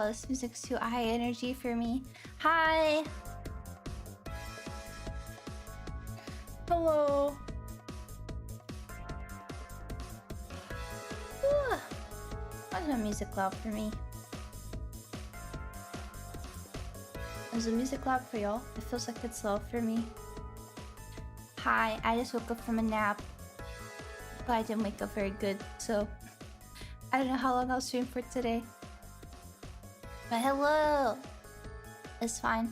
Oh, this music's too high energy for me. Hi! Hello! Why is the music loud for me? Is the music loud for y'all? It feels like it's loud for me. Hi, I just woke up from a nap. But I didn't wake up very good, so... I don't know how long I'll stream for today. But hello! It's fine.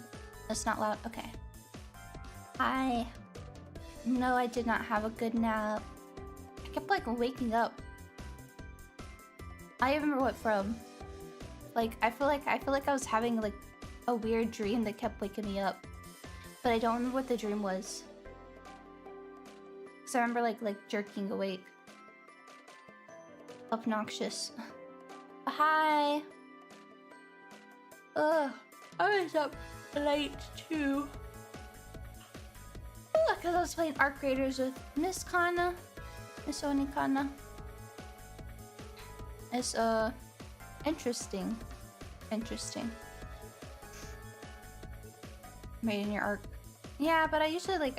It's not loud. Okay. Hi. No, I did not have a good nap. I kept like waking up. I don't remember what from. Like I feel like I was having like a weird dream that kept waking me up. But I don't remember what the dream was. Cause I remember like jerking awake. Obnoxious. Hi. I was up late too. Because I was playing Arc Raiders with Miss Kana. Miss Onikana. It's interesting. Interesting. Made in your arc. Yeah, but I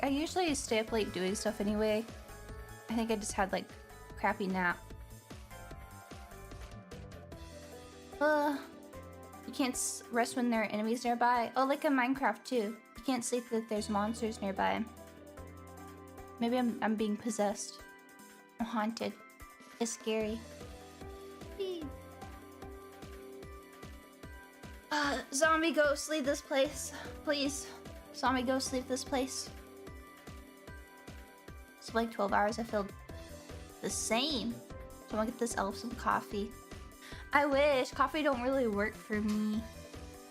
usually stay up late doing stuff anyway. I think I just had like a crappy nap. You can't rest when there are enemies nearby. Oh, like in Minecraft too. You can't sleep if there's monsters nearby. Maybe I'm being possessed. I'm haunted. It's scary. Zombie ghosts, leave this place. Please. Zombie ghosts, leave this place. It's like 12 hours, I feel the same. So I'm gonna get this elf some coffee. I wish. Coffee don't really work for me.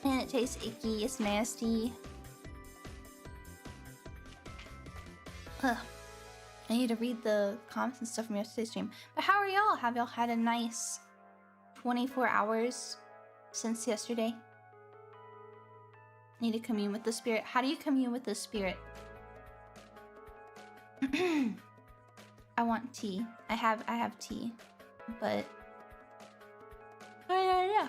And it tastes icky, it's nasty. Ugh. I need to read the comments and stuff from yesterday's stream. But how are y'all? Have y'all had a nice 24 hours since yesterday? Need to commune with the spirit. How do you commune with the spirit? I want tea. I have tea. But I don't know.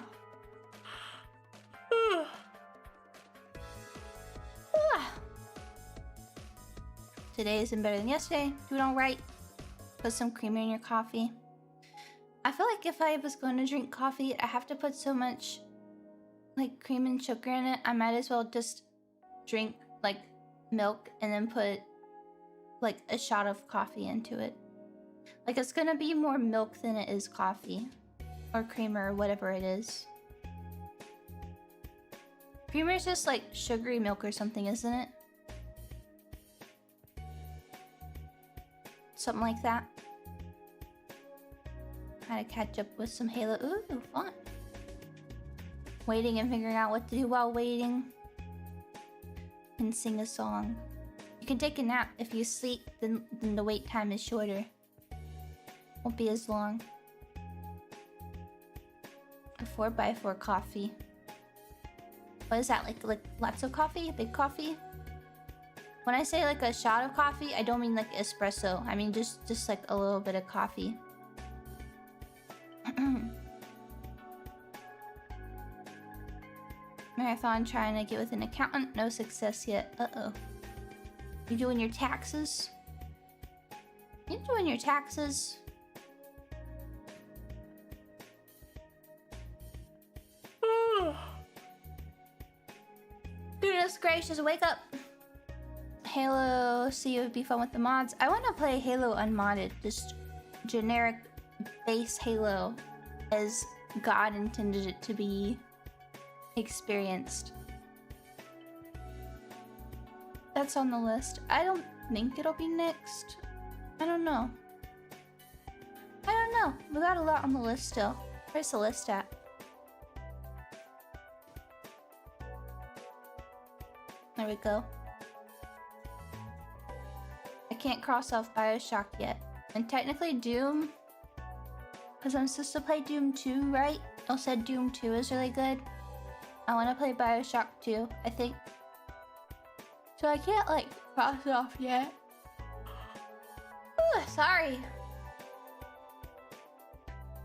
Today isn't better than yesterday. Doing alright. Put some creamer in your coffee. I feel like if I was going to drink coffee, I have to put so much like cream and sugar in it. I might as well just drink like milk and then put like a shot of coffee into it. Like it's gonna be more milk than it is coffee. Or creamer or whatever it is. Creamer is just like sugary milk or something, isn't it? Something like that. Had to catch up with some Halo. Ooh, fun. Waiting and figuring out what to do while waiting. And sing a song. You can take a nap. If you sleep, then the wait time is shorter. Won't be as long. A 4x4 coffee. What is that? Like lots of coffee? Big coffee? When I say like a shot of coffee, I don't mean like espresso. I mean just like a little bit of coffee. Marathon trying to get with an accountant. No success yet. Uh-oh. You doing your taxes? You doing your taxes? Goodness gracious, wake up! Halo, see, it would be fun with the mods. I want to play Halo unmodded, just generic base Halo as God intended it to be experienced. That's on the list. I don't think it'll be next. I don't know. I don't know. We got a lot on the list still. Where's the list at? There we go. I can't cross off Bioshock yet. And technically Doom, because I'm supposed to play Doom 2, right? I said Doom 2 is really good. I want to play Bioshock 2, I think. So I can't like cross it off yet. Ooh, sorry.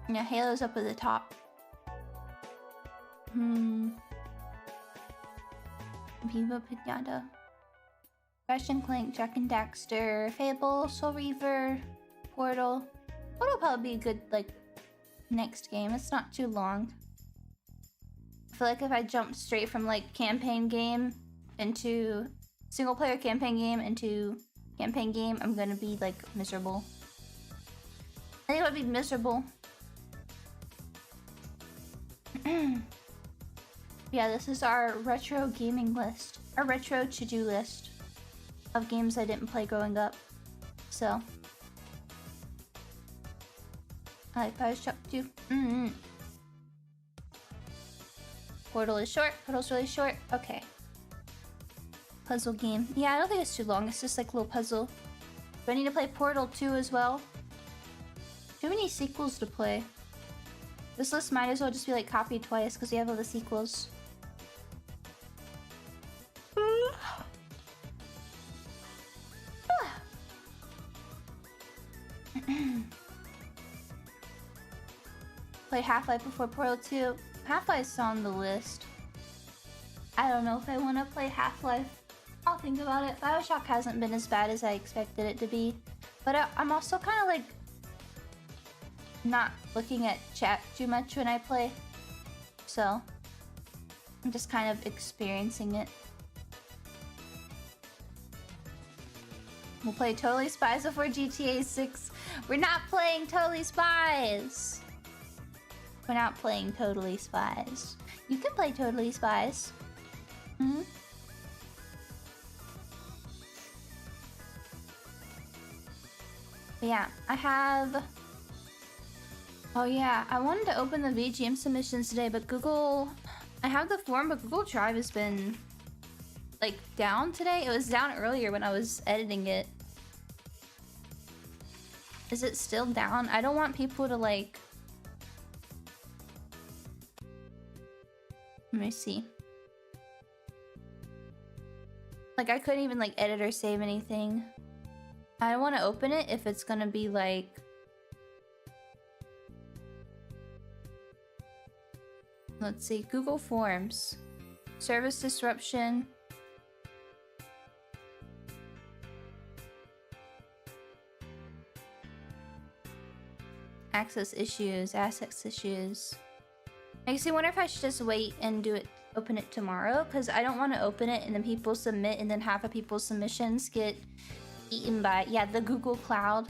Yeah, Halo's up at the top. Viva Pinata. Crash and Clank, Jack and Daxter, Fable, Soul Reaver, Portal. Portal probably be a good, like, next game. It's not too long. I feel like if I jumped straight from, like, campaign game into single player campaign game into campaign game, I'm gonna be, like, miserable. I think I would be miserable. Yeah, this is our retro gaming list. Our retro to-do list of games I didn't play growing up. So I like Bioshock 2. Portal is short. Portal's really short. Okay. Puzzle game. Yeah, I don't think it's too long. It's just like a little puzzle. Do I need to play Portal 2 as well? Too many sequels to play. This list might as well just be like copied twice because we have all the sequels. Play Half-Life before Portal 2. Half-Life's on the list. I don't know if I want to play Half-Life. I'll think about it. Bioshock hasn't been as bad as I expected it to be. But I'm also kind of like not looking at chat too much when I play. So I'm just kind of experiencing it. We'll play Totally Spies before GTA 6. We're not playing Totally Spies. We're not playing Totally Spies. You can play Totally Spies. But yeah, I have... Oh yeah, I wanted to open the VGM submissions today, but Google... I have the form, but Google Drive has been, like, down today. It was down earlier when I was editing it. Is it still down? I don't want people to, like... Let me see. Like, I couldn't even, like, edit or save anything. I don't want to open it if it's gonna be, like... Let's see. Google Forms. Service disruption. Access issues. Access issues. Makes me wonder if I should just wait and do it, open it tomorrow, because I don't want to open it and then people submit and then half of people's submissions get eaten by, yeah, the Google Cloud.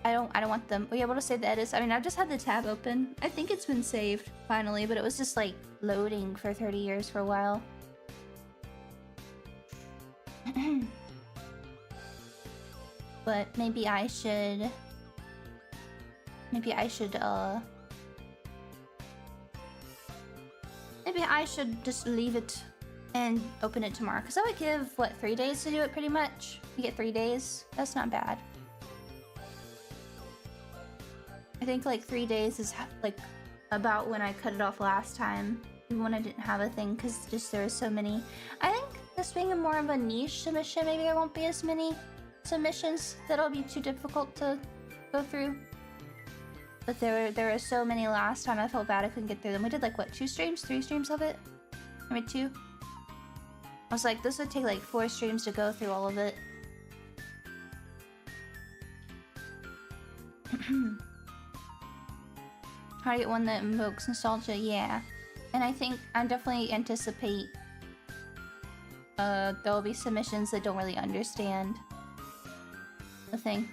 I don't want them. Were you able to save the edits? I mean, I've just had the tab open. I think it's been saved finally, but it was just like loading for 30 years for a while. But maybe I should just leave it and open it tomorrow. Because I would give, what, 3 days to do it pretty much? You get 3 days? That's not bad. I think like 3 days is like about when I cut it off last time. Even when I didn't have a thing, because just there were so many. I think this being more of a niche submission, maybe there won't be as many submissions that'll be too difficult to go through. But there were so many last time, I felt bad I couldn't get through them. We did like, what, 2 streams? 3 streams of it? Maybe 2? I was like, this would take like 4 streams to go through all of it. How to get one that invokes nostalgia? Yeah. And I think I definitely anticipate there'll be submissions that don't really understand the thing.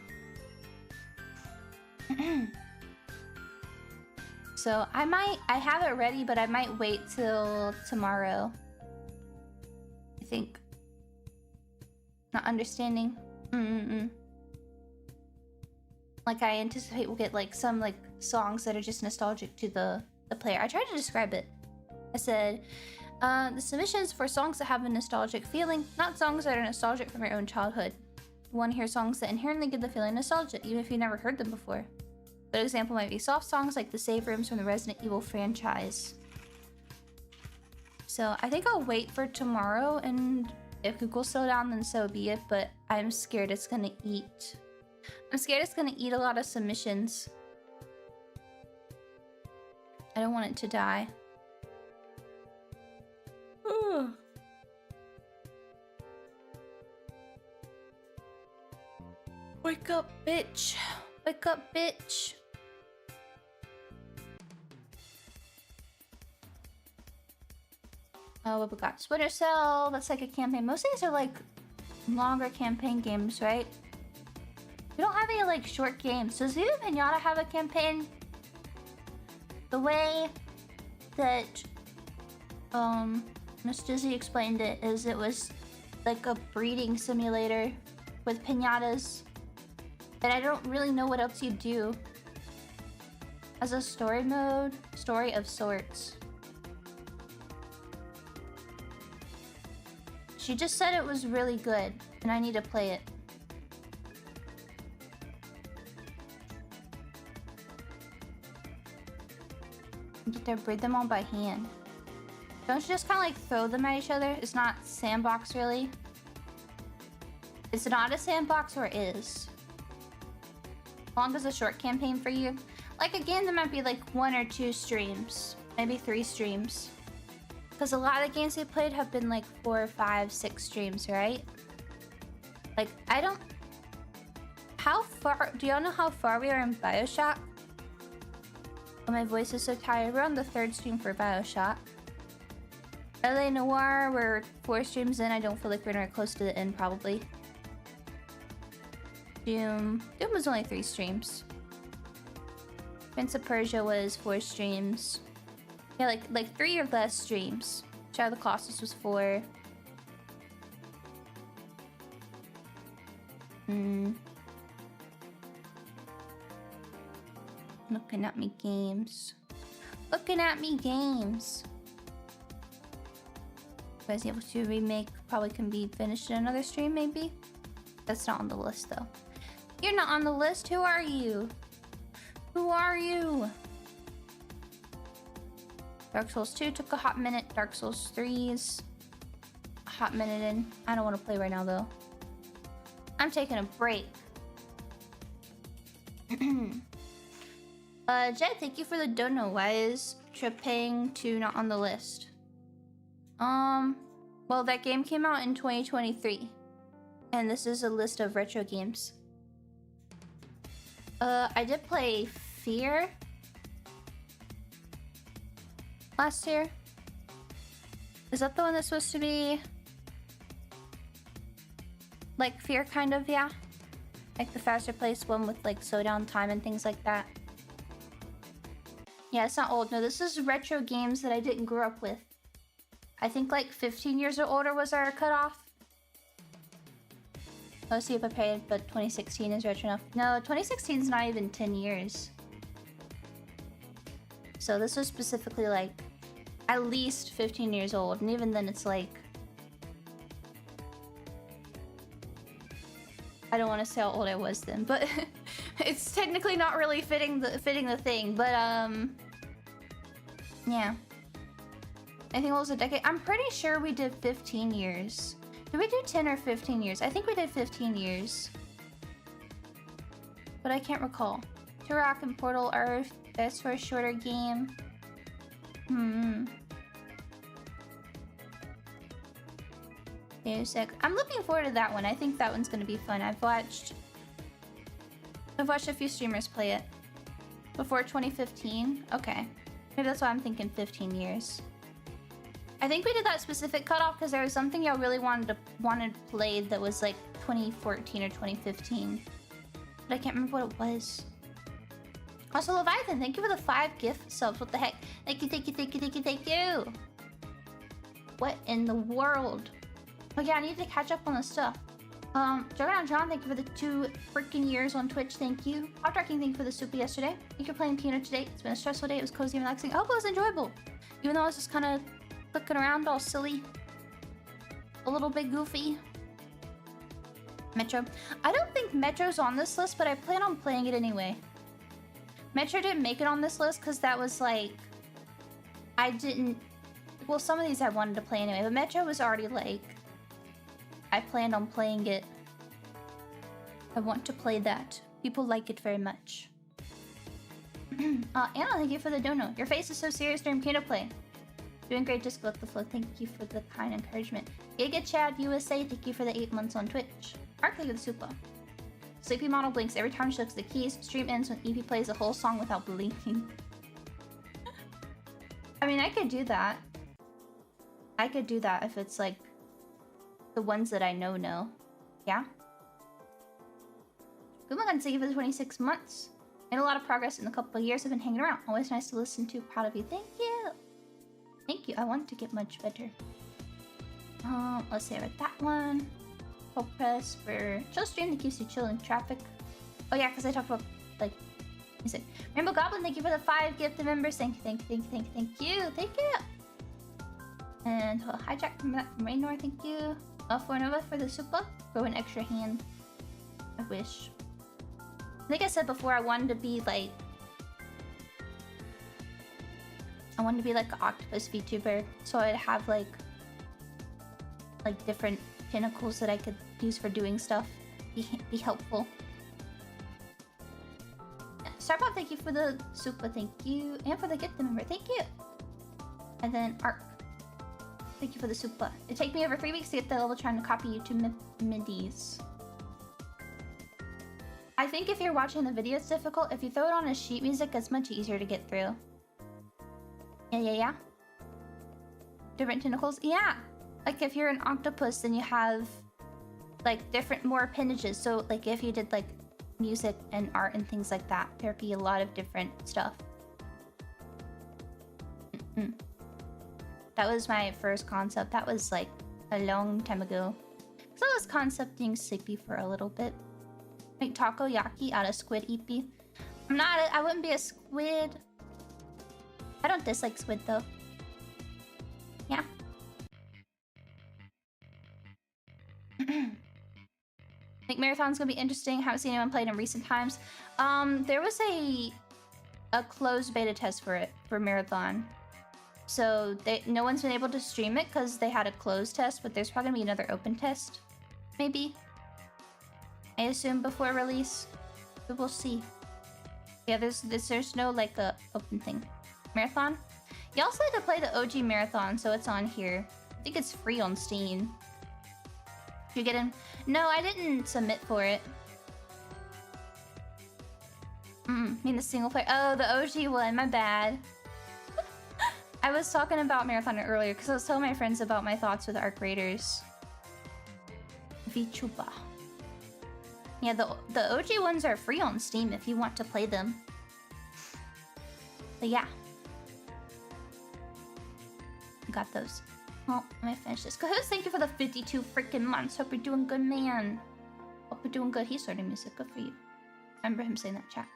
So I have it ready, but I might wait till tomorrow. I think Not understanding. Like, I anticipate we'll get like some like songs that are just nostalgic to the player. I tried to describe it. I said, the submissions for songs that have a nostalgic feeling, not songs that are nostalgic from your own childhood. You want to hear songs that inherently give the feeling nostalgia, even if you never heard them before. A good example might be soft songs like the save rooms from the Resident Evil franchise. So I think I'll wait for tomorrow, and if Google's slow down, then so be it, but I'm scared it's gonna eat. I'm scared it's gonna eat a lot of submissions. I don't want it to die. Ugh. Wake up, bitch. Wake up, bitch. Oh, what we got? Splinter Cell. That's like a campaign. Most of these are like longer campaign games, right? We don't have any like short games. Does even Pinata have a campaign? The way that Miss Dizzy explained it is it was like a breeding simulator with pinatas. And I don't really know what else you do. As a story mode, story of sorts. She just said it was really good, and I need to play it. You get to breed them all by hand. Don't you just kind of like throw them at each other? It's not sandbox, really. It's not a sandbox, or is. How long is a short campaign for you? Like a game that might be like 1 or 2 streams. Maybe 3 streams. Because a lot of the games we played have been like 4, 5, 6 streams, right? Like, I don't... How far... Do y'all know how far we are in Bioshock? Oh, my voice is so tired. We're on the 3rd stream for Bioshock. LA Noire, we're 4 streams in. I don't feel like we're anywhere close to the end, probably. Doom was only 3 streams. Prince of Persia was 4 streams. Yeah, like 3 or less streams. Shadow of the Colossus was 4. Looking at me games. Looking at me games. Resident Evil 2 remake probably can be finished in another stream, maybe? That's not on the list, though. You're not on the list. Who are you? Who are you? Dark Souls 2 took a hot minute. Dark Souls 3's a hot minute in. I don't want to play right now, though. I'm taking a break. Jed, thank you for the dono. Why is Trepang 2 not on the list? Well, that game came out in 2023. And this is a list of retro games. I did play Fear last year. Is that the one that's supposed to be like Fear, kind of? Yeah, like the faster paced one with like slowdown time and things like that. Yeah, it's not old. No, this is retro games that I didn't grow up with. I think like 15 years or older was our cutoff. Let's see if I paid, but 2016 is retro enough. No, 2016 is not even 10 years. So this was specifically like at least 15 years old, and even then it's like... I don't want to say how old I was then, but it's technically not really fitting the thing, but yeah. I think it was a decade. I'm pretty sure we did 15 years. Did we do 10 or 15 years? I think we did 15 years. But I can't recall. Turok and Portal Earth. That's for a shorter game. Deus Ex. I'm looking forward to that one. I think that one's gonna be fun. I've watched a few streamers play it. Before 2015? Okay. Maybe that's why I'm thinking 15 years. I think we did that specific cutoff because there was something y'all really wanted played that was like 2014 or 2015. But I can't remember what it was. Also, Leviathan, thank you for the 5 gift subs. What the heck? Thank you, thank you, thank you, thank you, thank you. What in the world? Oh yeah, I need to catch up on the stuff. Juggernaut John, thank you for the 2 freaking years on Twitch. Thank you. Hot Tracking, thank you for the soup yesterday. Thank you for playing piano today. It's been a stressful day. It was cozy and relaxing. I hope it was enjoyable. Even though I was just kind of clicking around all silly. A little bit goofy. Metro. I don't think Metro's on this list, but I plan on playing it anyway. Metro didn't make it on this list because that was like... I didn't... Well, some of these I wanted to play anyway, but Metro was already like... I planned on playing it. I want to play that. People like it very much. Anna, thank you for the dono. Your face is so serious during piano play. Doing great, just go with the flow. Thank you for the kind encouragement. Giga Chad USA, thank you for the 8 months on Twitch. Arc, thank you for the super. Sleepy model blinks every time she looks at the keys. Stream ends when Eepy plays a whole song without blinking. I mean, I could do that. I could do that if it's like the ones that I know. Yeah? Good luck on thank you for the 26 months. Made a lot of progress in the couple of years I've been hanging around. Always nice to listen to. Proud of you. Thank you. Thank you. I want to get much better. Let's say I read that one. Hope press for chill stream that keeps you chill in traffic. Oh yeah, because I talked about like music. Rainbow Goblin, thank you for the 5 gifted members. Thank you. And hijack from Raynor, thank you. For Nova for the super. Throw an extra hand. I wish. Like I said before, I wanted to be like an octopus VTuber, so I'd have like different pinnacles that I could use for doing stuff. Be helpful. Yeah, Starpop, thank you for the super, thank you, and for the gift member, thank you. And then Arc, thank you for the super. It took me over 3 weeks to get that level trying to copy YouTube midis. I think if you're watching the video, it's difficult. If you throw it on a sheet music, it's much easier to get through. Yeah. Different tentacles? Yeah! Like, if you're an octopus, then you have, like, more appendages. So, like, if you did, like, music and art and things like that, there'd be a lot of different stuff. That was my first concept. That was, like, a long time ago. So I was concepting Sleepy for a little bit. Make takoyaki out of squid, Eepy. I wouldn't be a squid. I don't dislike squid, though. Yeah. I think Marathon's gonna be interesting. Haven't seen anyone play it in recent times. There was a closed beta test for it, for Marathon. So no one's been able to stream it because they had a closed test, but there's probably gonna be another open test. Maybe. I assume before release. But we'll see. Yeah, there's no like a open thing. Marathon? You also had to play the OG Marathon, so it's on here. I think it's free on Steam. Did you get in? No, I didn't submit for it. I mean the single player. Oh, the OG one, my bad. I was talking about Marathon earlier because I was telling my friends about my thoughts with Arc Raiders. VTuber. Yeah, the OG ones are free on Steam if you want to play them. But yeah. Got those. Well, let me finish this. Cahoos, thank you for the 52 freaking months. Hope you're doing good, man. Hope you're doing good. He's starting music. Good for you. I remember him saying that chat.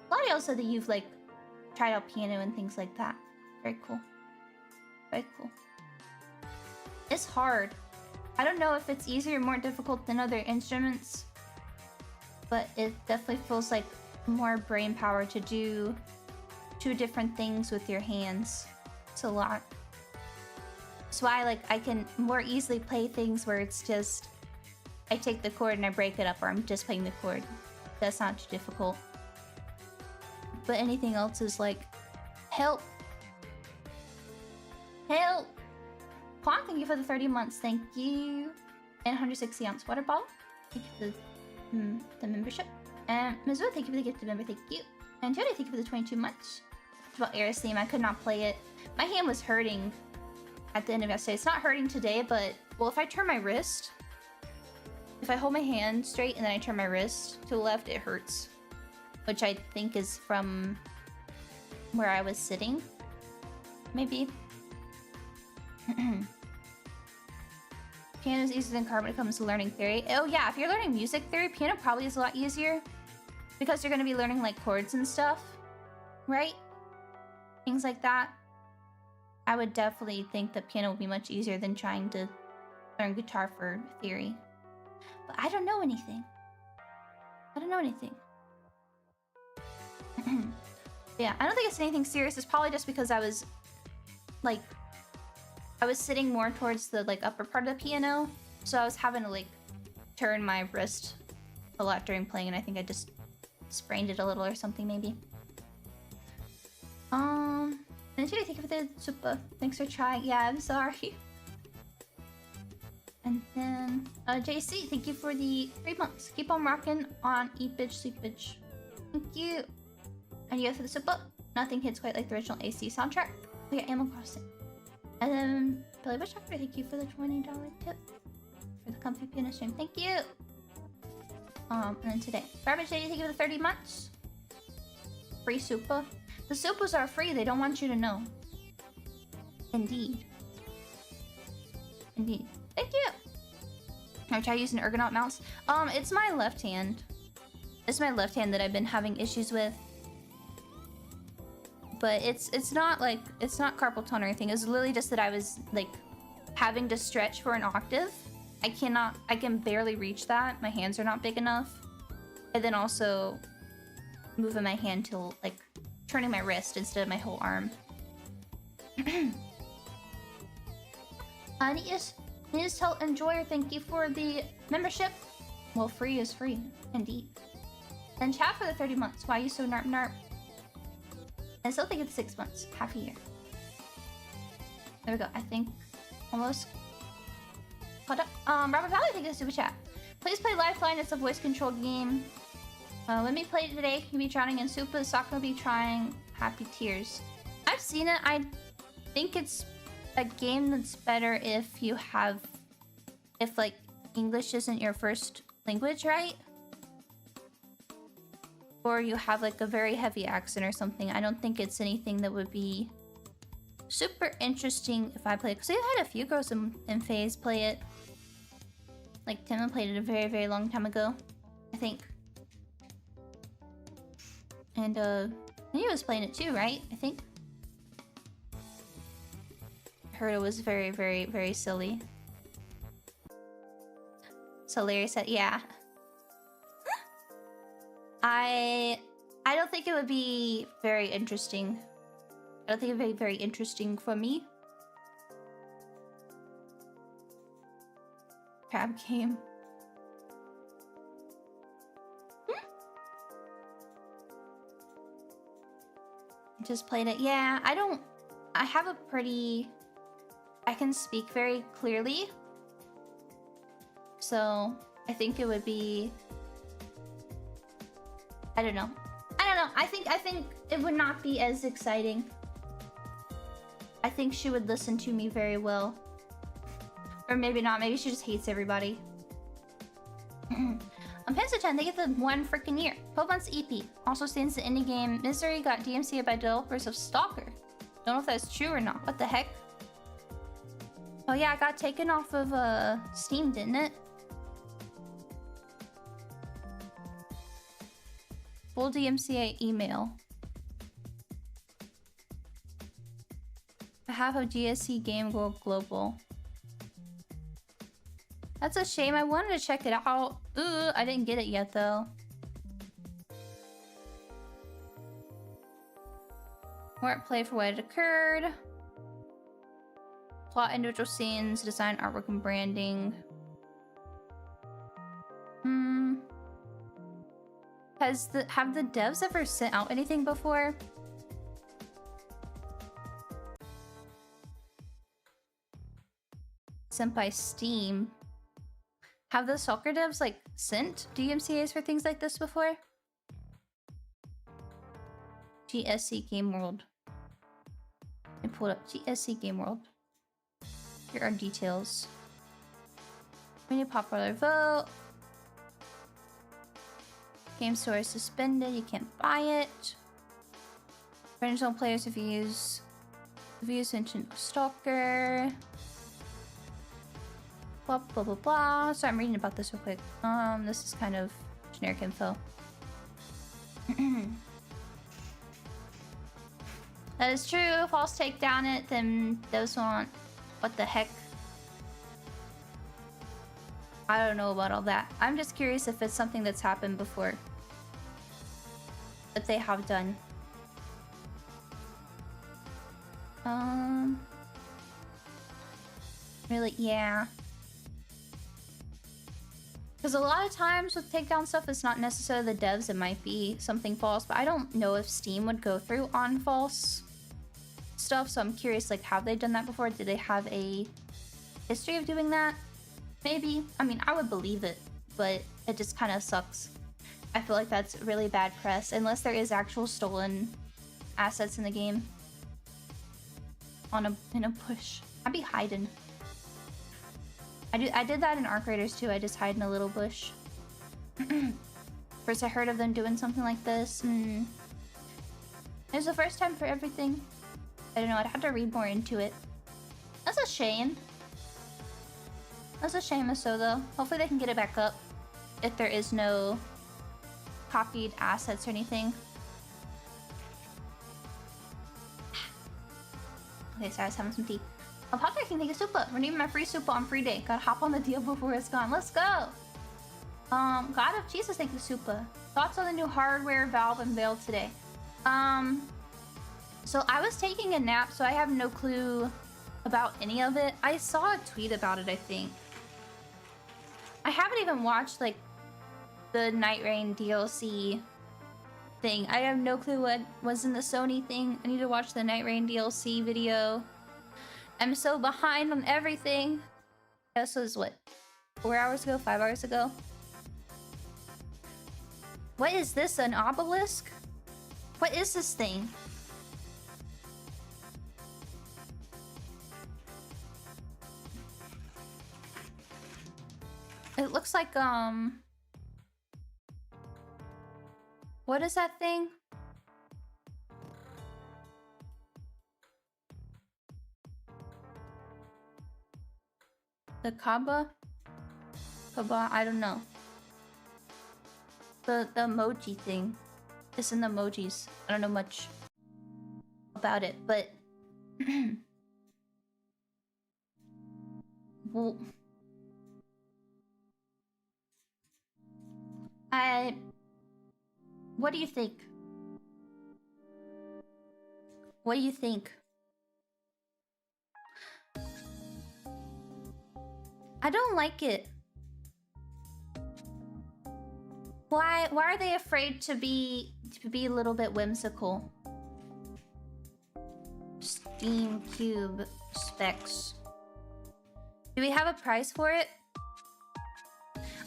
Claudio said that you've, like, tried out piano and things like that. Very cool. Very cool. It's hard. I don't know if it's easier or more difficult than other instruments, but it definitely feels like more brain power to do 2 different things with your hands. It's a lot. That's why, like, I can more easily play things where it's just I take the chord and I break it up, or I'm just playing the chord. That's not too difficult. But anything else is like, help. Help! Quan, thank you for the 30 months. Thank you. And 160 ounce water bottle. Thank you for the membership. And Mizuo, thank you for the gifted member. Thank you. And Jody, thank you for the 22 months. It's about Air's theme. I could not play it. My hand was hurting at the end of yesterday. It's not hurting today, but well, if I turn my wrist, if I hold my hand straight and then I turn my wrist to the left, it hurts. Which I think is from where I was sitting. Maybe. Piano is easier than card when it comes to learning theory. Oh yeah, if you're learning music theory, piano probably is a lot easier. Because you're gonna be learning like chords and stuff. Right? Things like that. I would definitely think that piano would be much easier than trying to learn guitar for theory. But I don't know anything. I don't know anything. Yeah, I don't think it's anything serious. It's probably just because I was like, I was sitting more towards the like upper part of the piano, so I was having to like turn my wrist a lot during playing, and I think I just sprained it a little or something maybe. And today, thank you for the super. Thanks for trying. Yeah, I'm sorry. And then JC, thank you for the 3 months. Keep on rocking on Eepy Sleepage. Thank you. And you go for the super. Nothing hits quite like the original AC soundtrack. We got Animal Crossing. And then Billy Bush Doctor, thank you for the $20 tip for the comfy piano stream. Thank you. And then today, Garbage Lady, thank you for the 30 months. Free super. The supers are free. They don't want you to know. Indeed. Indeed. Thank you. I try using an Ergonaut mouse. It's my left hand. It's my left hand that I've been having issues with. But it's not like, it's not carpal tunnel or anything. It's literally just that I was like having to stretch for an octave. I can barely reach that. My hands are not big enough. And then also moving my hand to like turning my wrist instead of my whole arm. Need to Enjoyer, thank you for the membership. Well, free is free, indeed. And chat for the 30 months. Why are you so narp narp? And still think it's 6 months, half a year. There we go. I think almost caught up. Robert Valley, thank you for the super chat. Please play Lifeline. It's a voice controlled game. Let me play it today. You'll be drowning in soup. Sakura will be trying Happy Tears. I've seen it. I think it's a game that's better if you have, if like English isn't your first language, right? Or you have like a very heavy accent or something. I don't think it's anything that would be super interesting if I play it. Because I've had a few girls in FaZe play it. Like Timon played it a very, very long time ago, I think. And he was playing it too, right? I think. I heard it was very, very, very silly. So Larry said, yeah. I don't think it would be very interesting. I don't think it would be very interesting for me. Crab game. Just played it. Yeah, I have a pretty... I can speak very clearly. So, I think it would be... I don't know. I think it would not be as exciting. I think she would listen to me very well. Or maybe not. Maybe she just hates everybody. Pensa-chan, they get the 1 freaking year. 12 months Eepy. Also stands the indie game Misery got DMCA'd by developers of Stalker. Don't know if that's true or not. What the heck? Oh yeah, I got taken off of Steam, didn't it? Full DMCA email. Behalf of GSC Game World Global. That's a shame. I wanted to check it out. Ooh, I didn't get it yet though. Warrant play for what had occurred. Plot individual scenes, design, artwork, and branding. Have the devs ever sent out anything before? Sent by Steam. Have the soccer devs like sent DMCAs for things like this before? GSC Game World. I pulled up GSC Game World. Here are details. Many popular vote. Game store is suspended. You can't buy it. Original players' reviews. Reviews mention Stalker. Blah, blah, blah, blah. So I'm reading about this real quick. This is kind of generic info. That is true. If false take down it, then those won't. What the heck? I don't know about all that. I'm just curious if it's something that's happened before. That they have done. Really, yeah. Because a lot of times with takedown stuff, it's not necessarily the devs, it might be something false, but I don't know if Steam would go through on false stuff, so I'm curious, like, have they done that before? Do they have a history of doing that? Maybe. I mean, I would believe it, but it just kind of sucks. I feel like that's really bad press, unless there is actual stolen assets in the game. In a push. I'd be hiding. I did that in Arc Raiders too. I just hide in a little bush. First I heard of them doing something like this. It was the first time for everything. I don't know, I'd have to read more into it. That's a shame. That's a shame, so though. Hopefully they can get it back up. If there is no copied assets or anything. Okay, so I was having some tea. Oh, Potter can take a super. Redeem my free super on free day. Gotta hop on the deal before it's gone. Let's go! God of Jesus, thank you, super. Thoughts on the new hardware Valve unveiled today? So I was taking a nap, so I have no clue about any of it. I saw a tweet about it, I think. I haven't even watched, like, the Night Rain DLC thing. I have no clue what was in the Sony thing. I need to watch the Night Rain DLC video. I'm so behind on everything. This was what? 4 hours ago? 5 hours ago? What is this? An obelisk? What is this thing? It looks like, what is that thing? The Kaaba? Kaaba? I don't know. The emoji thing. It's in the emojis. I don't know much about it, but... well... What do you think? What do you think? I don't like it. Why are they afraid to be a little bit whimsical? Steam Cube specs. Do we have a price for it?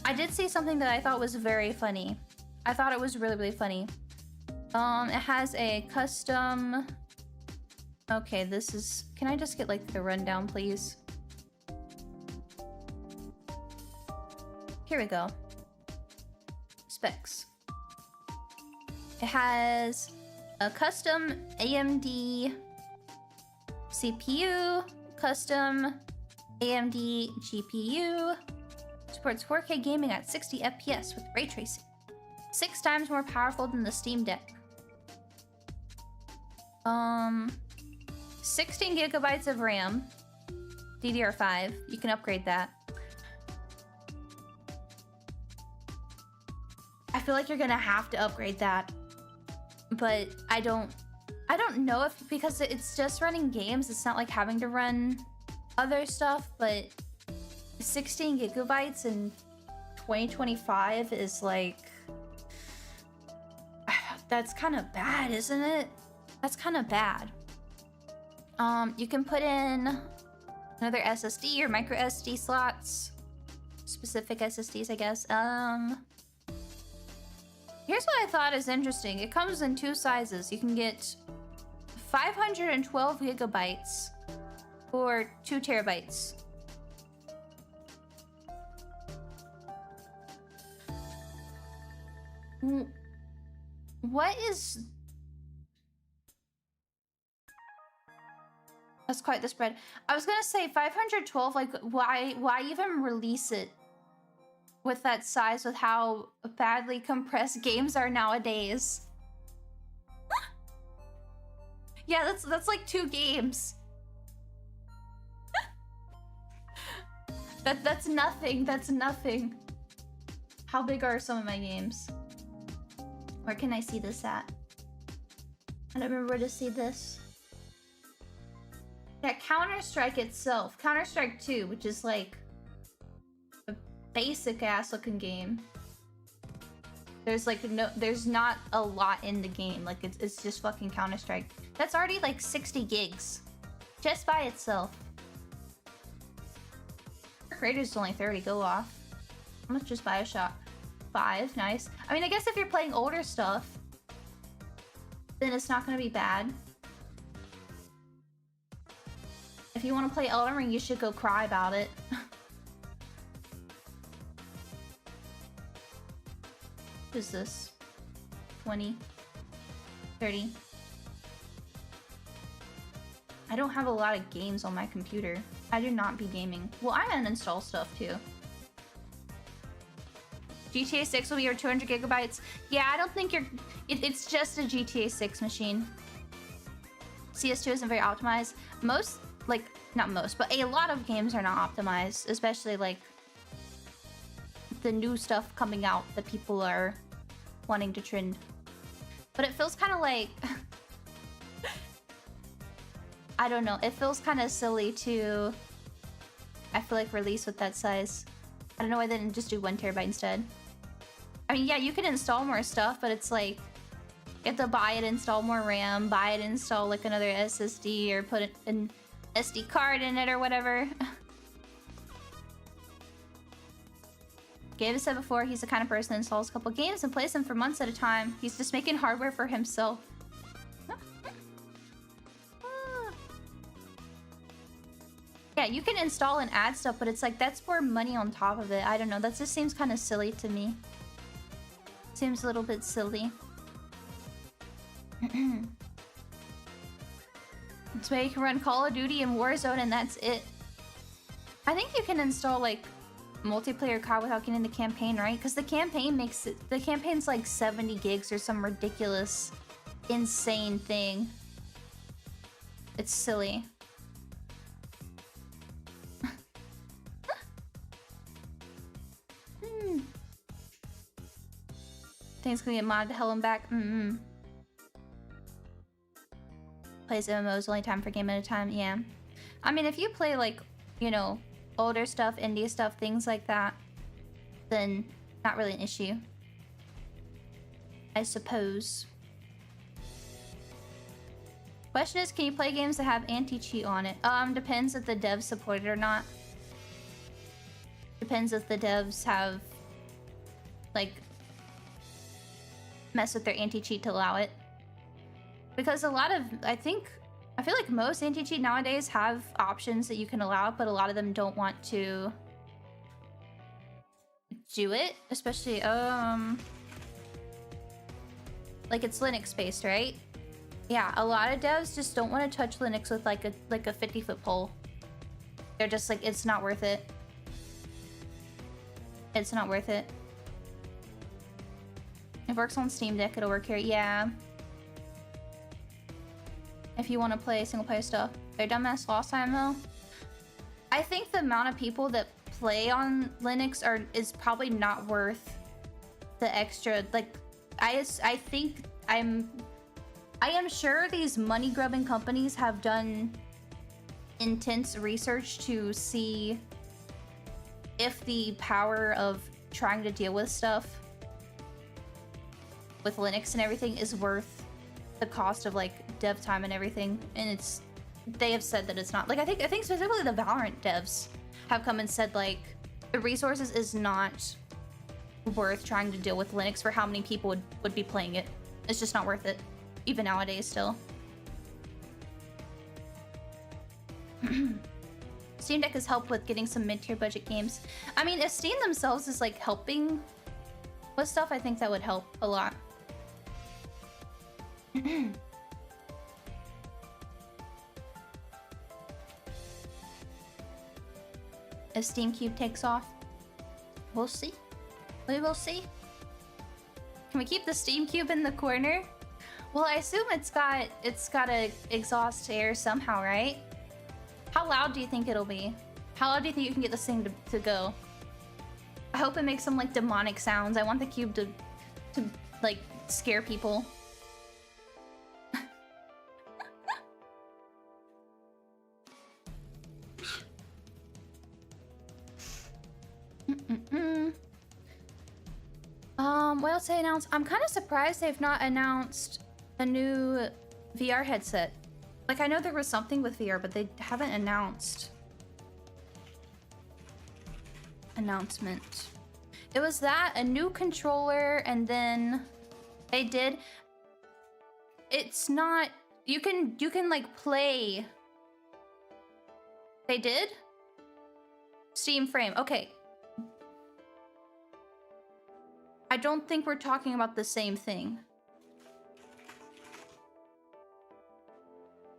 I did see something that I thought was very funny. I thought it was really, really funny. It has a custom... Okay, this is... Can I just get, like, the rundown, please? Here we go. Specs. It has a custom AMD CPU, custom AMD GPU, supports 4K gaming at 60 FPS with ray tracing. 6 times more powerful than the Steam Deck. 16 gigabytes of RAM, DDR5. You can upgrade that. I feel like you're gonna have to upgrade that, but I don't know if, because it's just running games, it's not like having to run other stuff, but 16 gigabytes in 2025 is like, that's kind of bad, isn't it? That's kind of bad. You can put in another SSD or micro SD slots, specific SSDs, I guess. Here's what I thought is interesting. It comes in 2 sizes. You can get 512 gigabytes or 2 terabytes. What is... That's quite the spread. I was gonna say 512, like, why even release it with that size with how badly compressed games are nowadays? Yeah, that's like 2 games. That's nothing. That's nothing. How big are some of my games? Where can I see this at? I don't remember where to see this. Yeah, Counter-Strike itself. Counter-Strike 2, which is like a basic ass looking game. There's like there's not a lot in the game. Like it's just fucking Counter-Strike. That's already like 60 gigs. Just by itself. Creators is only 30, go off. How much is Bioshock? 5, nice. I mean, I guess if you're playing older stuff, then it's not gonna be bad. If you want to play Elden Ring, you should go cry about it. What is this? 20? 30? I don't have a lot of games on my computer. I do not be gaming. Well, I uninstall stuff too. GTA 6 will be your 200 gigabytes. Yeah, I don't think you're... It's just a GTA 6 machine. CS2 isn't very optimized. Most, like, not most, but a lot of games are not optimized. Especially, like, the new stuff coming out that people are wanting to trend. But it feels kind of like... I don't know. It feels kind of silly to... I feel like release with that size. I don't know why they didn't just do 1 terabyte instead. I mean, yeah, you can install more stuff, but it's like... You have to buy it, install more RAM, buy it, install like another SSD, or put an SD card in it or whatever. Gabe said before, he's the kind of person that installs a couple games and plays them for months at a time. He's just making hardware for himself. Yeah, you can install and add stuff, but it's like, that's more money on top of it. I don't know, that just seems kind of silly to me. Seems a little bit silly. That's why you can run Call of Duty and Warzone and that's it. I think you can install like multiplayer COD without getting the campaign, right? Because the campaign makes it... The campaign's like 70 gigs or some ridiculous, insane thing. It's silly. Things gonna get modded to hell and back. Plays MMOs, only time for game at a time. Yeah. I mean, if you play like, you know, older stuff, indie stuff, things like that, then not really an issue, I suppose. Question is, can you play games that have anti-cheat on it? Depends if the devs support it or not. Depends if the devs have, like, mess with their anti-cheat to allow it. Because a lot of, I feel like most anti-cheat nowadays have options that you can allow, but a lot of them don't want to do it. Especially, like it's Linux based, right? Yeah, a lot of devs just don't want to touch Linux with like a 50-foot pole. They're just like, it's not worth it. It's not worth it. If it works on Steam Deck, it'll work here. Yeah. If you want to play single player stuff. They're dumbass last time though. I think the amount of people that play on Linux is probably not worth the extra. Like, I am sure these money grubbing companies have done intense research to see if the power of trying to deal with stuff with Linux and everything is worth the cost of like dev time and everything, and they have said that it's not. Like I think specifically the Valorant devs have come and said like the resources is not worth trying to deal with Linux for how many people would be playing it. It's just not worth it, even nowadays still. Steam Deck has helped with getting some mid-tier budget games. I mean, if Steam themselves is like helping with stuff, I think that would help a lot. if Steam Cube takes off. We'll see. We will see. Can we keep the Steam Cube in the corner? Well, I assume it's gotta exhaust air somehow, right? How loud do you think it'll be? How loud do you think you can get this thing to go? I hope it makes some like demonic sounds. I want the cube to like scare people. What else they announced? I'm kind of surprised they've not announced a new VR headset. Like, I know there was something with VR, but they haven't announced. Announcement. It was that, a new controller, and then they did. It's not. You can like play. They did? Steam Frame. Okay. I don't think we're talking about the same thing.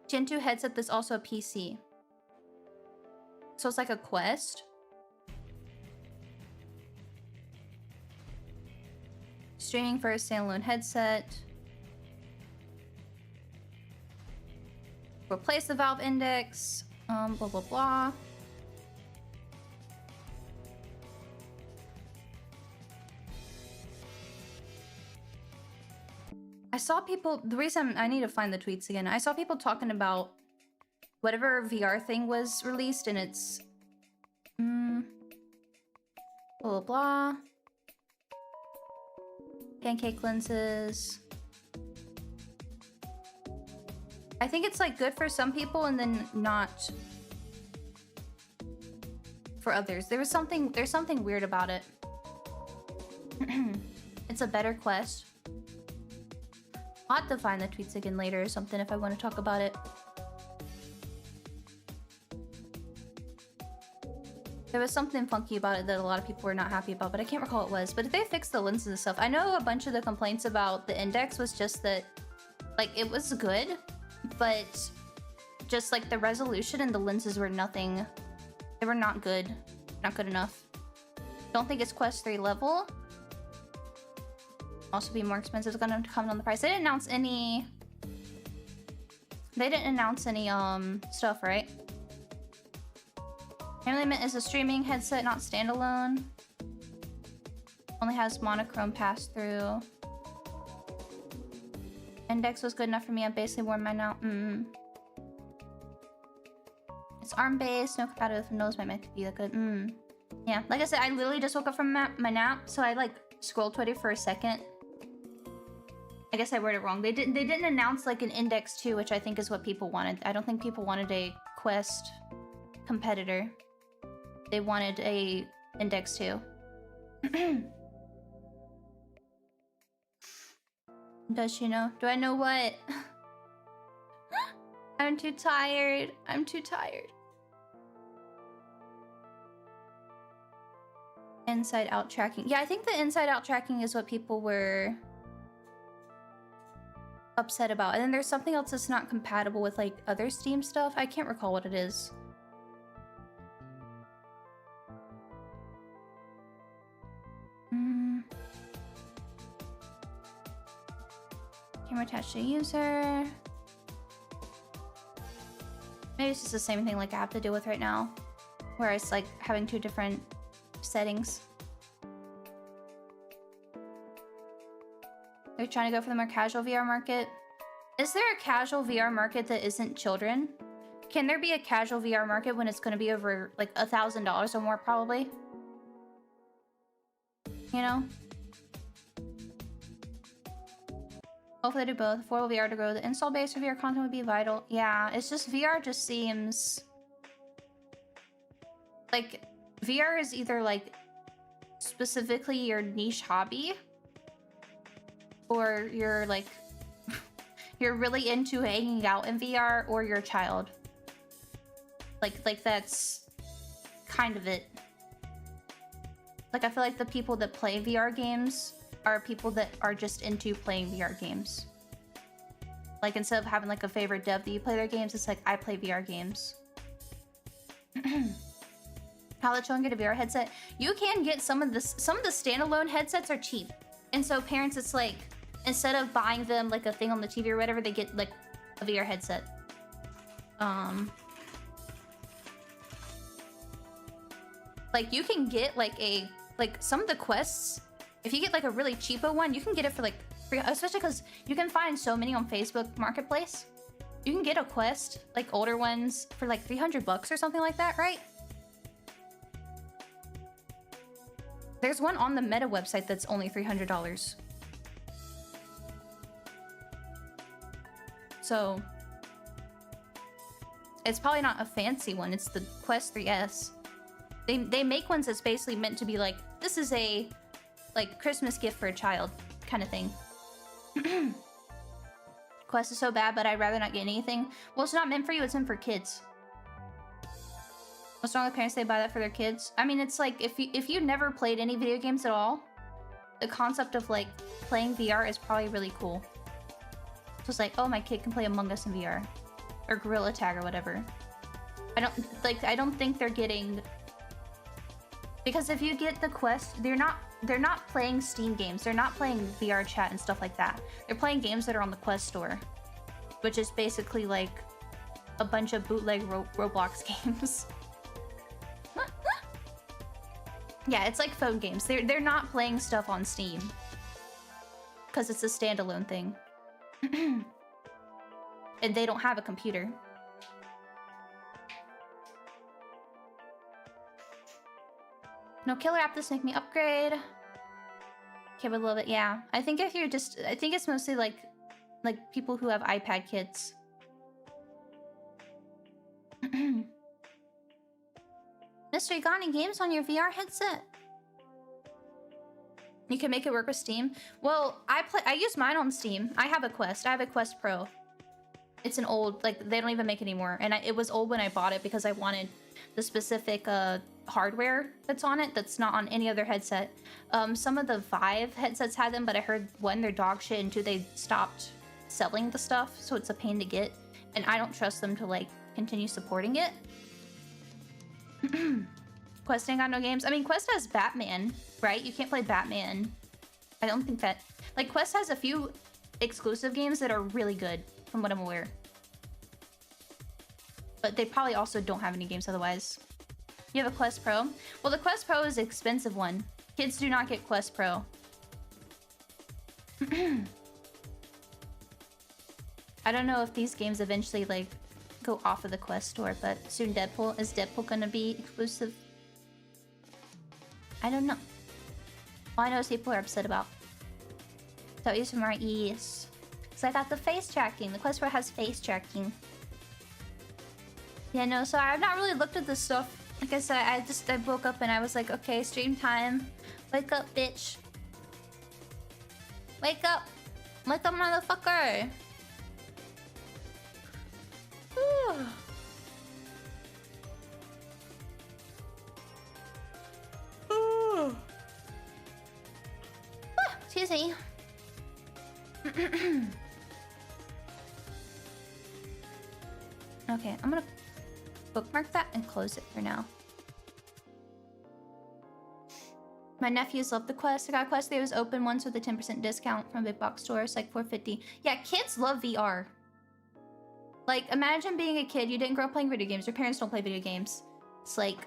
Gen 2 headset that's also a PC. So it's like a Quest. Streaming for a standalone headset. Replace the Valve Index. Blah, blah, blah. I saw people, the reason I need to find the tweets again, I saw people talking about whatever VR thing was released and it's blah blah blah. Pancake lenses. I think it's like good for some people and then not for others. There's something weird about it. It's a better Quest. I'll have to find the tweets again later or something if I want to talk about it. There was something funky about it that a lot of people were not happy about, but I can't recall what it was. But if they fixed the lenses and stuff, I know a bunch of the complaints about the Index was just that, like, it was good, but just like the resolution and the lenses were nothing. They were not good. Not good enough. Don't think it's Quest 3 level. Also be more expensive. It's gonna come on the price. They didn't announce any. They didn't announce any stuff, right? Time Limit is a streaming headset, not standalone. Only has monochrome pass through. Index was good enough for me. I basically wore mine out. It's ARM based, no compatibility with Windows. Might be that good. Yeah, like I said, I literally just woke up from my nap, so I like scrolled Twitter for a second. I guess I worded it wrong. They didn't announce like an Index 2, which I think is what people wanted. I don't think people wanted a Quest competitor. They wanted a Index 2. Does she know? Do I know what? I'm too tired. I'm too tired. Inside out tracking. Yeah, I think the inside out tracking is what people were upset about. And then there's something else that's not compatible with like other Steam stuff. I can't recall what it is. Camera attached to user. Maybe it's just the same thing like I have to deal with right now, where it's like having two different settings. They're trying to go for the more casual VR market. Is there a casual VR market that isn't children? Can there be a casual VR market when it's going to be over like $1,000 or more probably? You know? Hopefully they do both. Affordable VR to grow. The install base for VR content would be vital. Yeah, it's just VR just seems... like, VR is either like specifically your niche hobby, or you're like you're really into hanging out in VR, or you're a child. Like that's kind of it. Like I feel like the people that play VR games are people that are just into playing VR games. Like instead of having like a favorite dev that you play their games, it's like I play VR games. How to get a VR headset. You can get some of the standalone headsets are cheap. And so parents, it's like, instead of buying them like a thing on the TV or whatever, they get like a VR headset. Like you can get like some of the quests. If you get like a really cheapo one, you can get it for like free, especially because you can find so many on Facebook Marketplace. You can get a quest, like older ones, for like 300 bucks or something like that, right? There's one on the Meta website that's only $300. So it's probably not a fancy one. It's the Quest 3S. They make ones that's basically meant to be like, this is a like Christmas gift for a child kind of thing. Quest is so bad, but I'd rather not get anything. Well, it's not meant for you, it's meant for kids. What's wrong with parents? They buy that for their kids. I mean, it's like if you never played any video games at all, the concept of like playing VR is probably really cool. So it's like, oh, my kid can play Among Us in VR, or Gorilla Tag or whatever. I don't think they're getting, because if you get the Quest, they're not playing Steam games. They're not playing VR chat and stuff like that. They're playing games that are on the Quest store, which is basically like a bunch of bootleg Roblox games. Yeah, it's like phone games. They're not playing stuff on Steam because it's a standalone thing. And they don't have a computer. No killer app, this make me upgrade. Okay, but a little bit, yeah. I think if you're just, I think it's mostly like people who have iPad kids. Mister, you got any games on your VR headset? You can make it work with Steam. Well, I use mine on Steam. I have a Quest. I have a Quest Pro. It's an old, like, they don't even make it anymore. And it was old when I bought it because I wanted the specific hardware that's on it that's not on any other headset. Some of the Vive headsets had them, but I heard one, they're dog shit, and two, they stopped selling the stuff, so it's a pain to get. And I don't trust them to, like, continue supporting it. Quest ain't got no games. I mean, Quest has Batman, right? You can't play Batman. I don't think that... Like, Quest has a few exclusive games that are really good, from what I'm aware. But they probably also don't have any games otherwise. You have a Quest Pro? Well, the Quest Pro is an expensive one. Kids do not get Quest Pro. I don't know if these games eventually, like, go off of the Quest store, but soon Deadpool. Is Deadpool gonna be exclusive? I don't know. All I know is people are upset about. So use from our ears. So I got the face tracking. The Quest Pro has face tracking. Yeah, no, so I've not really looked at this stuff. Like I said, I woke up and I was like, okay, stream time. Wake up, bitch. Wake up. Wake up, motherfucker. Excuse me. Okay, I'm gonna bookmark that and close it for now. My nephews love the Quest. I got a Quest. They was open once with a 10% discount from big box stores, like $4.50. Yeah, kids love VR. Like, imagine being a kid. You didn't grow up playing video games. Your parents don't play video games. It's like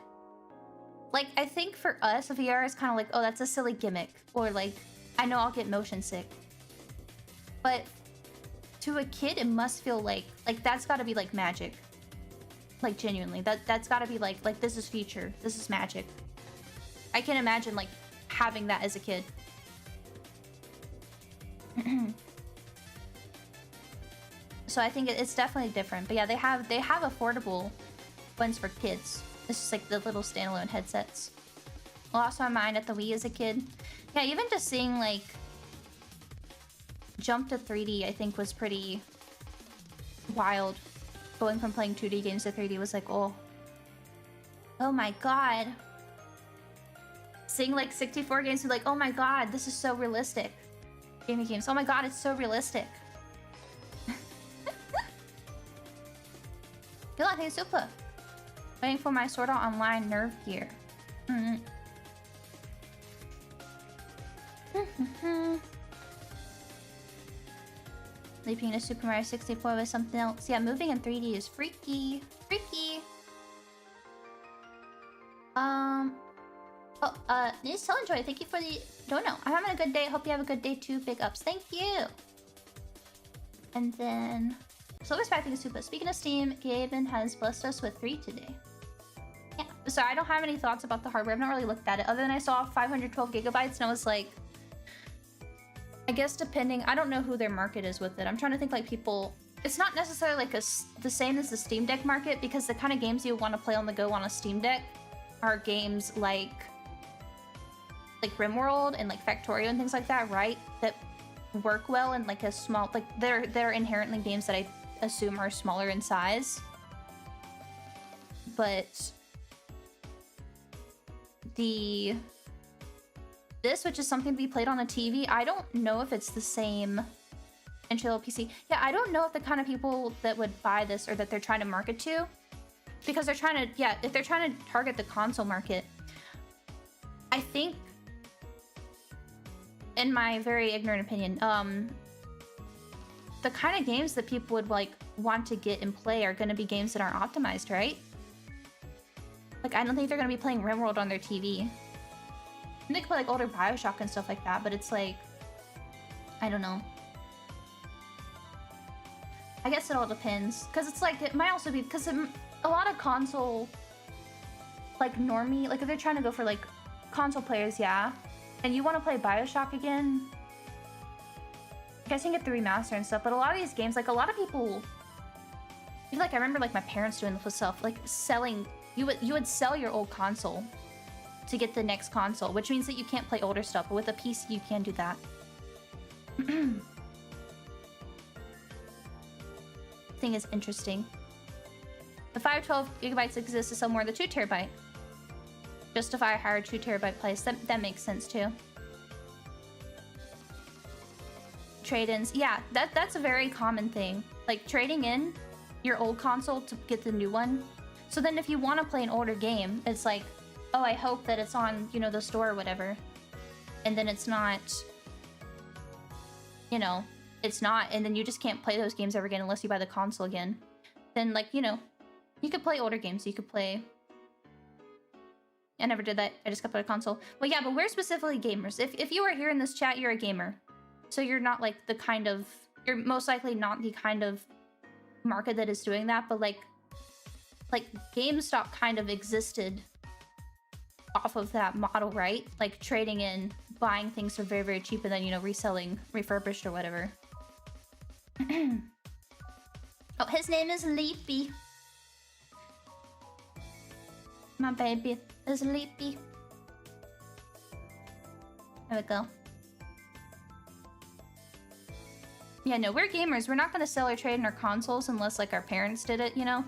I think for us, VR is kind of like, oh, that's a silly gimmick, or like, I know I'll get motion sick. But to a kid, it must feel like that's got to be like magic. Like genuinely, that's got to be like this is future. This is magic. I can imagine like having that as a kid. So I think it's definitely different. But yeah, they have affordable ones for kids. It's just like the little standalone headsets. Lost my mind at the Wii as a kid. Yeah, even just seeing like jump to 3D, I think was pretty wild. Going from playing 2D games to 3D was like, oh my god. Seeing like 64 games, like, oh my god, this is so realistic. Gaming games, oh my god, it's so realistic. Good luck, hey Super. Waiting for my Sword Art Online nerve gear. Leaping to Super Mario 64 was something else. Yeah, moving in 3D is freaky. Freaky. Needs to enjoy. Thank you for the dono. I'm having a good day. Hope you have a good day too. Big ups. Thank you. And then Silver Spectacle Super. Speaking of Steam, Gaben has blessed us with 3 today. Yeah. So I don't have any thoughts about the hardware. I've not really looked at it. Other than I saw 512 gigabytes and I was like, I guess depending, I don't know who their market is with it. I'm trying to think like people, it's not necessarily like the same as the Steam Deck market, because the kind of games you want to play on the go on a Steam Deck are games like RimWorld and like Factorio and things like that, right? That work well in like a small, like they're inherently games that I assume are smaller in size. But this, which is something to be played on a TV, I don't know if it's the same entry-level PC. Yeah, I don't know if the kind of people that would buy this or that they're trying to market to, because they're trying to, yeah, if they're trying to target the console market, I think, in my very ignorant opinion, the kind of games that people would like want to get and play are going to be games that aren't optimized, right? Like, I don't think they're going to be playing RimWorld on their TV. They could play like older Bioshock and stuff like that, but it's like, I don't know. I guess it all depends, because it's like, it might also be because a lot of console, like normie, like if they're trying to go for like console players, yeah, and you want to play Bioshock again, I guess you can get the remaster and stuff. But a lot of these games, like a lot of people, like I remember like my parents doing this with stuff, like selling. You would sell your old console to get the next console, which means that you can't play older stuff, but with a PC you can do that. Thing is interesting. The 512 gigabytes exists to sell more than 2 terabyte. Justify a higher 2 terabyte price. That makes sense too. Trade-ins. Yeah, that's a very common thing. Like trading in your old console to get the new one. So then if you want to play an older game, it's like, oh, I hope that it's on, you know, the store or whatever. And then it's not, you know, it's not. And then you just can't play those games ever again unless you buy the console again. Then, like, you know, you could play older games. You could play... I never did that. I just got a console. Well, yeah, but we're specifically gamers. If you are here in this chat, you're a gamer. So you're not, like, the kind of... You're most likely not the kind of market that is doing that. But, like GameStop kind of existed off of that model, right? Like trading in, buying things for very, very cheap and then, you know, reselling refurbished or whatever. Oh, his name is Eepy. My baby is Eepy. There we go. Yeah, no, we're gamers. We're not going to sell or trade in our consoles unless, like, our parents did it, you know?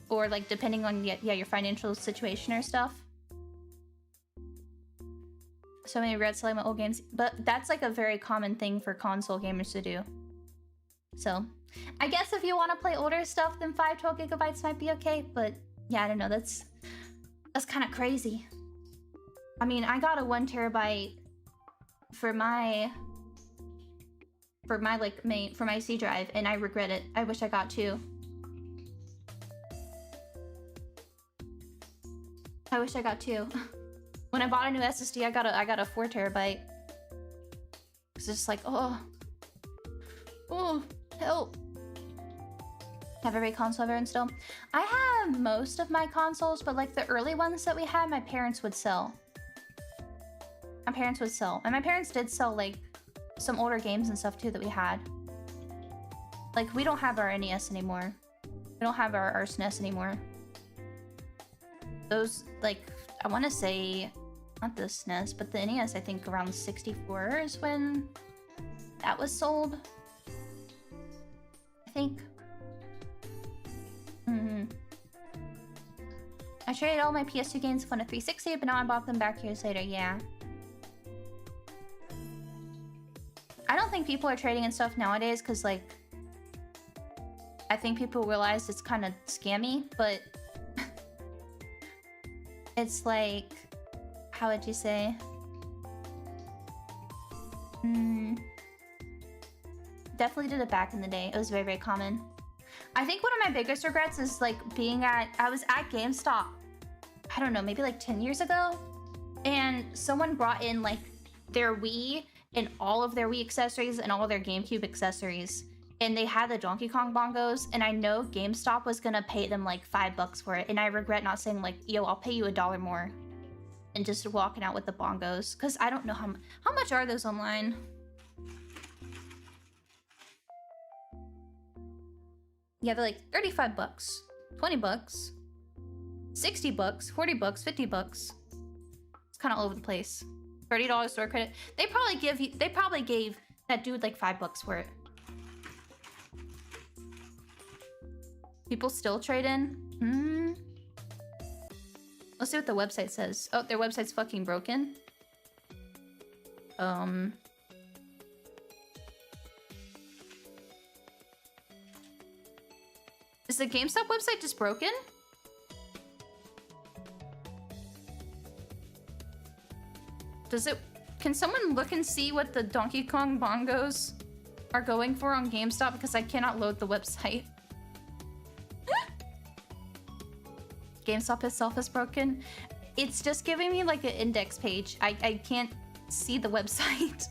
Or, like, depending on, yeah, your financial situation or stuff. So many regrets selling my old games. But that's, like, a very common thing for console gamers to do. So, I guess if you want to play older stuff, then 512 gigabytes might be okay. But, yeah, I don't know. That's kind of crazy. I mean, I got a 1 terabyte for my C drive, and I regret it. I wish I got 2. I wish I got 2. When I bought a new SSD, I got a 4 terabyte. It's just like, oh, help. Have every console ever installed? I have most of my consoles, but like the early ones that we had, my parents would sell. My parents would sell, and my parents did sell like some older games and stuff too that we had. Like we don't have our NES anymore. We don't have our SNES anymore. Those, like, I want to say, not the SNES, but the NES, I think around 64 is when that was sold. I think. I traded all my PS2 games for a 360, but now I bought them back years later, yeah. I don't think people are trading in stuff nowadays, because, like, I think people realize it's kind of scammy, but It's like, how would you say? Definitely did it back in the day. It was very, very common. I think one of my biggest regrets is like I was at GameStop, I don't know, maybe like 10 years ago, and someone brought in like their Wii and all of their Wii accessories and all of their GameCube accessories, and they had the Donkey Kong bongos, and I know GameStop was gonna pay them like $5 for it, and I regret not saying like, yo, I'll pay you $1 more, and just walking out with the bongos, because I don't know how much are those online. Yeah, they're like $35, $20, $60, $40, $50. It's kind of all over the place. $30 store credit. They probably gave that dude like $5 for it. People still trade in? Let's see what the website says. Oh, their website's fucking broken. Is the GameStop website just broken? Can someone look and see what the Donkey Kong bongos are going for on GameStop, because I cannot load the website. GameStop itself is broken. It's just giving me like an index page. I can't see the website.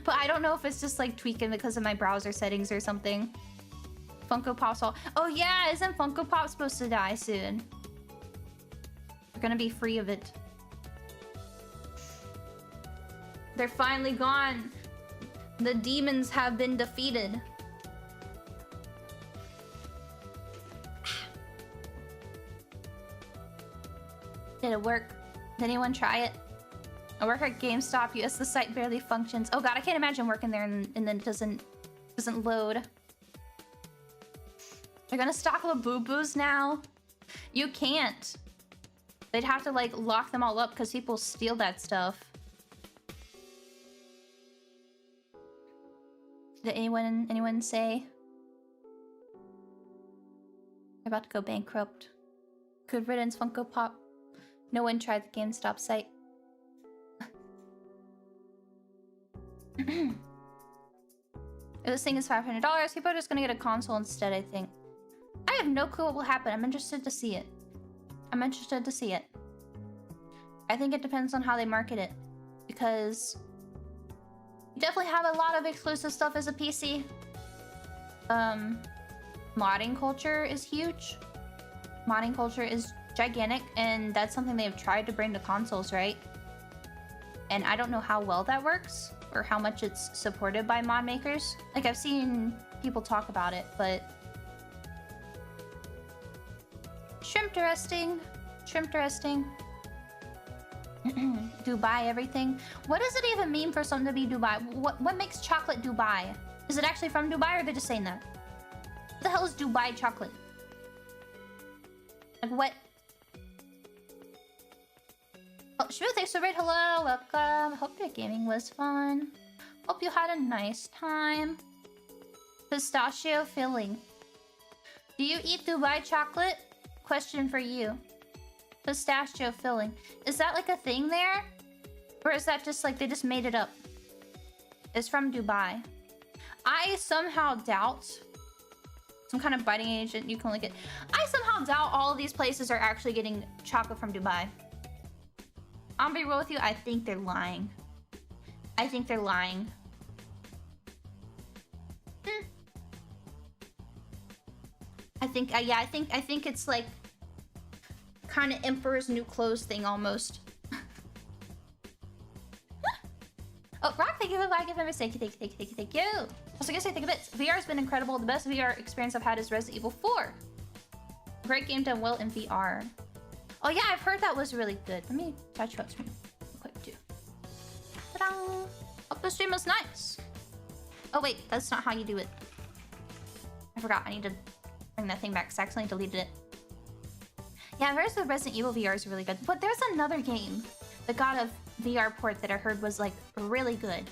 But I don't know if it's just like tweaking because of my browser settings or something. Funko Pop's all... Oh yeah, isn't Funko Pop supposed to die soon? We're gonna be free of it. They're finally gone. The demons have been defeated. Did it work? Did anyone try it? I work at GameStop. Yes, the site barely functions. Oh god, I can't imagine working there and then it doesn't load. They're gonna stock Labubu's now? You can't. They'd have to like lock them all up because people steal that stuff. Did anyone say? They're about to go bankrupt. Good riddance, Funko Pop. No one tried the GameStop site. If this thing is $500, people are just gonna get a console instead, I think. I have no clue what will happen. I'm interested to see it. I think it depends on how they market it. Because you definitely have a lot of exclusive stuff as a PC. Modding culture is huge. Modding culture is gigantic, and that's something they've tried to bring to consoles, right? And I don't know how well that works, or how much it's supported by mod makers. Like, I've seen people talk about it, but... Shrimp-teresting. Dubai everything. What does it even mean for something to be Dubai? What makes chocolate Dubai? Is it actually from Dubai, or are they just saying that? What the hell is Dubai chocolate? Like, what? Oh, Shmoo, thanks for raid. Hello, welcome. Hope your gaming was fun. Hope you had a nice time. Pistachio filling. Do you eat Dubai chocolate? Question for you. Pistachio filling. Is that like a thing there? Or is that just like they just made it up? It's from Dubai. I somehow doubt... Some kind of biting agent you can look at. I somehow doubt all of these places are actually getting chocolate from Dubai. I'll be real with you, I think they're lying. I think I think it's like kind of Emperor's New Clothes thing almost. Oh, Rock, thank you for liking my mistake. Thank you. Also, gonna say think of it. VR has been incredible. The best VR experience I've had is Resident Evil 4. Great game done well in VR. Oh yeah, I've heard that was really good. Let me touch you up stream real quick too. Ta-da! Hope the stream was nice. Oh wait, that's not how you do it. I forgot. I need to bring that thing back because I accidentally deleted it. Yeah, I've heard the Resident Evil VR is really good. But there's another game that got a VR port that I heard was like really good.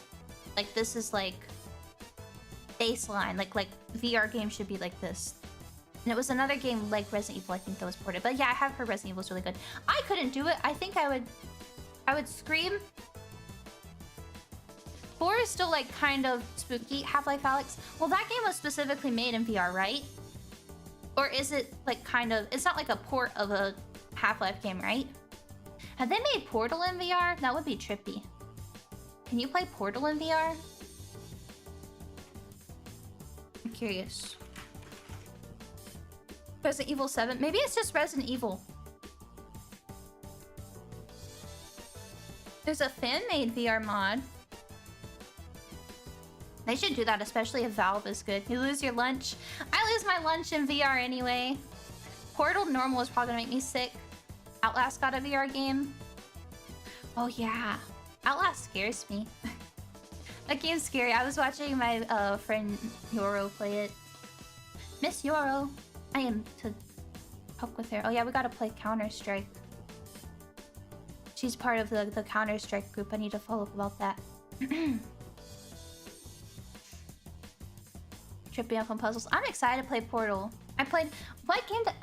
Like this is like baseline. Like VR games should be like this. And it was another game like Resident Evil, I think, that was ported. But yeah, I have heard Resident Evil was really good. I couldn't do it. I think I would scream. 4 is still like kind of spooky. Half-Life Alyx. Well, that game was specifically made in VR, right? Or is it like kind of... It's not like a port of a Half-Life game, right? Have they made Portal in VR? That would be trippy. Can you play Portal in VR? I'm curious. Resident Evil 7? Maybe it's just Resident Evil. There's a fan-made VR mod. They should do that, especially if Valve is good. You lose your lunch. I lose my lunch in VR anyway. Portal normal is probably gonna make me sick. Outlast got a VR game. Oh yeah. Outlast scares me. That game's scary. I was watching my friend Yoro play it. Miss Yoro. I am to poke with her. Oh yeah, we gotta play Counter-Strike. She's part of the Counter-Strike group. I need to follow up about that. Tripping up on puzzles. I'm excited to play Portal. I played... What game that...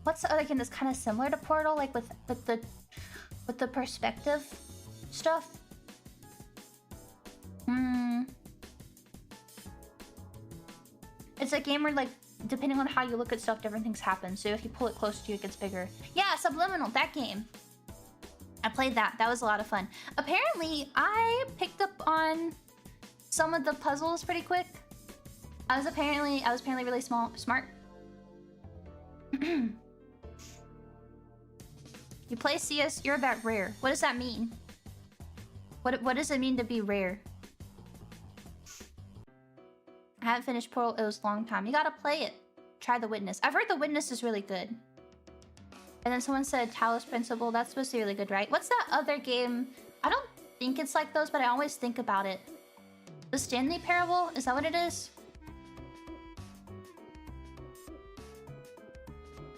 What's the other game that's kind of similar to Portal? Like with the perspective stuff? It's a game where, like, depending on how you look at stuff, different things happen. So if you pull it close to you, it gets bigger. Yeah, Subliminal, that game. I played that. That was a lot of fun. Apparently, I picked up on some of the puzzles pretty quick. I was apparently really smart. You play CS, you're about rare. What does that mean? What does it mean to be rare? I haven't finished Portal, it was a long time. You gotta play it. Try The Witness. I've heard The Witness is really good. And then someone said Talos Principle, that's supposed to be really good, right? What's that other game? I don't think it's like those, but I always think about it. The Stanley Parable? Is that what it is?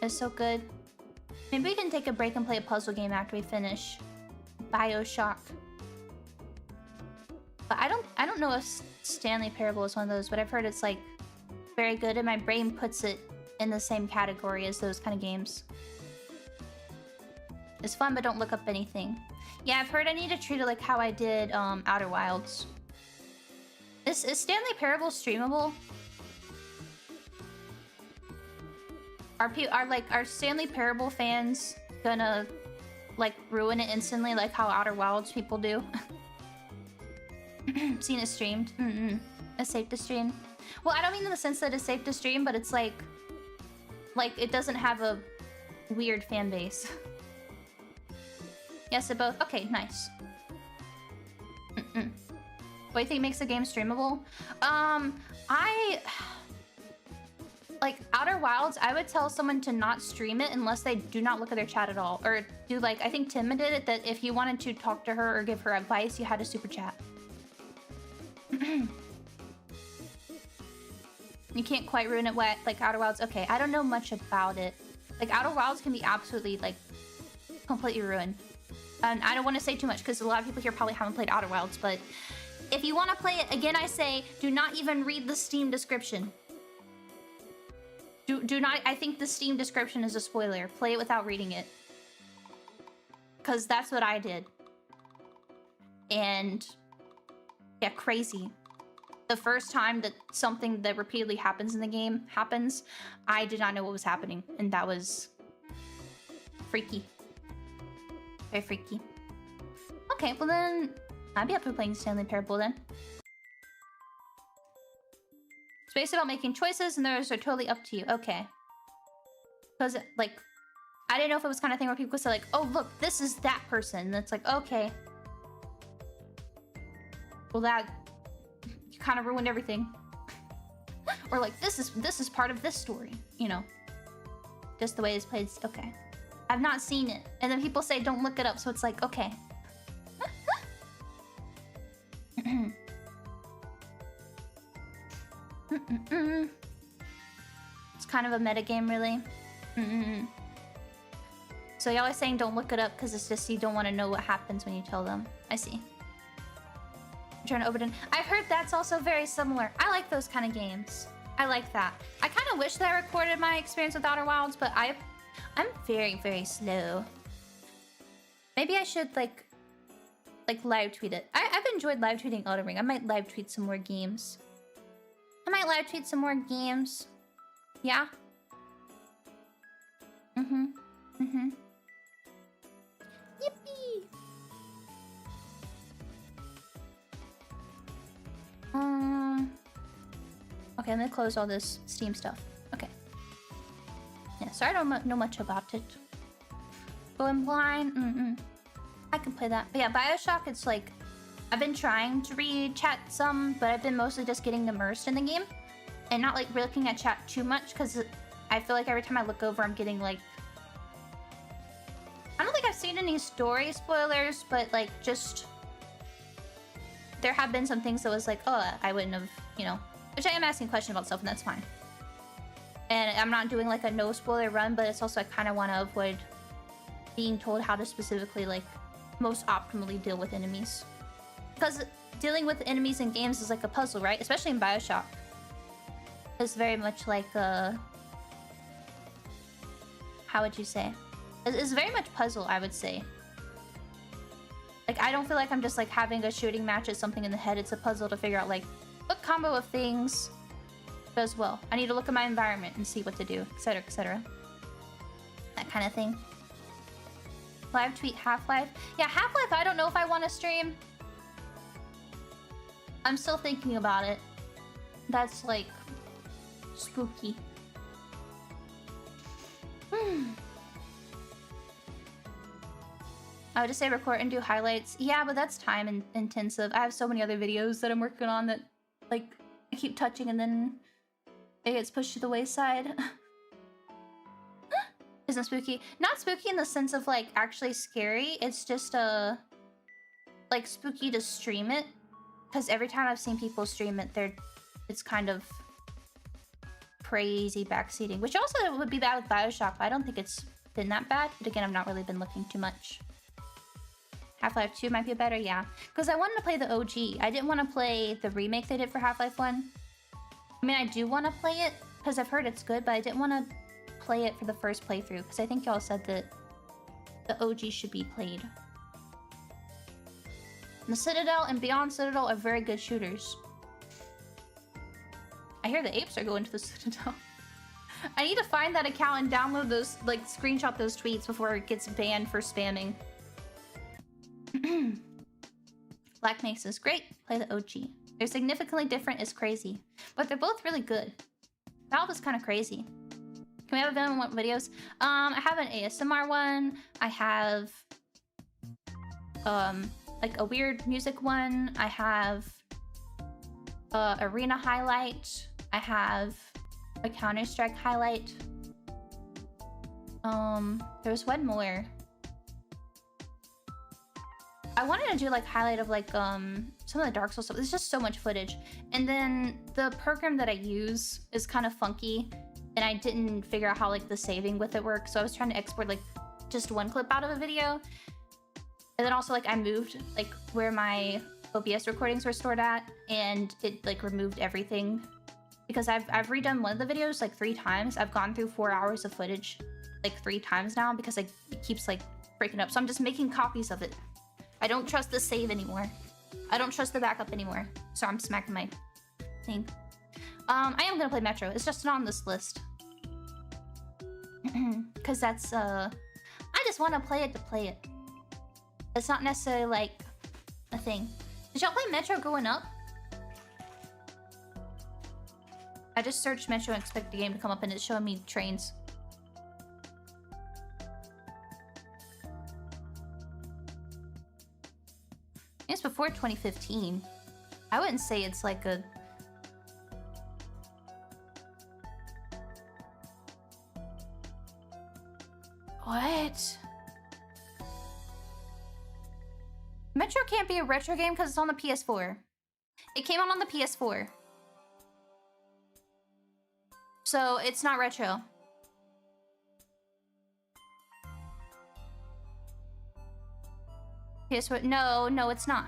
It's so good. Maybe we can take a break and play a puzzle game after we finish BioShock. But I don't know if Stanley Parable is one of those, but I've heard it's like very good and my brain puts it in the same category as those kind of games. It's fun, but don't look up anything. Yeah, I've heard I need to treat it like how I did Outer Wilds. Is Stanley Parable streamable? Are Stanley Parable fans gonna like ruin it instantly like how Outer Wilds people do? Seen it streamed. It's safe to stream. Well, I don't mean in the sense that it's safe to stream, but it's like it doesn't have a weird fan base. Yes, it both. Okay, nice. What do you think makes a game streamable? Like, Outer Wilds, I would tell someone to not stream it unless they do not look at their chat at all. Or do, like, I think Tim did it, that if you wanted to talk to her or give her advice, you had to super chat. You can't quite ruin it like Outer Wilds. Okay, I don't know much about it. Like, Outer Wilds can be absolutely, like, completely ruined. And I don't want to say too much because a lot of people here probably haven't played Outer Wilds, but if you want to play it, again, I say, do not even read the Steam description. Do not... I think the Steam description is a spoiler. Play it without reading it. Because that's what I did. And... yeah, crazy. The first time that something that repeatedly happens in the game happens, I did not know what was happening. And that was... freaky. Very freaky. Okay, well then... I'd be up for playing Stanley Parable then. It's basically about making choices, and those are totally up to you. Okay. Because, like, I didn't know if it was kind of thing where people could say, like, oh, look, this is that person. And it's like, okay. Well, that... you kind of ruined everything. Or, like, this is part of this story. You know. Just the way it's played. Okay. I've not seen it. And then people say, don't look it up, so it's like, okay. It's kind of a metagame, really. So y'all are saying don't look it up because it's just you don't want to know what happens when you tell them. I see. I'm trying to open it. I've heard that's also very similar. I like those kind of games. I like that. I kind of wish that I recorded my experience with Outer Wilds, but I'm very, very slow. Maybe I should like live tweet it. I've enjoyed live tweeting Elden Ring. I might live tweet some more games. Yeah. Yippee. Okay, I'm gonna close all this Steam stuff. Okay. Yeah, sorry I don't know much about it. Going blind? I can play that. But yeah, Bioshock, it's like... I've been trying to read chat some, but I've been mostly just getting immersed in the game. And not like looking at chat too much, because I feel like every time I look over, I'm getting like... I don't think I've seen any story spoilers, but like just... There have been some things that was like, oh, I wouldn't have, you know... Which I am asking questions about stuff, and that's fine. And I'm not doing like a no spoiler run, but it's also I kind of want to avoid being told how to specifically like most optimally deal with enemies. Because dealing with enemies in games is like a puzzle, right? Especially in Bioshock. It's very much like how would you say? It's very much puzzle, I would say. Like, I don't feel like I'm just like having a shooting match at something in the head. It's a puzzle to figure out like what combo of things does well. I need to look at my environment and see what to do, etc, etc. That kind of thing. Live tweet Half-Life. Yeah, Half-Life, I don't know if I want to stream. I'm still thinking about it. That's like spooky. I would just say record and do highlights. Yeah, but that's time intensive. I have so many other videos that I'm working on that like I keep touching and then it gets pushed to the wayside. Isn't spooky. Not spooky in the sense of like actually scary. It's just like spooky to stream it. Because every time I've seen people stream it, it's kind of crazy backseating. Which also would be bad with Bioshock, but I don't think it's been that bad. But again, I've not really been looking too much. Half-Life 2 might be better, yeah. Because I wanted to play the OG. I didn't want to play the remake they did for Half-Life 1. I mean, I do want to play it, because I've heard it's good, but I didn't want to play it for the first playthrough, because I think y'all said that the OG should be played. And the Citadel and Beyond Citadel are very good shooters. I hear the apes are going to the Citadel. I need to find that account and download those, like, screenshot those tweets before it gets banned for spamming. Black Mesa is great. Play the OG. They're significantly different is crazy. But they're both really good. Valve is kind of crazy. Can we have a video on videos? I have an ASMR one. I have like a weird music one. I have arena highlight. I have a Counter-Strike highlight. There's one more. I wanted to do like highlight of like some of the Dark Souls stuff. There's just so much footage. And then the program that I use is kind of funky and I didn't figure out how like the saving with it works. So I was trying to export like just one clip out of a video. And then also like I moved like where my OBS recordings were stored at and it like removed everything. Because I've redone one of the videos like 3 times. I've gone through 4 hours of footage like 3 times now because like it keeps like breaking up. So I'm just making copies of it. I don't trust the save anymore. I don't trust the backup anymore. So I'm smacking my thing. I am gonna play Metro. It's just not on this list. Cause that's I just want to play it to play it. It's not necessarily like a thing. Did y'all play Metro growing up? I just searched Metro and expect the game to come up and it's showing me trains. It's before 2015. I wouldn't say it's like a... What? Metro can't be a retro game because it's on the PS4. It came out on the PS4. So it's not retro. PS4, no, it's not.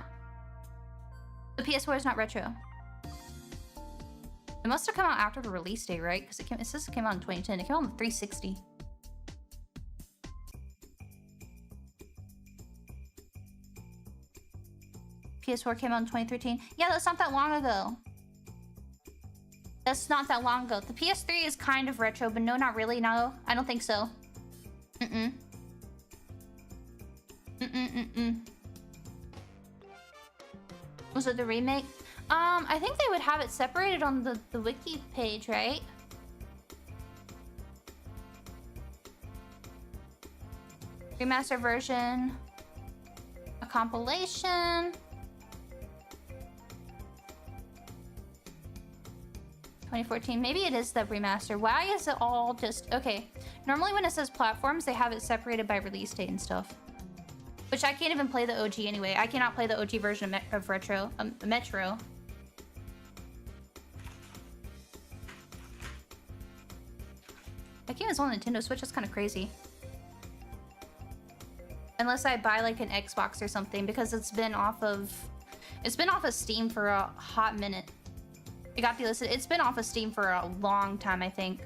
The PS4 is not retro. It must have come out after the release date, right? Because it says it came out in 2010. It came out on the 360. PS4 came out in 2013. Yeah, that's not that long ago. That's not that long ago. The PS3 is kind of retro, but no, not really. No, I don't think so. Was it the remake? I think they would have it separated on the wiki page, right? Remaster version. A compilation. 2014. Maybe it is the remaster. Why is it all just... Okay. Normally when it says platforms, they have it separated by release date and stuff. Which I can't even play the OG anyway. I cannot play the OG version of Metro. That game is on Nintendo Switch. That's kind of crazy. Unless I buy like an Xbox or something, because it's been off of Steam for a hot minute. It got delisted. It's been off of Steam for a long time, I think.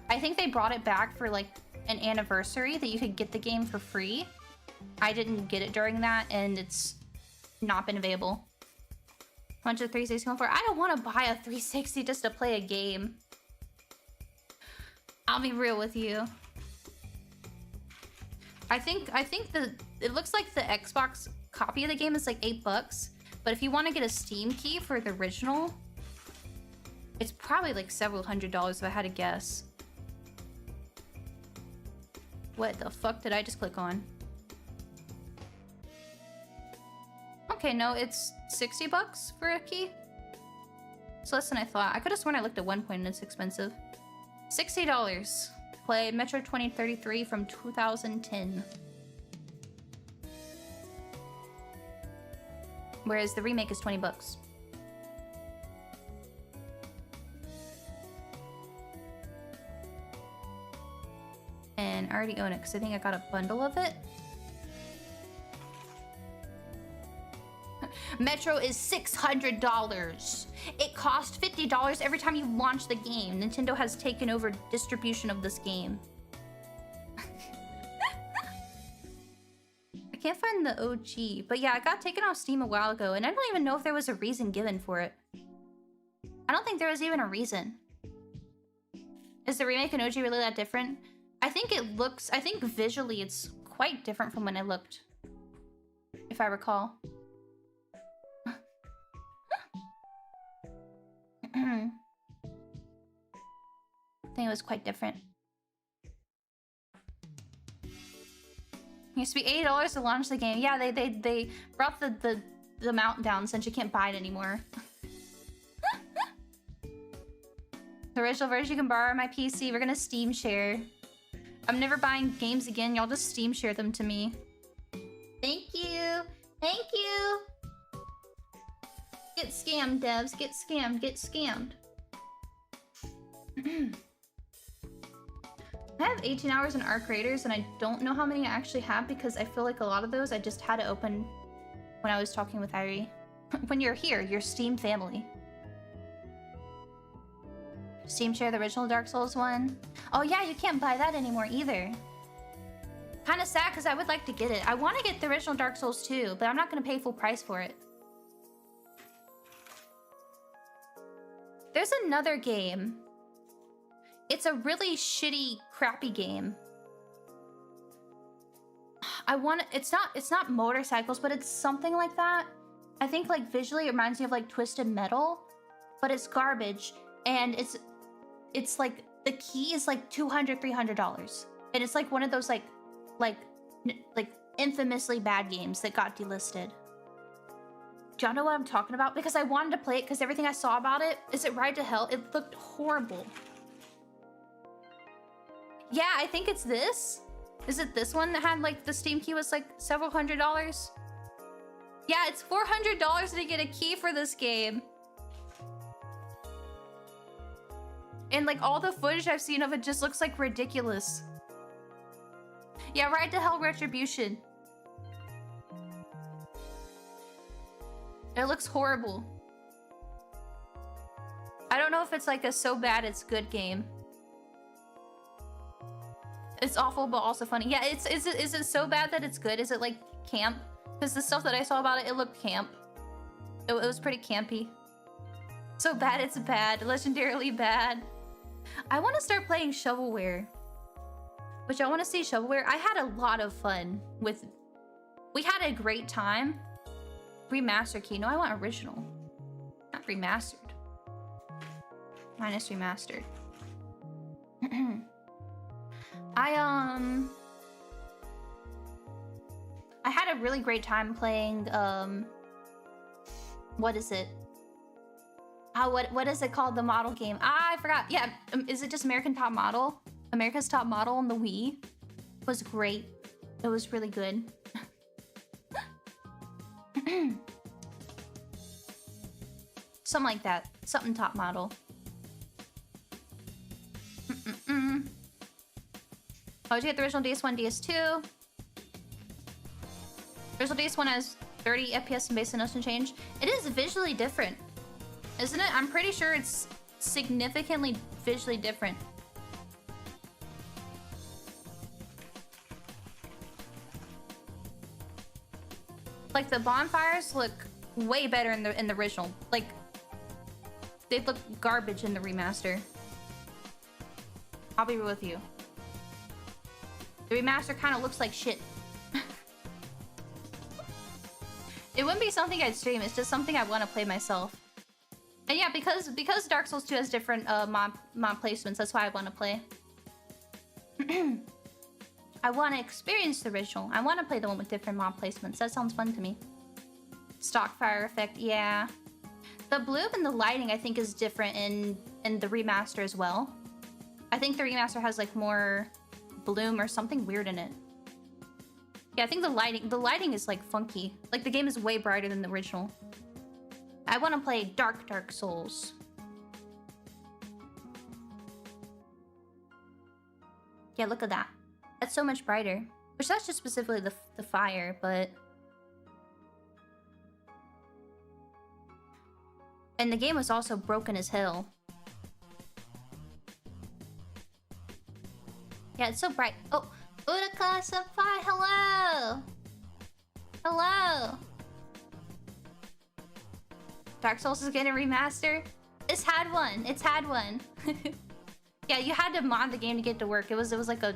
I think they brought it back for like an anniversary that you could get the game for free. I didn't get it during that, and it's not been available. How much of 360 going for? I don't want to buy a 360 just to play a game. I'll be real with you. I think it looks like the Xbox copy of the game is like $8, but if you want to get a Steam key for the original, it's probably like several $100s if I had to guess. What the fuck did I just click on? Okay, no, it's $60 for a key. It's less than I thought. I could have sworn I looked at one point and it's expensive. $60. Play Metro 2033 from 2010. Whereas the remake is $20. And I already own it because I think I got a bundle of it. Metro is $600. It costs $50 every time you launch the game. Nintendo has taken over distribution of this game. I can't find the OG, but yeah, it got taken off Steam a while ago, and I don't even know if there was a reason given for it. I don't think there was even a reason. Is the remake and OG really that different? I think visually it's quite different from when I looked, if I recall. I think it was quite different. It used to be $80 to launch the game. Yeah, they brought the amount down since you can't buy it anymore. The original version you can borrow on my PC. We're gonna Steam share. I'm never buying games again. Y'all just Steam share them to me. Thank you. Thank you. Get scammed, devs. Get scammed. Get scammed. I have 18 hours in Arc Raiders, and I don't know how many I actually have because I feel like a lot of those I just had to open when I was talking with Irie. When you're here, your Steam family. Steam share the original Dark Souls one. Oh yeah, you can't buy that anymore either. Kind of sad because I would like to get it. I want to get the original Dark Souls 2, but I'm not going to pay full price for it. There's another game. It's a really shitty, crappy game. It's not motorcycles, but it's something like that. I think like visually it reminds me of like Twisted Metal, but it's garbage. And it's like the key is like $200, $300. And it's like one of those like infamously bad games that got delisted. Do y'all know what I'm talking about? Because I wanted to play it because everything I saw about it, is it Ride to Hell? It looked horrible. Yeah, I think it's this. Is it this one that had like the Steam key was like several $100s? Yeah, it's $400 to get a key for this game. And like all the footage I've seen of it just looks like ridiculous. Yeah, Ride to Hell Retribution. It looks horrible. I don't know if it's like a so bad it's good game. It's awful, but also funny. Yeah, is it so bad that it's good? Is it like camp? Because the stuff that I saw about it, it looked camp. It was pretty campy. So bad it's bad. Legendarily bad. I want to start playing shovelware. Which I want to see shovelware. I had a lot of fun with... We had a great time. Remaster key. No, I want original. Not remastered. Minus remastered. I had a really great time playing, what is it? What is it called? The model game. Ah, I forgot. Yeah, is it just American Top Model? America's Top Model on the Wii was great. It was really good. Something like that. Something Top Model. Oh, did you get the original DS1, DS2? Original DS1 has 30 FPS and base and notion change. It is visually different, isn't it? I'm pretty sure it's significantly visually different. Like the bonfires look way better in the original. Like they look garbage in the remaster. I'll be real with you. The remaster kind of looks like shit. It wouldn't be something I'd stream. It's just something I want to play myself. And yeah, because Dark Souls 2 has different mod placements, that's why I want to play. I want to experience the original. I want to play the one with different mod placements. That sounds fun to me. Stock fire effect, yeah. The bloom and the lighting, I think, is different in the remaster as well. I think the remaster has like more bloom or something weird in it. Yeah, I think the lighting is like funky. Like the game is way brighter than the original. I want to play Dark Souls. Yeah, look at that. That's so much brighter. Which that's just specifically the fire, but... And the game was also broken as hell. Yeah, it's so bright. Oh, Udaka-senpai, hello! Hello! Dark Souls is getting a remaster? It's had one. It's had one. Yeah, you had to mod the game to get it to work. It was like a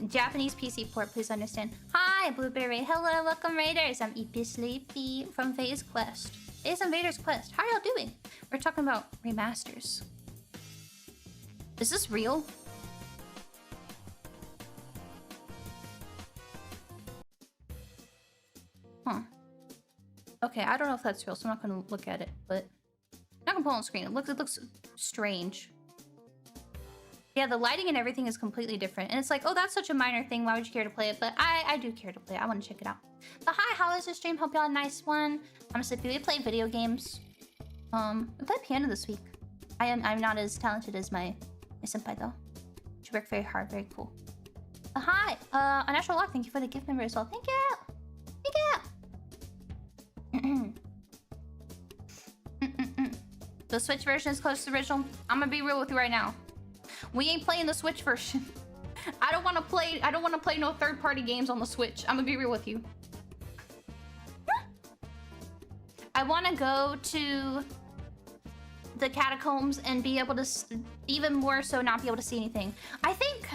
Japanese PC port, please understand. Hi, Blueberry. Hello, welcome Raiders. I'm Eepy Sleepy from Phase Quest. Phase Invaders Quest. How are y'all doing? We're talking about remasters. Is this real? Huh. Okay, I don't know if that's real, so I'm not gonna look at it, but I'm not gonna pull on screen. It looks strange. Yeah, the lighting and everything is completely different. And it's like, oh, that's such a minor thing. Why would you care to play it? But I do care to play it. I want to check it out. But hi, how is this stream? Hope y'all a nice one. Honestly, we play video games. We played piano this week. I'm not as talented as my senpai though. She worked very hard, very cool. But hi, Unnatural Lock, thank you for the gift member as well. Thank you! Thank you! The Switch version is close to the original. I'm gonna be real with you right now. We ain't playing the Switch version. I don't want to play no third-party games on the Switch. I'm gonna be real with you. I want to go to the catacombs and be able to, even more so, not be able to see anything. I think...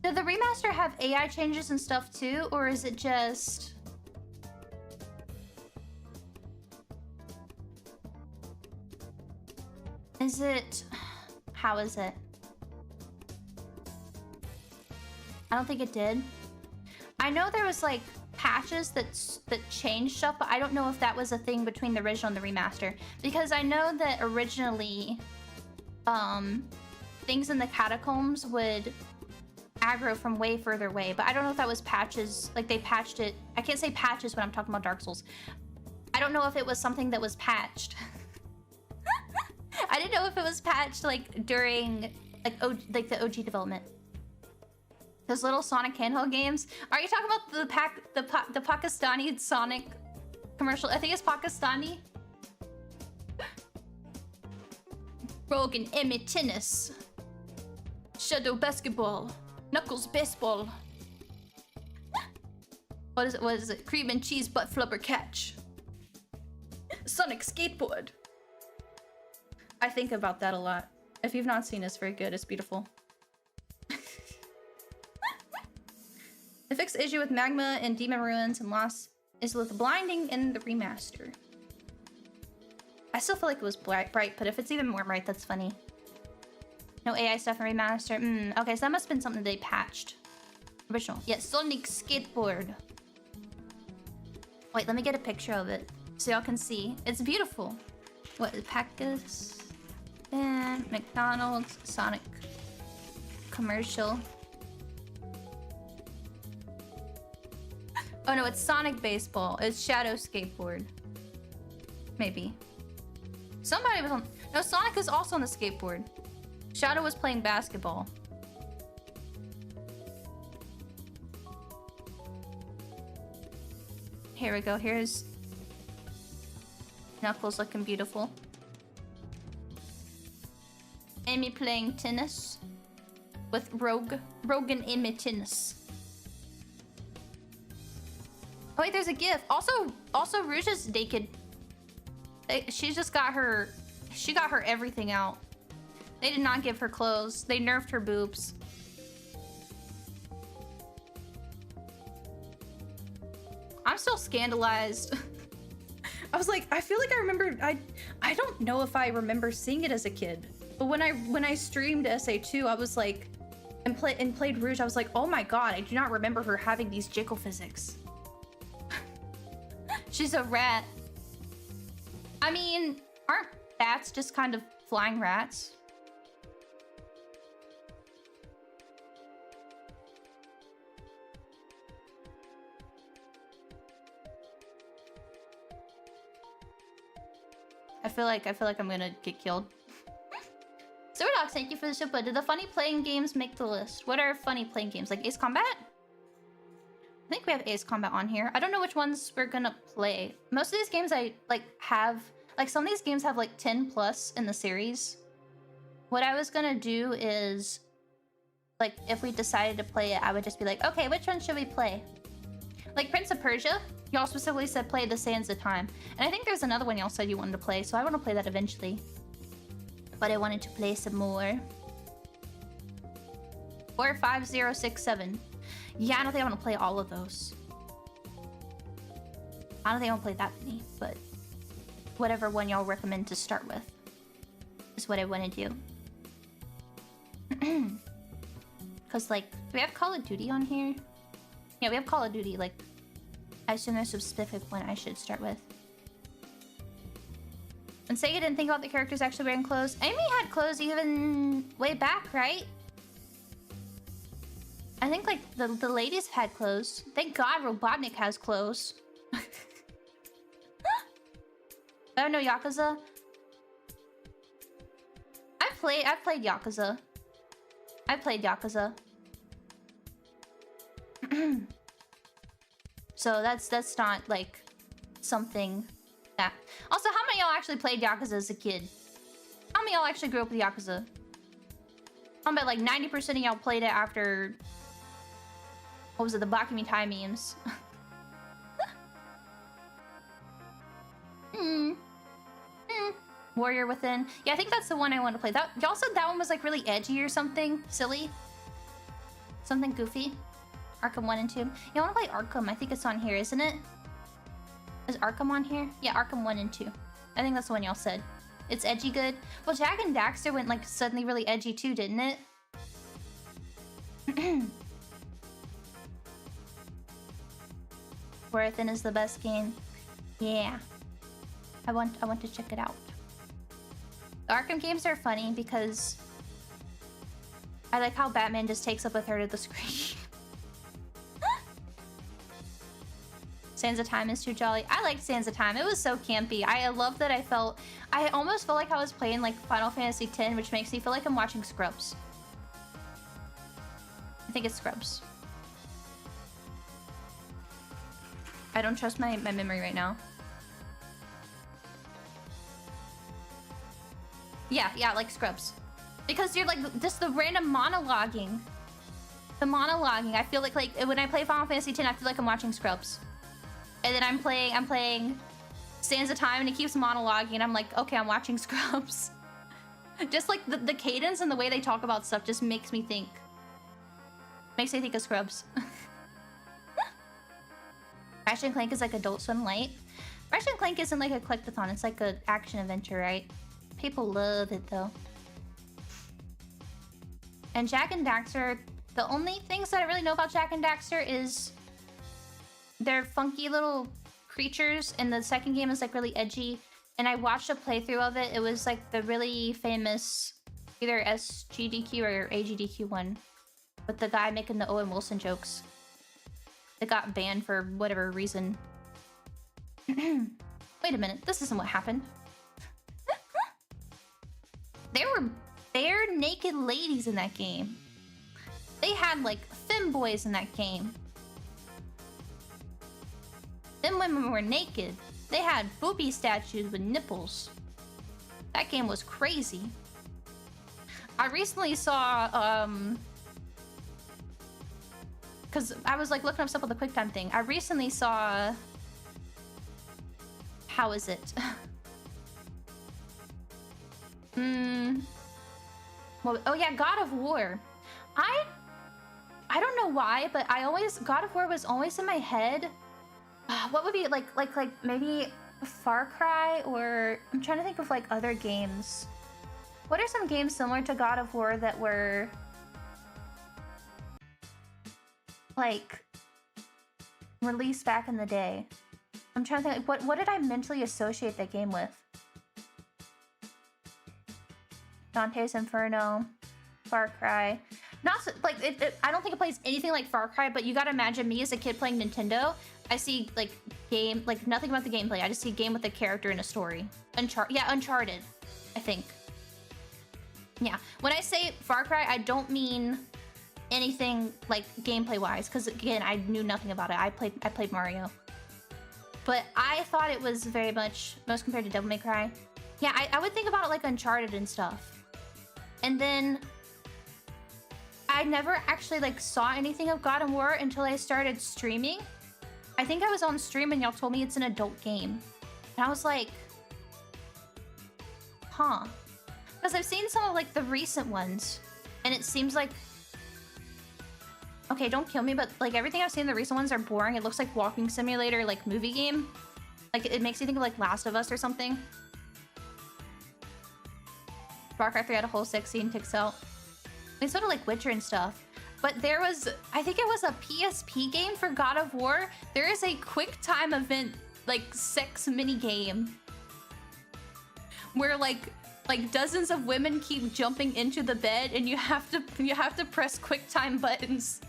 Did the remaster have AI changes and stuff too? Or is it just... Is it... How is it? I don't think it did. I know there was like patches that changed stuff, but I don't know if that was a thing between the original and the remaster. Because I know that originally, things in the catacombs would aggro from way further away, but I don't know if that was patches, like they patched it. I can't say patches when I'm talking about Dark Souls. I don't know if it was something that was patched. I didn't know if it was patched like during like the OG development. Those little Sonic handheld games. Are you talking about the Pakistani Sonic commercial? I think it's Pakistani. Rogue and Emmy tennis. Shadow basketball. Knuckles baseball. What is it? What is it? Cream and cheese butt flubber catch. Sonic skateboard. I think about that a lot. If you've not seen it, it's very good. It's beautiful. The fixed issue with Magma and Demon Ruins and Lost is with blinding in the remaster. I still feel like it was bright, but if it's even more bright, that's funny. No AI stuff in remaster. Okay, so that must have been something they patched. Original. Yeah, Sonic skateboard. Wait, let me get a picture of it so y'all can see. It's beautiful. What, Packus? And McDonald's, Sonic commercial. Oh no, it's Sonic baseball. It's Shadow skateboard. Maybe. Somebody was on... No, Sonic is also on the skateboard. Shadow was playing basketball. Here we go. Here's Knuckles looking beautiful. Amy playing tennis with Rogue and Amy tennis. Oh wait, there's a GIF. Also Rouge is naked. She's just got her... She got her everything out. They did not give her clothes. They nerfed her boobs. I'm still scandalized. I was like, I feel like I remember... I don't know if I remember seeing it as a kid. But when I streamed SA2, I was like... And played Rouge, I was like, oh my god, I do not remember her having these jiggle physics. She's a rat. I mean, aren't bats just kind of flying rats? I feel like I'm gonna get killed. Silverdogs, thank you for the ship, but did the funny playing games make the list? What are funny playing games? Like Ace Combat? I think we have Ace Combat on here. I don't know which ones we're gonna play. Most of these games I have some of these games have like 10 plus in the series. What I was gonna do is like if we decided to play it, I would just be like, okay, which one should we play? Like Prince of Persia, y'all specifically said play the Sands of Time. And I think there's another one y'all said you wanted to play, so I want to play that eventually. But I wanted to play some more. 45067. Yeah, I don't think I want to play all of those. I don't think I want to play that many, but whatever one y'all recommend to start with is what I want to do. Because, like, do we have Call of Duty on here? Yeah, we have Call of Duty. Like, I assume there's a specific one I should start with. And Sega didn't think about the characters actually wearing clothes. Amy had clothes even way back, right? I think, like, the ladies had clothes. Thank God Robotnik has clothes. Oh, no, Yakuza? I've played Yakuza. I played Yakuza. So that's not, like, something that... Also, how many of y'all actually played Yakuza as a kid? How many of y'all actually grew up with Yakuza? I bet, like, 90% of y'all played it after... What was it? The Bakumi Tai memes. Warrior Within. Yeah, I think that's the one I want to play. Y'all said that one was, like, really edgy or something? Silly? Something goofy? Arkham 1 and 2. You want to play Arkham? I think it's on here, isn't it? Is Arkham on here? Yeah, Arkham 1 and 2. I think that's the one y'all said. It's edgy good. Well, Jak and Daxter went, like, suddenly really edgy too, didn't it? Warrior Within is the best game. Yeah. I want to check it out. The Arkham games are funny because I like how Batman just takes up a third of the screen. Sands of Time is too jolly. I liked Sands of Time. It was so campy. I love that I almost felt like I was playing like Final Fantasy X, which makes me feel like I'm watching Scrubs. I think it's Scrubs. I don't trust my memory right now. Yeah, like Scrubs. Because you're like, just the random monologuing. The monologuing, I feel like when I play Final Fantasy X, I feel like I'm watching Scrubs. And then I'm playing Sands of Time and it keeps monologuing and I'm like, okay, I'm watching Scrubs. Just like the cadence and the way they talk about stuff just makes me think. Makes me think of Scrubs. Ratchet and Clank is like Adult Swim Light. Ratchet and Clank isn't like a collectathon, it's like an action adventure, right? People love it though. And Jak and Daxter, the only things that I really know about Jak and Daxter is they're funky little creatures, and the second game is like really edgy. And I watched a playthrough of it. It was like the really famous either SGDQ or AGDQ one with the guy making the Owen Wilson jokes. It got banned for whatever reason. Wait a minute, this isn't what happened. There were bare naked ladies in that game. They had like femboys in that game. Them women were naked. They had booby statues with nipples. That game was crazy. I recently saw, because I was like looking up stuff with the QuickTime thing. I recently saw, how is it? Well, oh yeah, God of War. I don't know why, but God of War was always in my head. What would be like maybe Far Cry, or I'm trying to think of like other games. What are some games similar to God of War that were like released back in the day? I'm trying to think, like, what did I mentally associate that game with? Dante's Inferno, Far Cry. Not so, like I don't think it plays anything like Far Cry, but you gotta imagine me as a kid playing Nintendo. I see like game, like nothing about the gameplay. I just see a game with a character and a story. Uncharted, I think. Yeah, when I say Far Cry, I don't mean anything like gameplay wise, because again, I knew nothing about it. I played Mario, but I thought it was very much most compared to Devil May Cry. Yeah, I would think about it like Uncharted and stuff. And then I never actually like saw anything of God of War until I started streaming. I think I was on stream and y'all told me it's an adult game. And I was like, huh. Because I've seen some of like the recent ones and it seems like, okay, don't kill me, but like everything I've seen, the recent ones are boring. It looks like walking simulator, like movie game. Like it makes you think of like Last of Us or something. Far Cry 3 had a whole sex scene, ticks out. It's sort of like Witcher and stuff. But there was, I think it was a PSP game for God of War. There is a quick time event, like sex mini game, where like dozens of women keep jumping into the bed, and you have to press quick time buttons.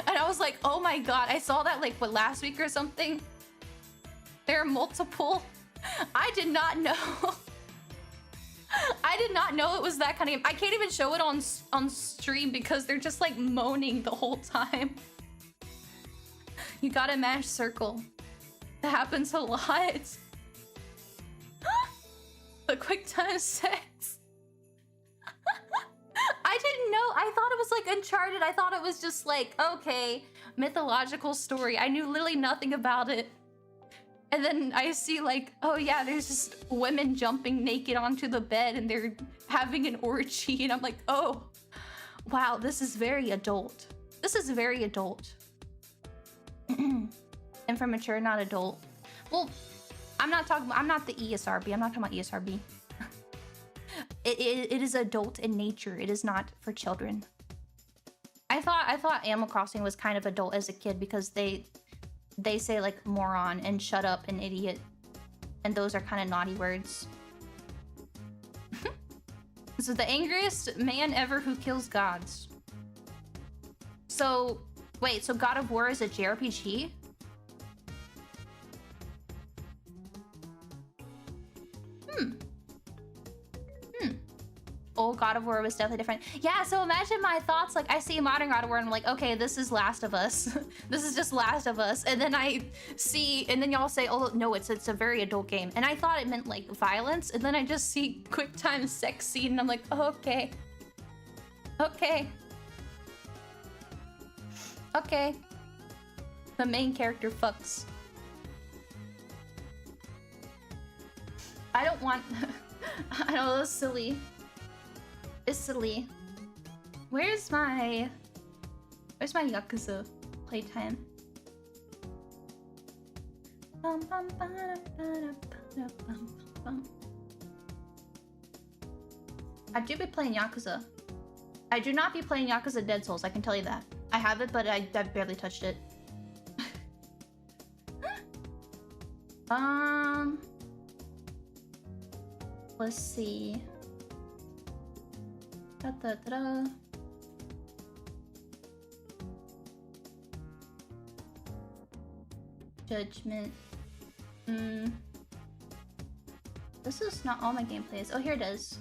And I was like, oh my god! I saw that like what, last week or something. There are multiple. I did not know. I did not know it was that kind of game. I can't even show it on stream because they're just like moaning the whole time. You gotta mash circle. That happens a lot. The quick time sex. I didn't know. I thought it was like Uncharted. I thought it was just like, okay, mythological story. I knew literally nothing about it. And then I see like, oh yeah, there's just women jumping naked onto the bed and they're having an orgy. And I'm like, oh, wow, this is very adult. This is very adult. And for mature, not adult. Well, I'm not the ESRB. I'm not talking about ESRB. It is adult in nature. It is not for children. I thought Animal Crossing was kind of adult as a kid because they say like moron and shut up and idiot, and those are kind of naughty words. This is the angriest man ever who kills gods. So wait, so God of War is a JRPG? old God of War was definitely different. Yeah, so imagine my thoughts, like I see modern God of War and I'm like, okay, this is Last of Us. This is just Last of Us. And then I see, and then y'all say, oh no, it's a very adult game. And I thought it meant like violence. And then I just see quick time sex scene and I'm like, oh, okay. Okay. Okay. The main character fucks. I don't want... I know, it's silly. It's silly. Where's my Yakuza playtime? I do be playing Yakuza. I do not be playing Yakuza Dead Souls, I can tell you that. I have it, but I've barely touched it. Let's see. Da-da-da-da. Judgment. This is not all my gameplays. Oh, here it is.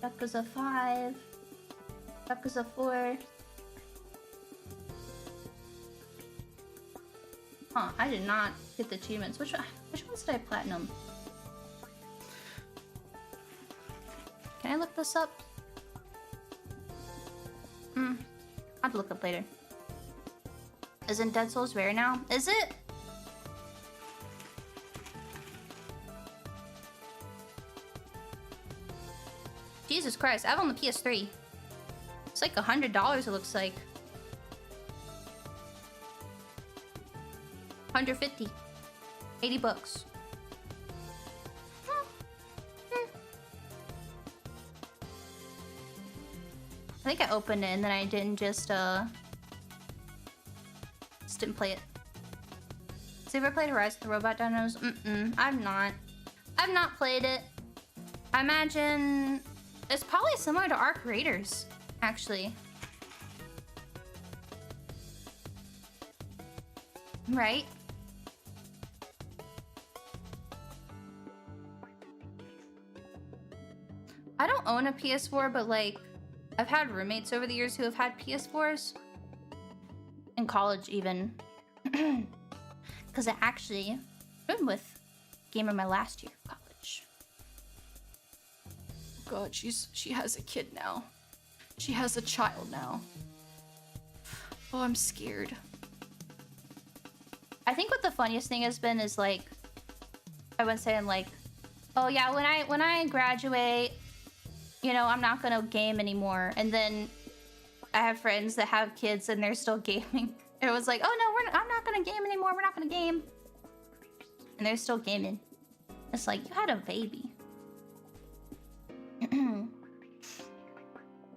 Yakuza 5. Yakuza 4. Huh, I did not get the achievements. Which ones did I platinum? Can I look this up? I'll have to look up later. Isn't Dead Souls rare now? Is it? Jesus Christ, I have on the PS3. It's like $100, it looks like. 150. 80 bucks. I think I opened it and then I didn't just didn't play it. So have you ever played Horizon the Robot Dinos? I've not played it. I imagine it's probably similar to Arc Raiders, actually. Right? I don't own a PS4, but like I've had roommates over the years who have had PS4s. In college even. Because I actually roomed with Gamer my last year of college. God, she has a kid now. She has a child now. Oh, I'm scared. I think what the funniest thing has been is like, I was saying like, oh yeah, when I graduate, you know, I'm not gonna game anymore. And then I have friends that have kids and they're still gaming. It was like, oh no, I'm not gonna game anymore. We're not gonna game. And they're still gaming. It's like, you had a baby.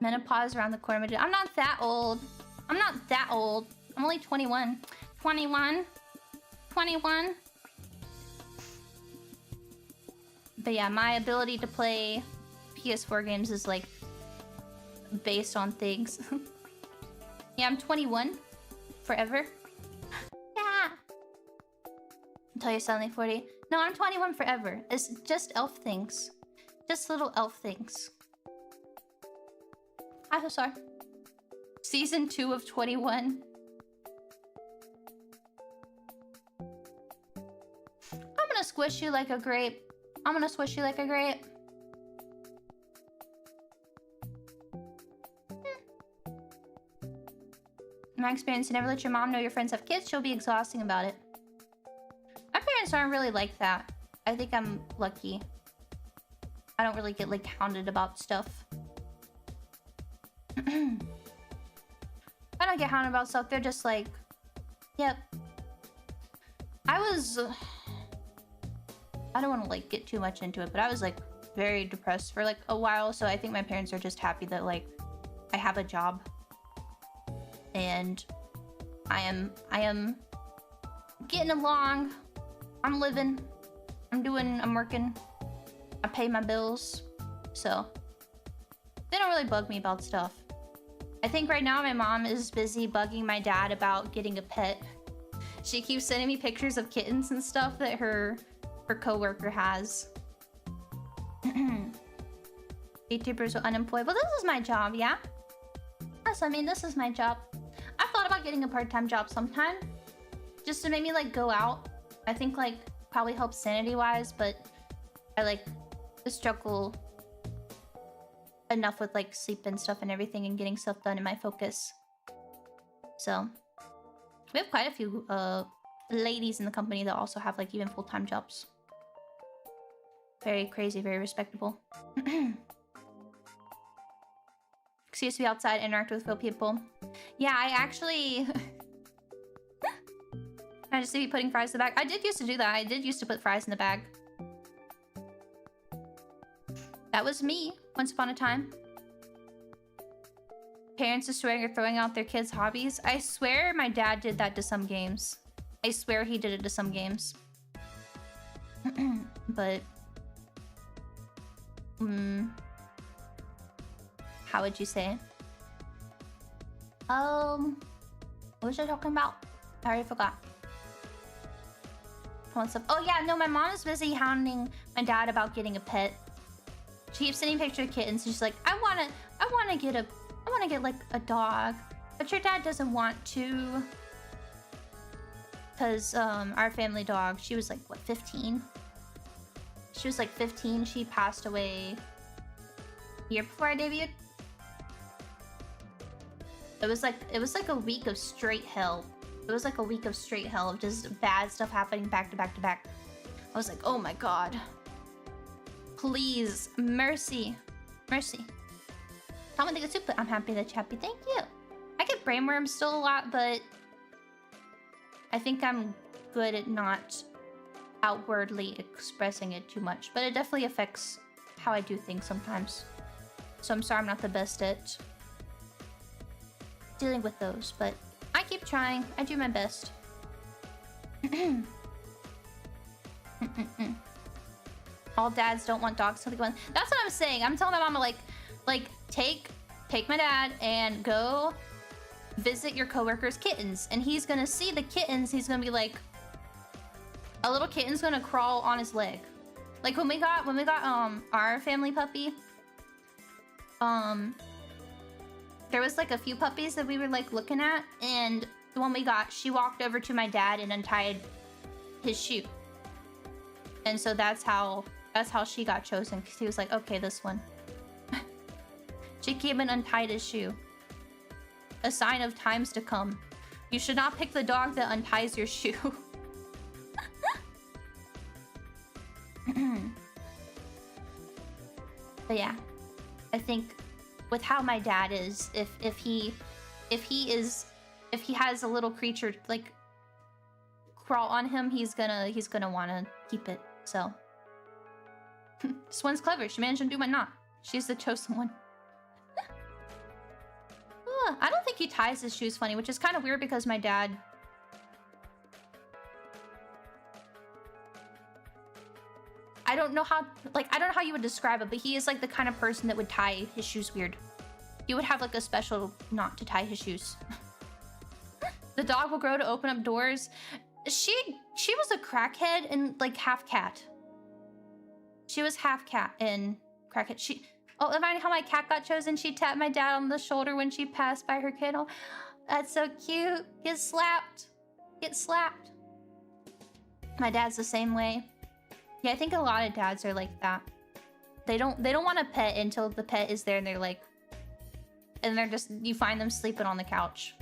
Menopause around the corner. I'm not that old. I'm not that old. I'm only 21. 21. 21. But yeah, my ability to play PS4 games is like based on things. Yeah, I'm 21. Forever. Yeah. Until you're suddenly 40. No, I'm 21 forever. It's just elf things. Just little elf things. I'm so sorry. Season 2 of 21. I'm gonna squish you like a grape. I'm gonna squish you like a grape. In my experience, you never let your mom know your friends have kids. She'll be exhausting about it. My parents aren't really like that. I think I'm lucky. I don't really get like hounded about stuff. I don't get hounded about stuff. They're just like, yep. I don't want to like get too much into it, but I was like very depressed for like a while. So I think my parents are just happy that like I have a job. And I am getting along. I'm living. I'm working. I pay my bills. So they don't really bug me about stuff. I think right now my mom is busy bugging my dad about getting a pet. She keeps sending me pictures of kittens and stuff that her coworker has. YouTubers are unemployed. Well, this is my job, yeah? Yes, I mean, this is my job. I've thought about getting a part-time job sometime. Just to make me, like, go out. I think, like, probably helps sanity-wise, but I, like, struggle enough with, like, sleep and stuff and everything and getting stuff done in my focus. So, we have quite a few, ladies in the company that also have, like, even full-time jobs. Very crazy, very respectable. Excuse to be outside, interact with real people. Yeah, I actually... I just be putting fries in the bag. I did used to do that. I did used to put fries in the bag. That was me, once upon a time. Parents are swearing or throwing out their kids' hobbies. I swear my dad did that to some games. I swear he did it to some games. But... how would you say? What was I talking about? I already forgot. Oh yeah, no, my mom is busy hounding my dad about getting a pet. She keeps sending pictures of kittens. She's like, I wanna get like a dog, but your dad doesn't want to. Cause our family dog, she was like what, 15? She was like 15. She passed away a year before I debuted. It was like a week of straight hell. It was like a week of straight hell of just bad stuff happening back to back to back. I was like, oh my god. Please, mercy. Mercy. Tell me to get soup, but I'm happy that you're happy. Thank you. I get brainworms still a lot, but I think I'm good at not outwardly expressing it too much. But it definitely affects how I do things sometimes. So I'm sorry I'm not the best at dealing with those, but I keep trying. I do my best. All dads don't want dogs till they go in. That's what I'm saying. I'm telling my mama, like take my dad and go visit your coworker's kittens, and he's gonna see the kittens. He's gonna be like, a little kitten's gonna crawl on his leg. Like when we got our family puppy, there was like a few puppies that we were like looking at, and the one we got, she walked over to my dad and untied his shoe. And so that's how she got chosen, because he was like, okay, this one. She came and untied his shoe. A sign of times to come. You should not pick the dog that unties your shoe. But yeah, I think with how my dad is, if he has a little creature like crawl on him, he's gonna want to keep it. So this one's clever. She managed to do my knot. She's the chosen one. I don't think he ties his shoes funny, which is kind of weird because my dad. I don't know how you would describe it, but he is like the kind of person that would tie his shoes weird. He would have like a special knot to tie his shoes. The dog will grow to open up doors. She was a crackhead and like half cat. She was half cat and crackhead. Oh, imagine how my cat got chosen. She tapped my dad on the shoulder when she passed by her kennel. That's so cute. Get slapped. Get slapped. My dad's the same way. Yeah, I think a lot of dads are like that. They don't want a pet until the pet is there and they're like, and they're just, you find them sleeping on the couch.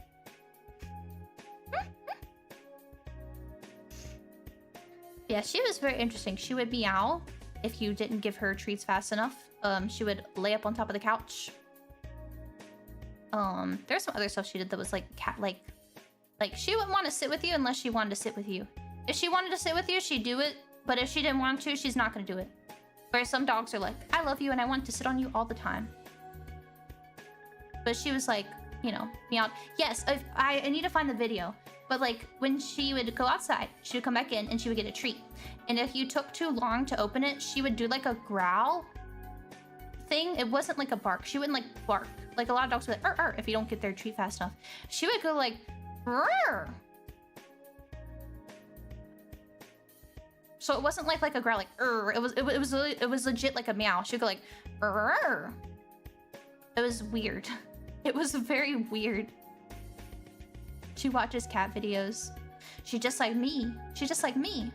Yeah, she was very interesting. She would meow if you didn't give her treats fast enough. She would lay up on top of the couch. There's some other stuff she did that was like cat, like she wouldn't want to sit with you unless she wanted to sit with you. If she wanted to sit with you, she'd do it. But if she didn't want to, she's not gonna do it. Whereas some dogs are like, I love you and I want to sit on you all the time. But she was like, you know, meowed. Yes, I need to find the video. But like when she would go outside, she would come back in and she would get a treat. And if you took too long to open it, she would do like a growl thing. It wasn't like a bark. She wouldn't like bark. Like a lot of dogs would like, if you don't get their treat fast enough. She would go like, rrr. So it wasn't like a growl, like it was legit like a meow. She'd go like It was weird. It was very weird. She watches cat videos. She just like me. She just like me.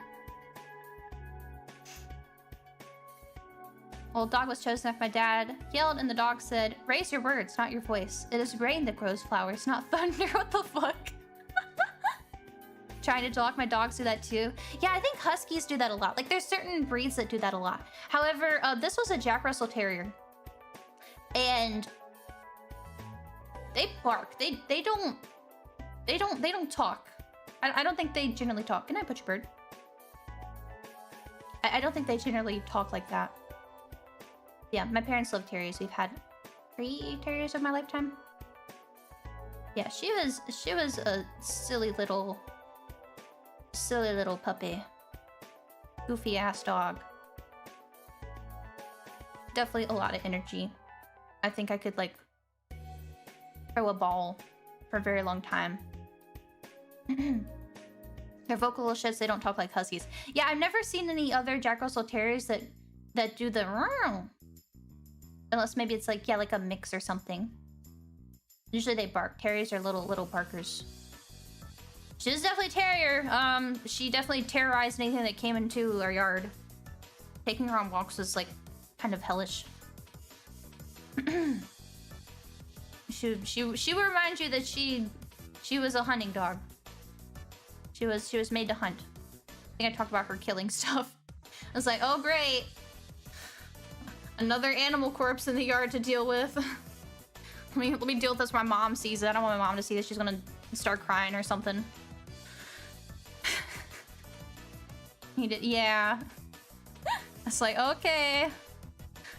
Old dog was chosen after my dad yelled and the dog said, "Raise your words, not your voice. It is rain that grows flowers, not thunder." What the fuck? Trying to lock my dogs do that too. Yeah, I think huskies do that a lot. Like there's certain breeds that do that a lot. However, this was a Jack Russell Terrier. And they bark. They don't talk. I don't think they generally talk. Can I put your bird? I don't think they generally talk like that. Yeah, my parents love terriers. We've had 3 terriers of my lifetime. Yeah, she was a silly little puppy. Goofy ass dog. Definitely a lot of energy. I think I could like throw a ball for a very long time. They're vocal little shits. They don't talk like huskies. Yeah, I've never seen any other Jack Russell Terriers that do the unless maybe it's like, yeah, like a mix or something. Usually they bark. Terriers are little barkers. She's definitely a terrier. She definitely terrorized anything that came into our yard. Taking her on walks was like kind of hellish. She will remind you that she was a hunting dog. She was made to hunt. I think I talked about her killing stuff. I was like, oh great. Another animal corpse in the yard to deal with. Let me deal with this when my mom sees it. I don't want my mom to see this. She's gonna start crying or something. Yeah. It's like, okay.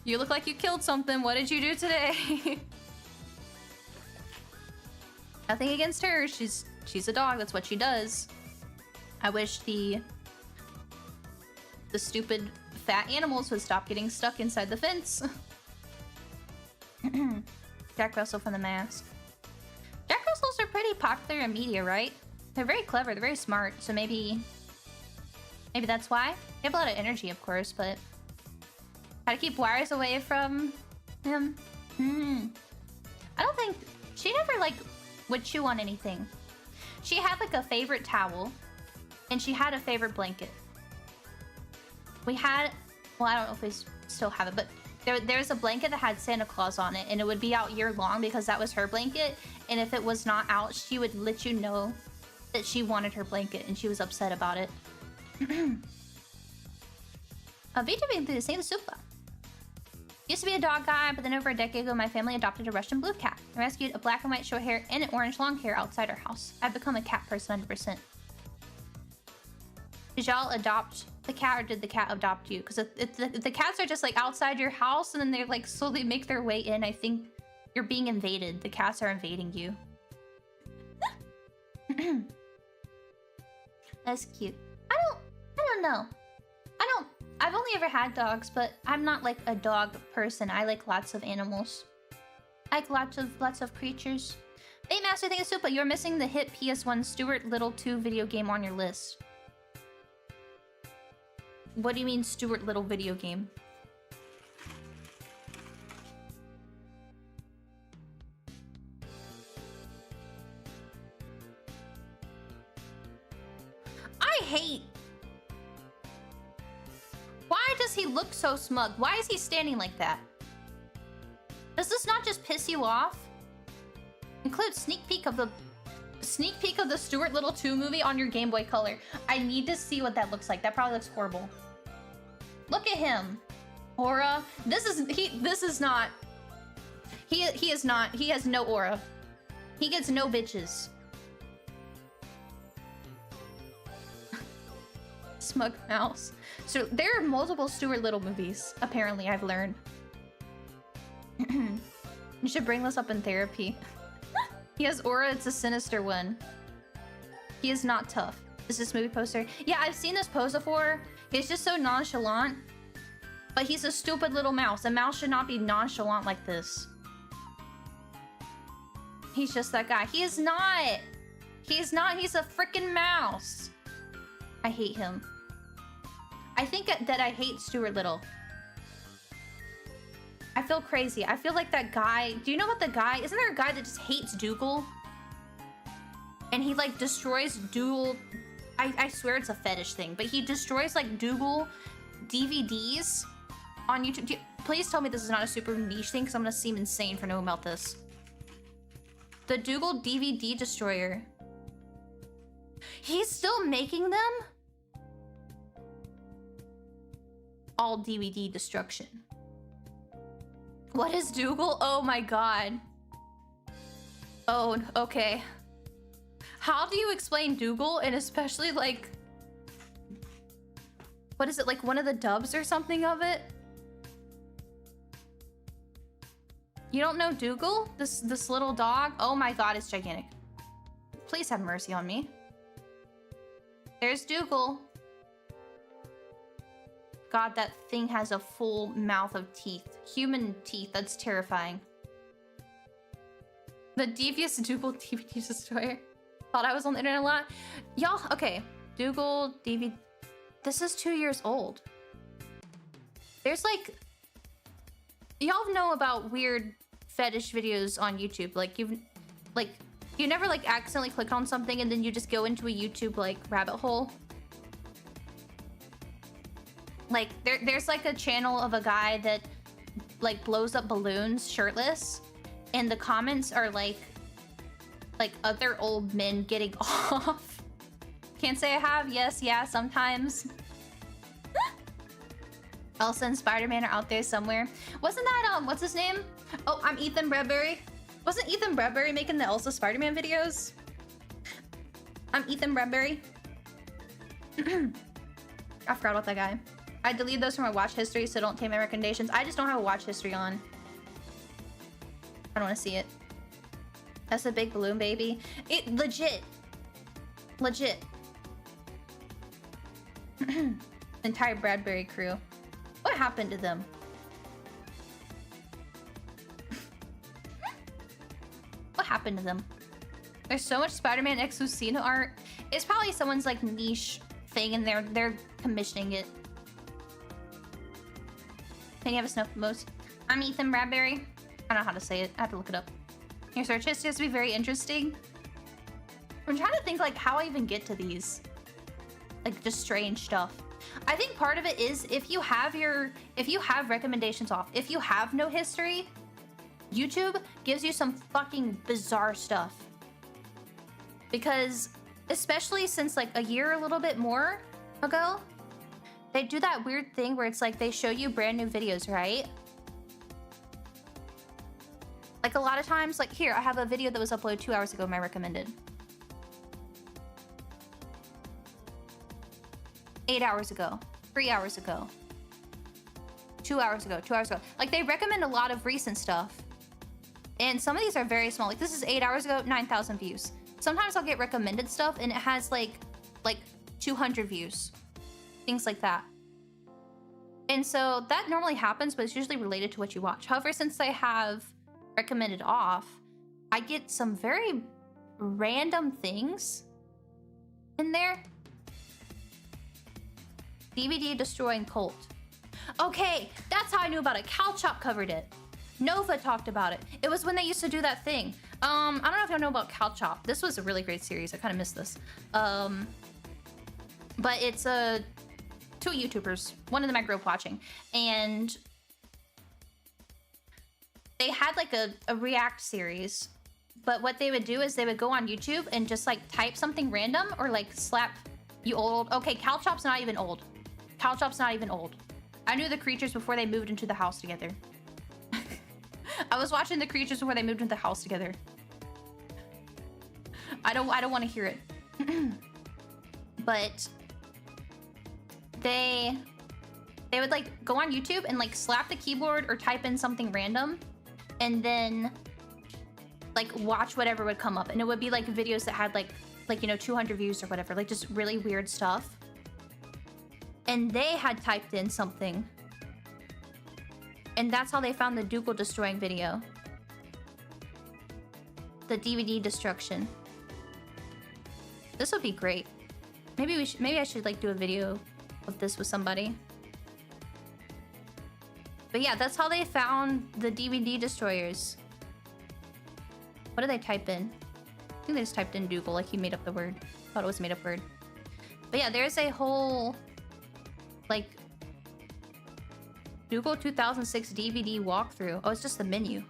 You look like you killed something. What did you do today? Nothing against her. She's a dog. That's what she does. I wish the stupid fat animals would stop getting stuck inside the fence. Jack Russell from The Mask. Jack Russells are pretty popular in media, right? They're very clever. They're very smart. So maybe that's why. They have a lot of energy, of course, but how to keep wires away from him? I don't think she never like would chew on anything. She had like a favorite towel, and she had a favorite blanket. We had, well, I don't know if we still have it, but there's a blanket that had Santa Claus on it, and it would be out year long because that was her blanket. And if it was not out, she would let you know that she wanted her blanket, and she was upset about it. VTubing through the same super. Used to be a dog guy, but then over a decade ago, my family adopted a Russian blue cat. I rescued a black and white short hair and an orange long hair outside our house. I've become a cat person 100%. Did y'all adopt the cat, or did the cat adopt you? Because the cats are just like outside your house, and then they like slowly make their way in. I think you're being invaded. The cats are invading you. That's cute. I don't know. I've only ever had dogs, but I'm not like a dog person. I like lots of animals. I like lots of creatures. Hey Master, thank you so much. You're missing the hit PS1 Stuart Little 2 video game on your list. What do you mean Stuart Little video game? I hate... Why does he look so smug? Why is he standing like that? Does this not just piss you off? Include sneak peek of the Stuart Little 2 movie on your Game Boy Color. I need to see what that looks like. That probably looks horrible. Look at him. Aura. This is not. He is not. He has no aura. He gets no bitches. Smug mouse. So there are multiple Stuart Little movies, apparently, I've learned. You should bring this up in therapy. He has aura, it's a sinister one. He is not tough. Is this movie poster? Yeah, I've seen this pose before. He's just so nonchalant. But he's a stupid little mouse. A mouse should not be nonchalant like this. He's just that guy. He is not. He is not. He's a freaking mouse. I hate him. I think that I hate Stuart Little. I feel crazy. I feel like that guy... Do you know what the guy... Isn't there a guy that just hates Dougal? And he, like, destroys Dougal... I swear it's a fetish thing, but he destroys, like, Dougal DVDs on YouTube. Please tell me this is not a super niche thing, because I'm gonna seem insane for knowing about this. The Dougal DVD destroyer. He's still making them? All DVD destruction. What is Dougal? Oh my god. Oh, okay. How do you explain Dougal, and especially like... What is it, like one of the dubs or something of it? You don't know Dougal? This little dog? Oh my god, it's gigantic. Please have mercy on me. There's Dougal. God, that thing has a full mouth of teeth. Human teeth, that's terrifying. The devious Dougal DVD destroyer. Thought I was on the internet a lot. Y'all, okay. Dougal DVD. This is 2 years old. There's like... Y'all know about weird fetish videos on YouTube. Like, you never like accidentally click on something and then you just go into a YouTube like rabbit hole. Like, there's like a channel of a guy that like blows up balloons shirtless, and the comments are like other old men getting off. Can't say I have. Yes, yeah, sometimes. Elsa and Spider-Man are out there somewhere. Wasn't that what's his name? Oh, I'm Ethan Bradbury. Wasn't Ethan Bradbury making the Elsa Spider-Man videos? I'm Ethan Bradbury. I forgot about that guy. I deleted those from my watch history, so don't take my recommendations. I just don't have a watch history on. I don't want to see it. That's a big balloon baby. It legit. Legit. Entire Bradbury crew. What happened to them? What happened to them? There's so much Spider-Man X Lucina art. It's probably someone's like niche thing and they're commissioning it. Can you have a snuff most? I'm Ethan Bradbury. I don't know how to say it. I have to look it up. Your search history has to be very interesting. I'm trying to think like how I even get to these. Like just strange stuff. I think part of it is if you have recommendations off, if you have no history, YouTube gives you some fucking bizarre stuff. Because especially since like a year, a little bit more ago, they do that weird thing where it's like they show you brand new videos, right? Like a lot of times, like here, I have a video that was uploaded 2 hours ago, my recommended. 8 hours ago, 3 hours ago, 2 hours ago, 2 hours ago. Like they recommend a lot of recent stuff. And some of these are very small. Like this is 8 hours ago, 9,000 views. Sometimes I'll get recommended stuff and it has like 200 views. Things like that. And so that normally happens, but it's usually related to what you watch. However, since I have recommended off, I get some very random things in there. DVD destroying cult. Okay, that's how I knew about it. Calchop covered it. Nova talked about it. It was when they used to do that thing. I don't know if y'all know about Calchop. This was a really great series. I kind of missed this. But it's two YouTubers. One of them I grew up watching. And they had like a React series. But what they would do is they would go on YouTube and just like type something random or like slap you old. Okay, Calchop's not even old. Calchop's not even old. I knew the creatures before they moved into the house together. I was watching the creatures before they moved into the house together. I don't want to hear it. But they would like go on YouTube and like slap the keyboard or type in something random and then like watch whatever would come up, and it would be like videos that had like you know 200 views or whatever, like just really weird stuff. And they had typed in something, and that's how they found the Dougal destroying video, the DVD destruction. This would be great. Maybe I should like do a video of this with somebody. But yeah, that's how they found the DVD destroyers. What did they type in? I think they just typed in Google, like he made up the word. Thought it was a made up word. But yeah, there's a whole, like, Google 2006 DVD walkthrough. Oh, it's just the menu.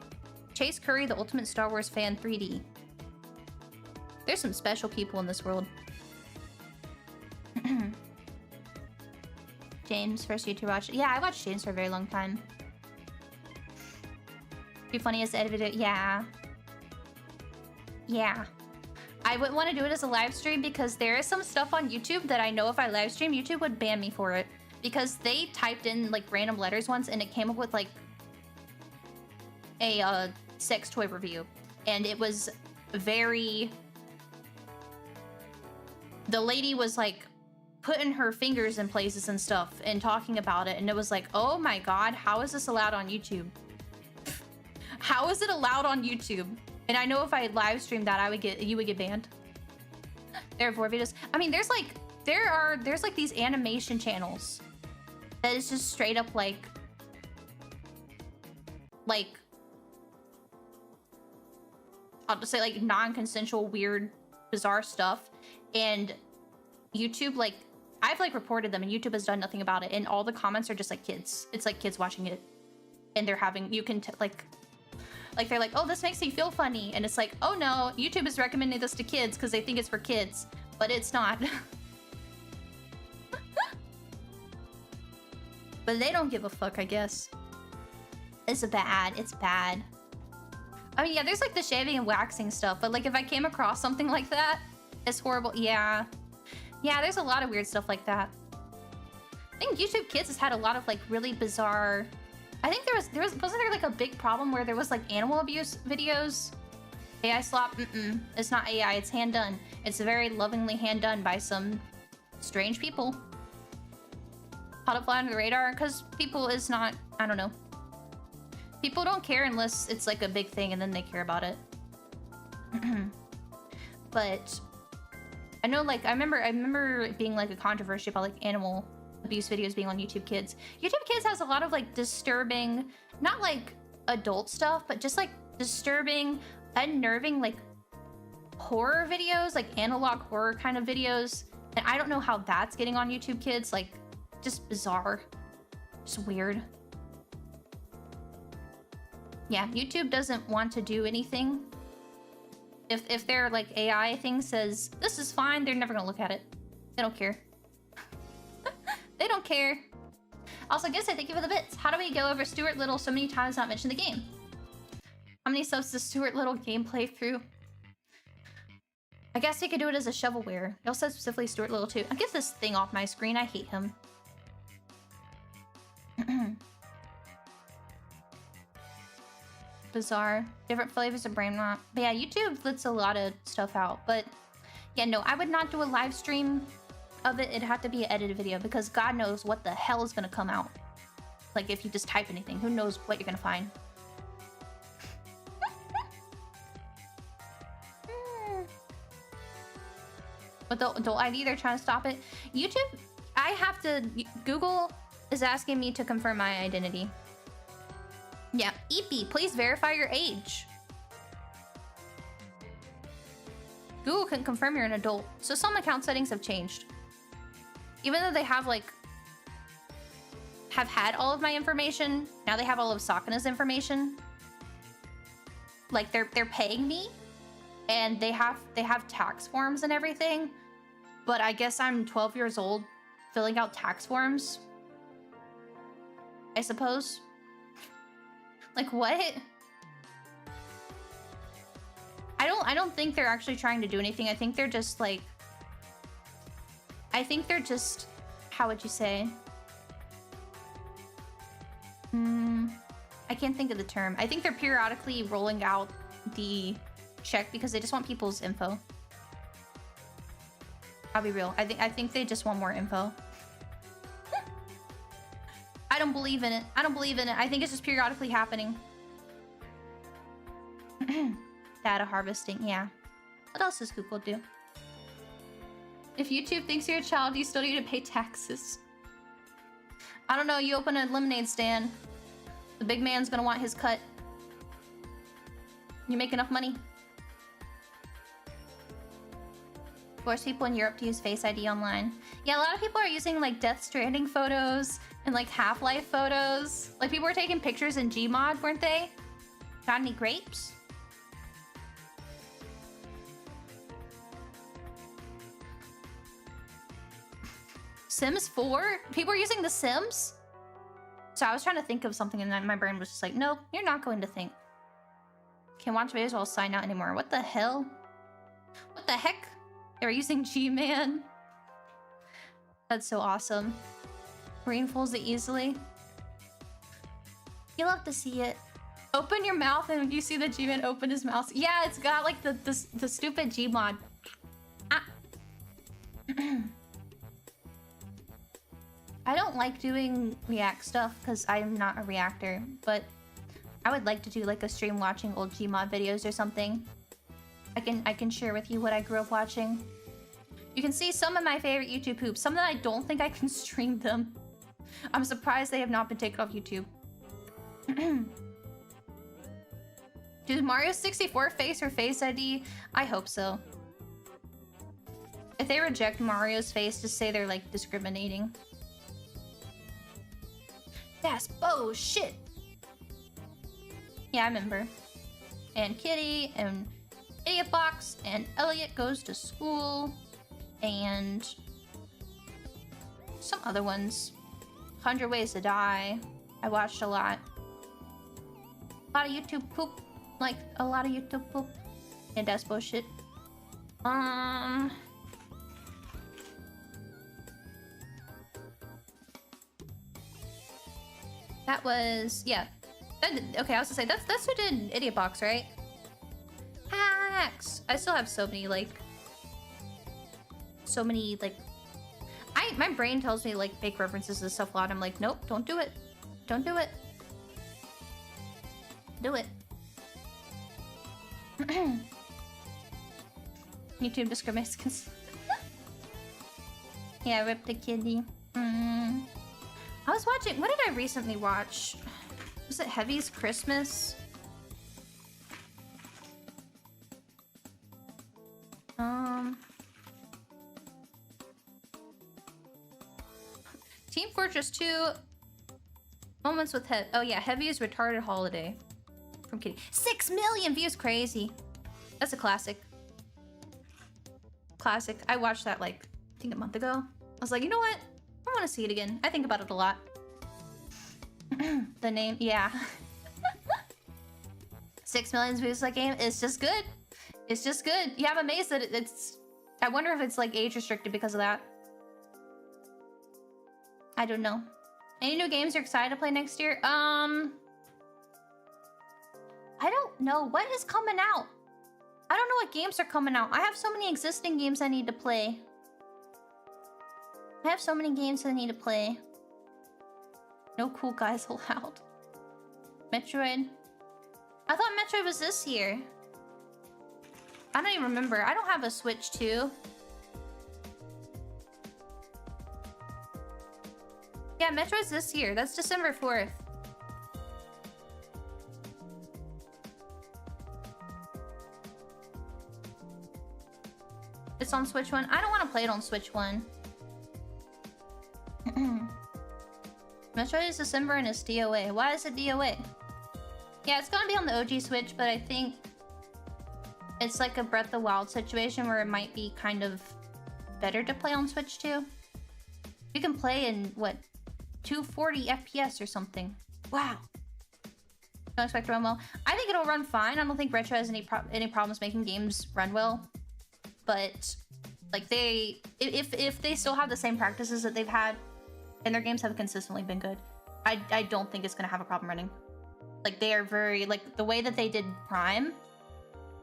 Chase Curry, the ultimate Star Wars fan 3D. There's some special people in this world. James, first YouTuber watch. Yeah, I watched James for a very long time. Be funny as the edit video. Yeah. Yeah. I wouldn't want to do it as a live stream because there is some stuff on YouTube that I know if I live stream, YouTube would ban me for it. Because they typed in like random letters once and it came up with like a sex toy review. And it was very... The lady was like putting her fingers in places and stuff and talking about it. And it was like, oh my God, how is this allowed on YouTube? How is it allowed on YouTube? And I know if I live streamed that, you would get banned. There are 4 videos. I mean, there's like these animation channels that is just straight up like I'll just say like non-consensual, weird, bizarre stuff. And YouTube, like, I've like reported them and YouTube has done nothing about it. And all the comments are just like kids. It's like kids watching it. And they're having, you can like they're like, oh, this makes me feel funny. And it's like, oh no, YouTube is recommending this to kids because they think it's for kids. But it's not. But they don't give a fuck, I guess. It's bad. It's bad. I mean, yeah, there's like the shaving and waxing stuff. But like if I came across something like that, it's horrible. Yeah. Yeah, there's a lot of weird stuff like that. I think YouTube Kids has had a lot of like really bizarre... I think wasn't there like a big problem where there was like animal abuse videos? AI slop? It's not AI, it's hand done. It's very lovingly hand done by some strange people. How to fly under the radar? Because people is not, I don't know. People don't care unless it's like a big thing and then they care about it. But I know, like, I remember it being like a controversy about like animal abuse videos being on YouTube Kids. YouTube Kids has a lot of like disturbing, not like adult stuff, but just like disturbing, unnerving, like horror videos, like analog horror kind of videos. And I don't know how that's getting on YouTube Kids. Like, just bizarre, just weird. Yeah, YouTube doesn't want to do anything. If their like AI thing says this is fine, they're never gonna look at it. They don't care. They don't care. Also, I guess I thank you for the bits. How do we go over Stuart Little so many times not mention the game? How many subs does Stuart Little gameplay through? I guess he could do it as a shovelware. He also said specifically Stuart Little too. I'll get this thing off my screen. I hate him. Bizarre. Different flavors of brain rot. But yeah, YouTube lets a lot of stuff out. But yeah, no, I would not do a live stream of it. It'd have to be an edited video because God knows what the hell is gonna come out. Like if you just type anything, who knows what you're gonna find. But the ID, they're trying to stop it. YouTube, I have to, Google is asking me to confirm my identity. Yeah, Eepy, please verify your age. Google can confirm you're an adult. So some account settings have changed. Even though they have had all of my information, now they have all of Sakana's information. Like they're paying me and they have tax forms and everything. But I guess I'm 12 years old filling out tax forms. I suppose. Like what? I don't think they're actually trying to do anything. I think they're just like, how would you say? I can't think of the term. I think they're periodically rolling out the check because they just want people's info. I'll be real. I think they just want more info. I don't believe in it. I don't believe in it. I think it's just periodically happening. Data harvesting, yeah. What else does Google do? If YouTube thinks you're a child, you still need to pay taxes. I don't know, you open a lemonade stand. The big man's gonna want his cut. You make enough money. Force people in Europe to use Face ID online. Yeah, a lot of people are using like Death Stranding photos and like Half-Life photos. Like people were taking pictures in Gmod, weren't they? Got any grapes? Sims 4? People are using The Sims? So I was trying to think of something and then my brain was just like, nope, you're not going to think. Can't watch videos while sign out anymore. What the hell? What the heck? They were using G-Man. That's so awesome. Brain folds it easily. You love to see it. Open your mouth and you see the G-Man open his mouth. Yeah, it's got like the stupid G-mod. Ah. I don't like doing React stuff because I'm not a reactor, but I would like to do like a stream watching old Gmod videos or something. I can share with you what I grew up watching. You can see some of my favorite YouTube poops, some that I don't think I can stream them. I'm surprised they have not been taken off YouTube. Does Mario 64 face or Face ID? I hope so. If they reject Mario's face, just say they're like discriminating. That's bullshit. Yeah, I remember. And Kitty, and Idiot Box, and Elliot goes to school, and some other ones. 100 Ways to Die. I watched a lot. A lot of YouTube poop. Like, a lot of YouTube poop. And that's bullshit. That was... yeah. Okay, I was gonna say, that's who did Idiot Box, right? Hacks! I still have so many, like... so many, like... my brain tells me, like, fake references and stuff a lot. I'm like, nope, don't do it. Don't do it. Do it. YouTube discriminates. Yeah, rip the kitty. I was watching... what did I recently watch? Was it Heavy's Christmas? Team Fortress 2 Moments with Heavy. Oh yeah, Heavy's Retarded Holiday from Kitty. 6 million views, crazy. That's a classic. Classic. I watched that like I think a month ago. I was like, you know what? I want to see it again. I think about it a lot. The name, yeah. 6 million views that game is just good. It's just good. Yeah, I'm amazed that it's... I wonder if it's like age restricted because of that. I don't know. Any new games you're excited to play next year? I don't know. What is coming out? I don't know what games are coming out. I have so many existing games I need to play. I have so many games I need to play. No cool guys allowed. Metroid. I thought Metroid was this year. I don't even remember. I don't have a Switch 2. Yeah, Metroid's this year. That's December 4th. It's on Switch 1. I don't want to play it on Switch 1. Metroid is December and it's DOA. Why is it DOA? Yeah, it's gonna be on the OG Switch, but I think it's like a Breath of the Wild situation where it might be kind of better to play on Switch 2. You can play in, what, 240 FPS or something. Wow. Don't expect to run well. I think it'll run fine. I don't think Retro has any problems making games run well. But, like, if they still have the same practices that they've had, and their games have consistently been good, I don't think it's gonna have a problem running. Like, they are very, like, the way that they did Prime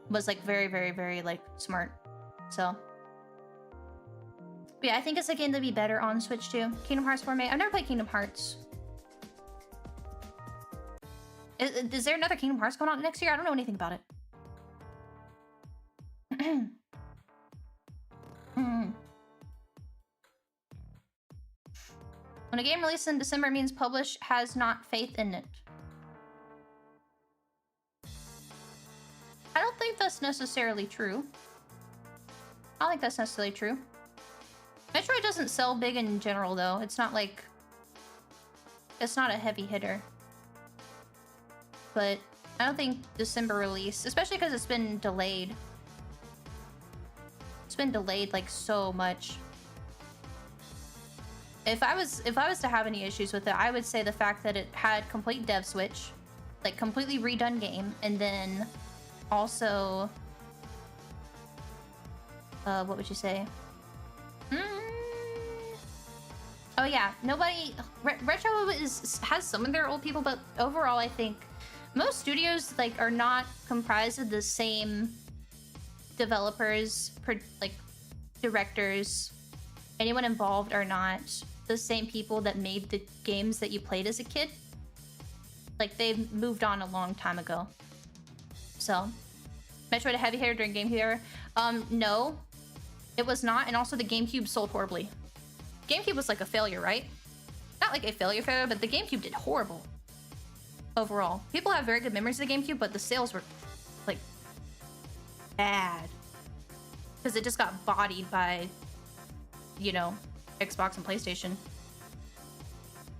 was, like, very, very, very, like, smart. So. But yeah, I think it's a game to be better on Switch too. Kingdom Hearts 4 May. I've never played Kingdom Hearts. Is there another Kingdom Hearts going on next year? I don't know anything about it. When a game released in December means publish has not faith in it. I don't think that's necessarily true. I don't think that's necessarily true. Metroid doesn't sell big in general, though. It's not like... It's not a heavy hitter. But I don't think December release, especially because it's been delayed. It's been delayed, like, so much. If I was to have any issues with it, I would say the fact that it had complete dev switch, like, completely redone game, and then also... what would you say? Oh yeah, nobody... Retro has some of their old people, but overall I think most studios, like, are not comprised of the same developers, like, directors. Anyone involved are not the same people that made the games that you played as a kid. Like, they've moved on a long time ago. So, Metroid a heavy hitter during GameCube era? No. It was not, and also the GameCube sold horribly. GameCube was like a failure, right? Not like a failure, but the GameCube did horrible. Overall. People have very good memories of the GameCube, but the sales were, like, bad. Because it just got bodied by, you know, Xbox and PlayStation.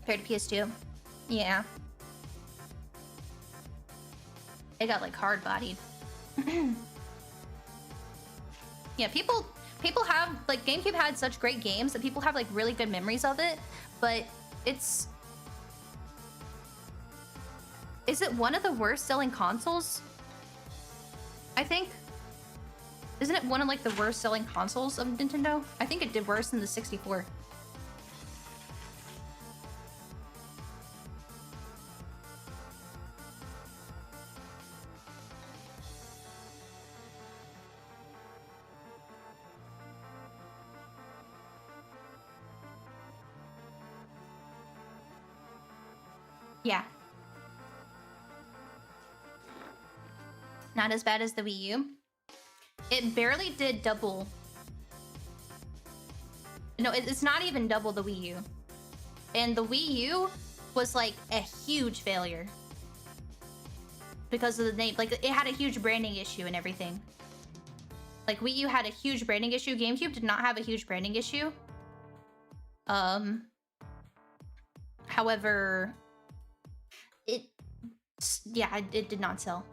Compared to PS2. Yeah. It got, like, hard bodied. Yeah, people have, like, GameCube had such great games that people have, like, really good memories of it, but it's... Is it one of the worst selling consoles? I think. Isn't it one of, like, the worst selling consoles of Nintendo? I think it did worse than the 64. Yeah. Not as bad as the Wii U. It barely did double. No, it's not even double the Wii U. And the Wii U was like a huge failure. Because of the name. Like, it had a huge branding issue and everything. Like, Wii U had a huge branding issue. GameCube did not have a huge branding issue. However... Yeah, it did not sell.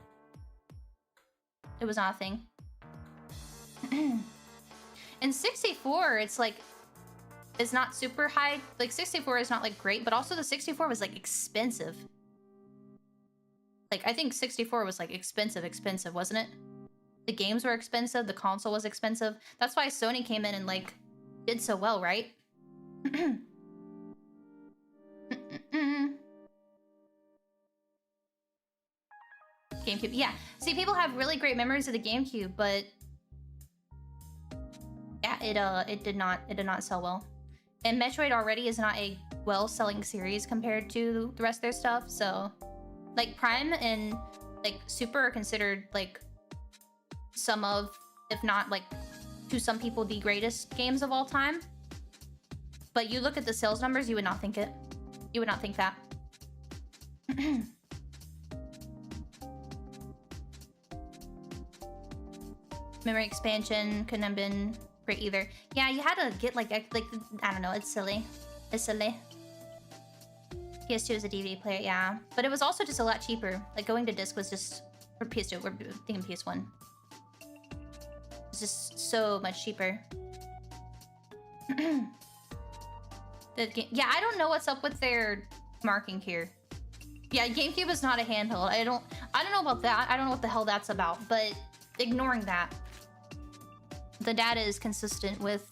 It was not a thing. And 64, it's like... It's not super high. Like, 64 is not, like, great, but also the 64 was, like, expensive. Like, I think 64 was, like, expensive, wasn't it? The games were expensive, the console was expensive. That's why Sony came in and, like, did so well, right? GameCube, yeah. See, people have really great memories of the GameCube, but yeah, it did not sell well. And Metroid already is not a well-selling series compared to the rest of their stuff, so like Prime and like Super are considered like some of, if not like to some people, the greatest games of all time. But you look at the sales numbers, you would not think it. You would not think that. Memory expansion couldn't have been great either. Yeah, you had to get like I don't know, it's silly. It's silly. PS2 is a DVD player, yeah. But it was also just a lot cheaper. Like going to disc was just, or PS2, we're thinking PS1. It's just so much cheaper. Yeah, I don't know what's up with their marking here. Yeah, GameCube is not a handheld. I don't know about that. I don't know what the hell that's about, but ignoring that, the data is consistent with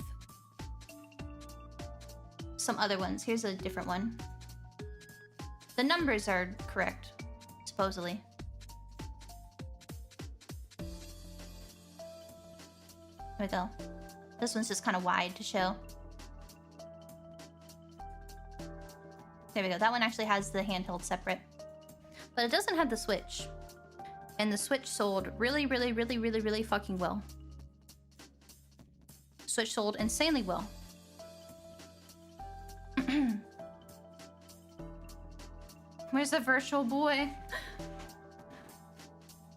some other ones. Here's a different one. The numbers are correct, supposedly. There we go. This one's just kind of wide to show. There we go. That one actually has the handheld separate. But it doesn't have the Switch. And the Switch sold really fucking well. Switch sold insanely well. Where's the virtual boy?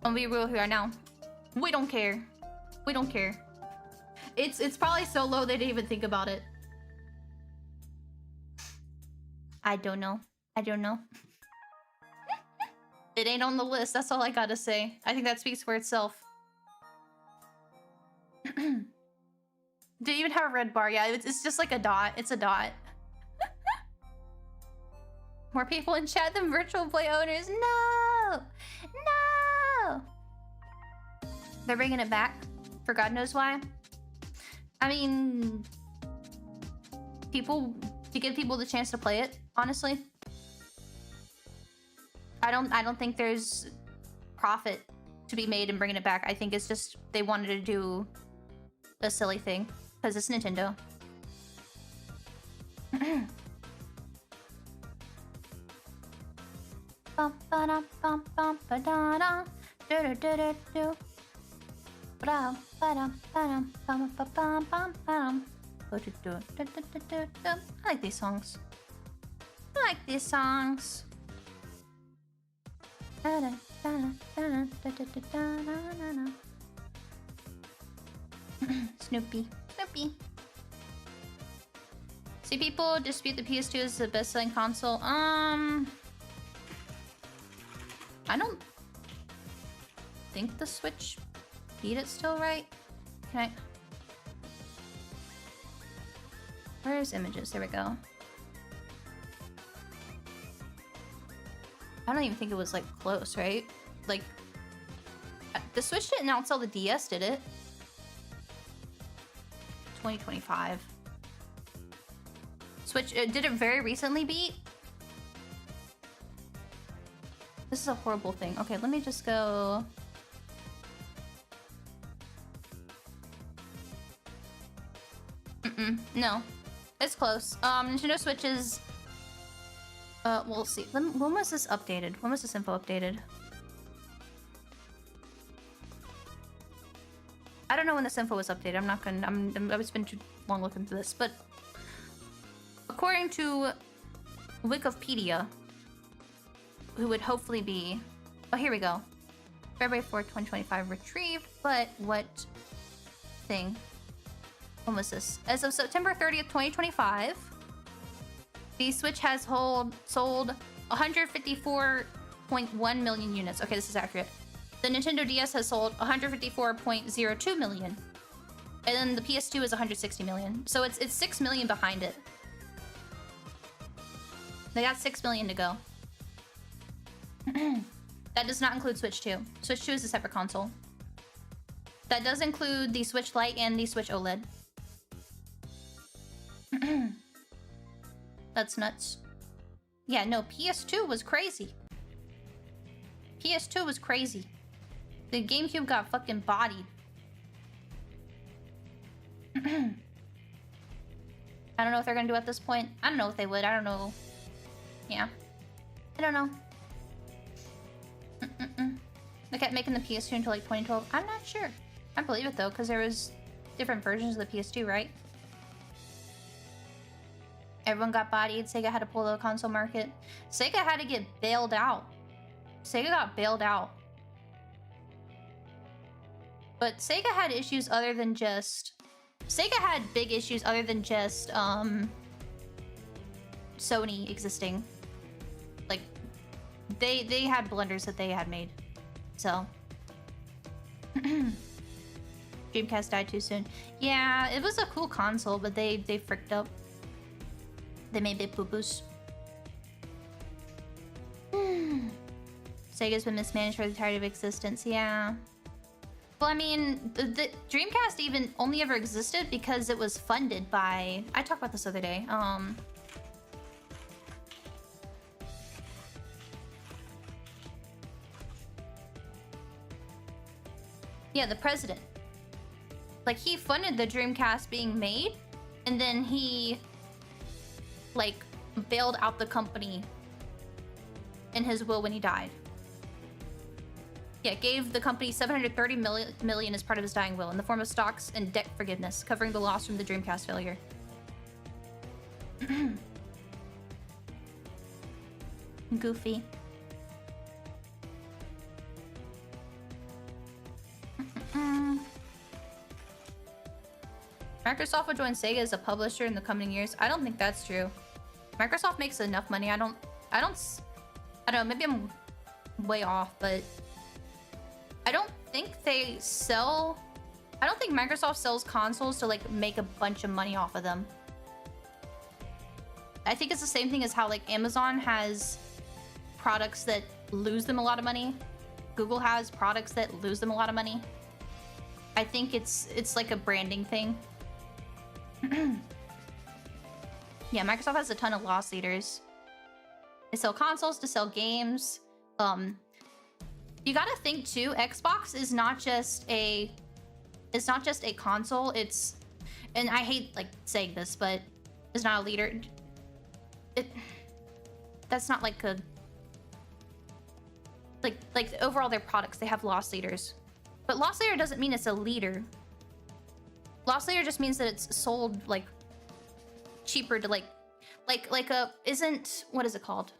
I'll be real here now. We don't care. We don't care. It's probably so low they didn't even think about it. I don't know. I don't know. It ain't on the list. That's all I gotta say. I think that speaks for itself. Do you even have a red bar? Yeah, it's just like a dot. It's a dot. More people in chat than virtual play owners. No! No! They're bringing it back for God knows why. I mean, to give people the chance to play it, honestly. I don't think there's profit to be made in bringing it back. I think it's just they wanted to do a silly thing because it's Nintendo. I like these songs. I like these songs. Snoopy. Snoopy. See, people dispute the PS2 is the best-selling console. I don't think the Switch beat it still, right? Can I... Where's images? There we go. I don't even think it was, like, close, right? Like, the Switch didn't outsell the DS, did it? 2025. Switch, did it very recently beat? This is a horrible thing. Okay, let me just go... No. It's close. Nintendo Switch is... we'll see. When was this updated? When was this info updated? I don't know when this info was updated. I'm not gonna... I've been too long looking through this, but... According to Wikipedia, who would hopefully be... Oh, here we go. February 4th, 2025 retrieved, but what thing? When was this? As of September 30th, 2025, the Switch has sold 154.1 million units. Okay, this is accurate. The Nintendo DS has sold 154.02 million. And then the PS2 is 160 million. So it's 6 million behind it. They got 6 million to go. That does not include Switch 2. Switch 2 is a separate console. That does include the Switch Lite and the Switch OLED. That's nuts. Yeah, no, PS2 was crazy. PS2 was crazy. The GameCube got fucking bodied. I don't know what they're gonna do at this point. I don't know what they would. I don't know. Yeah. I don't know. They kept making the PS2 until like 2012. I'm not sure. I believe it though, because there was different versions of the PS2, right? Everyone got bodied. Sega had to pull the console market. Sega had to get bailed out. Sega got bailed out. But Sega had issues other than just... Sega had big issues other than just, Sony existing. Like, they had blunders that they had made. So... Dreamcast died too soon. Yeah, it was a cool console, but they fricked up. They made big poo-poos. Sega's been mismanaged for the entirety of existence, yeah. Well, I mean, the Dreamcast even only ever existed because it was funded by... I talked about this the other day. Yeah, the president. Like, he funded the Dreamcast being made, and then he... like, bailed out the company in his will when he died. Yeah, gave the company $730 million as part of his dying will in the form of stocks and debt forgiveness, covering the loss from the Dreamcast failure. Goofy. Microsoft will join Sega as a publisher in the coming years. I don't think that's true. Microsoft makes enough money. I don't know, maybe I'm way off, but I don't think Microsoft sells consoles to like make a bunch of money off of them. I think it's the same thing as how like Amazon has products that lose them a lot of money. Google has products that lose them a lot of money. I think it's like a branding thing. Yeah, Microsoft has a ton of loss leaders. They sell consoles to sell games. You gotta think too, Xbox is not just a console, and I hate like saying this, but it's not a leader. That's not like a like overall their products, they have loss leaders. But loss leader doesn't mean it's a leader. Loss leader just means that it's sold like cheaper to like isn't, what is it called?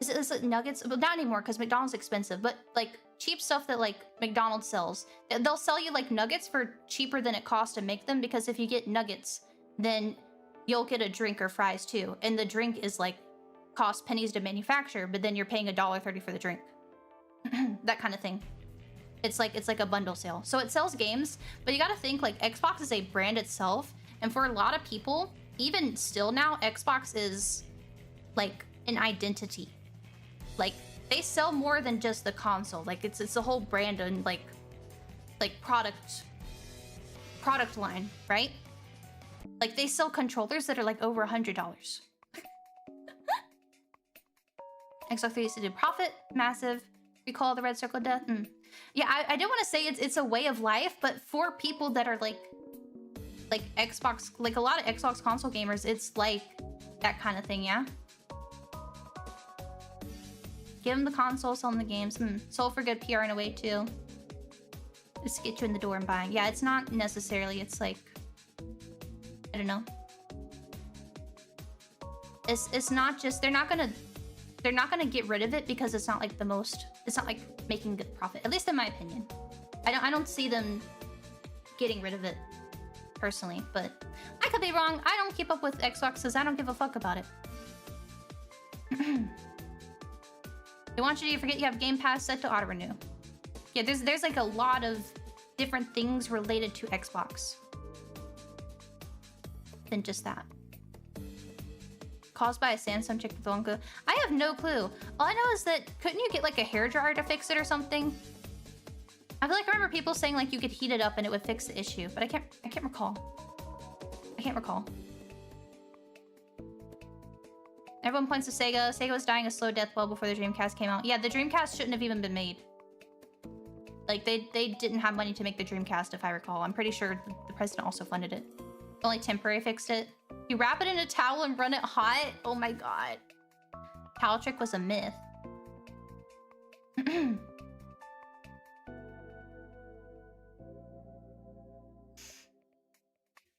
Is it nuggets? But not anymore because McDonald's expensive, but like cheap stuff that like McDonald's sells. They'll sell you like nuggets for cheaper than it costs to make them, because if you get nuggets, then you'll get a drink or fries too. And the drink is like costs pennies to manufacture, but then you're paying $1.30 for the drink. That kind of thing. It's like a bundle sale. So it sells games, but you gotta think like Xbox is a brand itself. And for a lot of people, even still now, Xbox is like an identity. Like they sell more than just the console. Like it's a whole brand and like product line, right? Like they sell controllers that are like over $100. Xbox 360 did profit, massive. Recall the red circle of death. Yeah, I do want to say it's a way of life, but for people that are like Xbox, like a lot of Xbox console gamers, it's like that kind of thing, yeah? Give them the console, sell them the games. Sold for good PR in a way too. Just get you in the door and buying. Yeah, it's not necessarily, it's like, I don't know. It's not just, they're not gonna get rid of it because it's not like the most, it's not like making good profit, at least in my opinion. I don't see them getting rid of it personally, but I could be wrong. I don't keep up with Xbox because I don't give a fuck about it. They want you to forget you have Game Pass set to auto renew. Yeah, there's like a lot of different things related to Xbox than just that. Caused by a Samsung chick with Wonka. I have no clue. All I know is that couldn't you get like a hairdryer to fix it or something? I feel like I remember people saying like you could heat it up and it would fix the issue, but I can't recall. I can't recall. Everyone points to Sega. Sega was dying a slow death well before the Dreamcast came out. Yeah, the Dreamcast shouldn't have even been made. Like they didn't have money to make the Dreamcast, if I recall. I'm pretty sure the president also funded it. Only temporary fixed it. You wrap it in a towel and run it hot? Oh my god. Towel trick was a myth.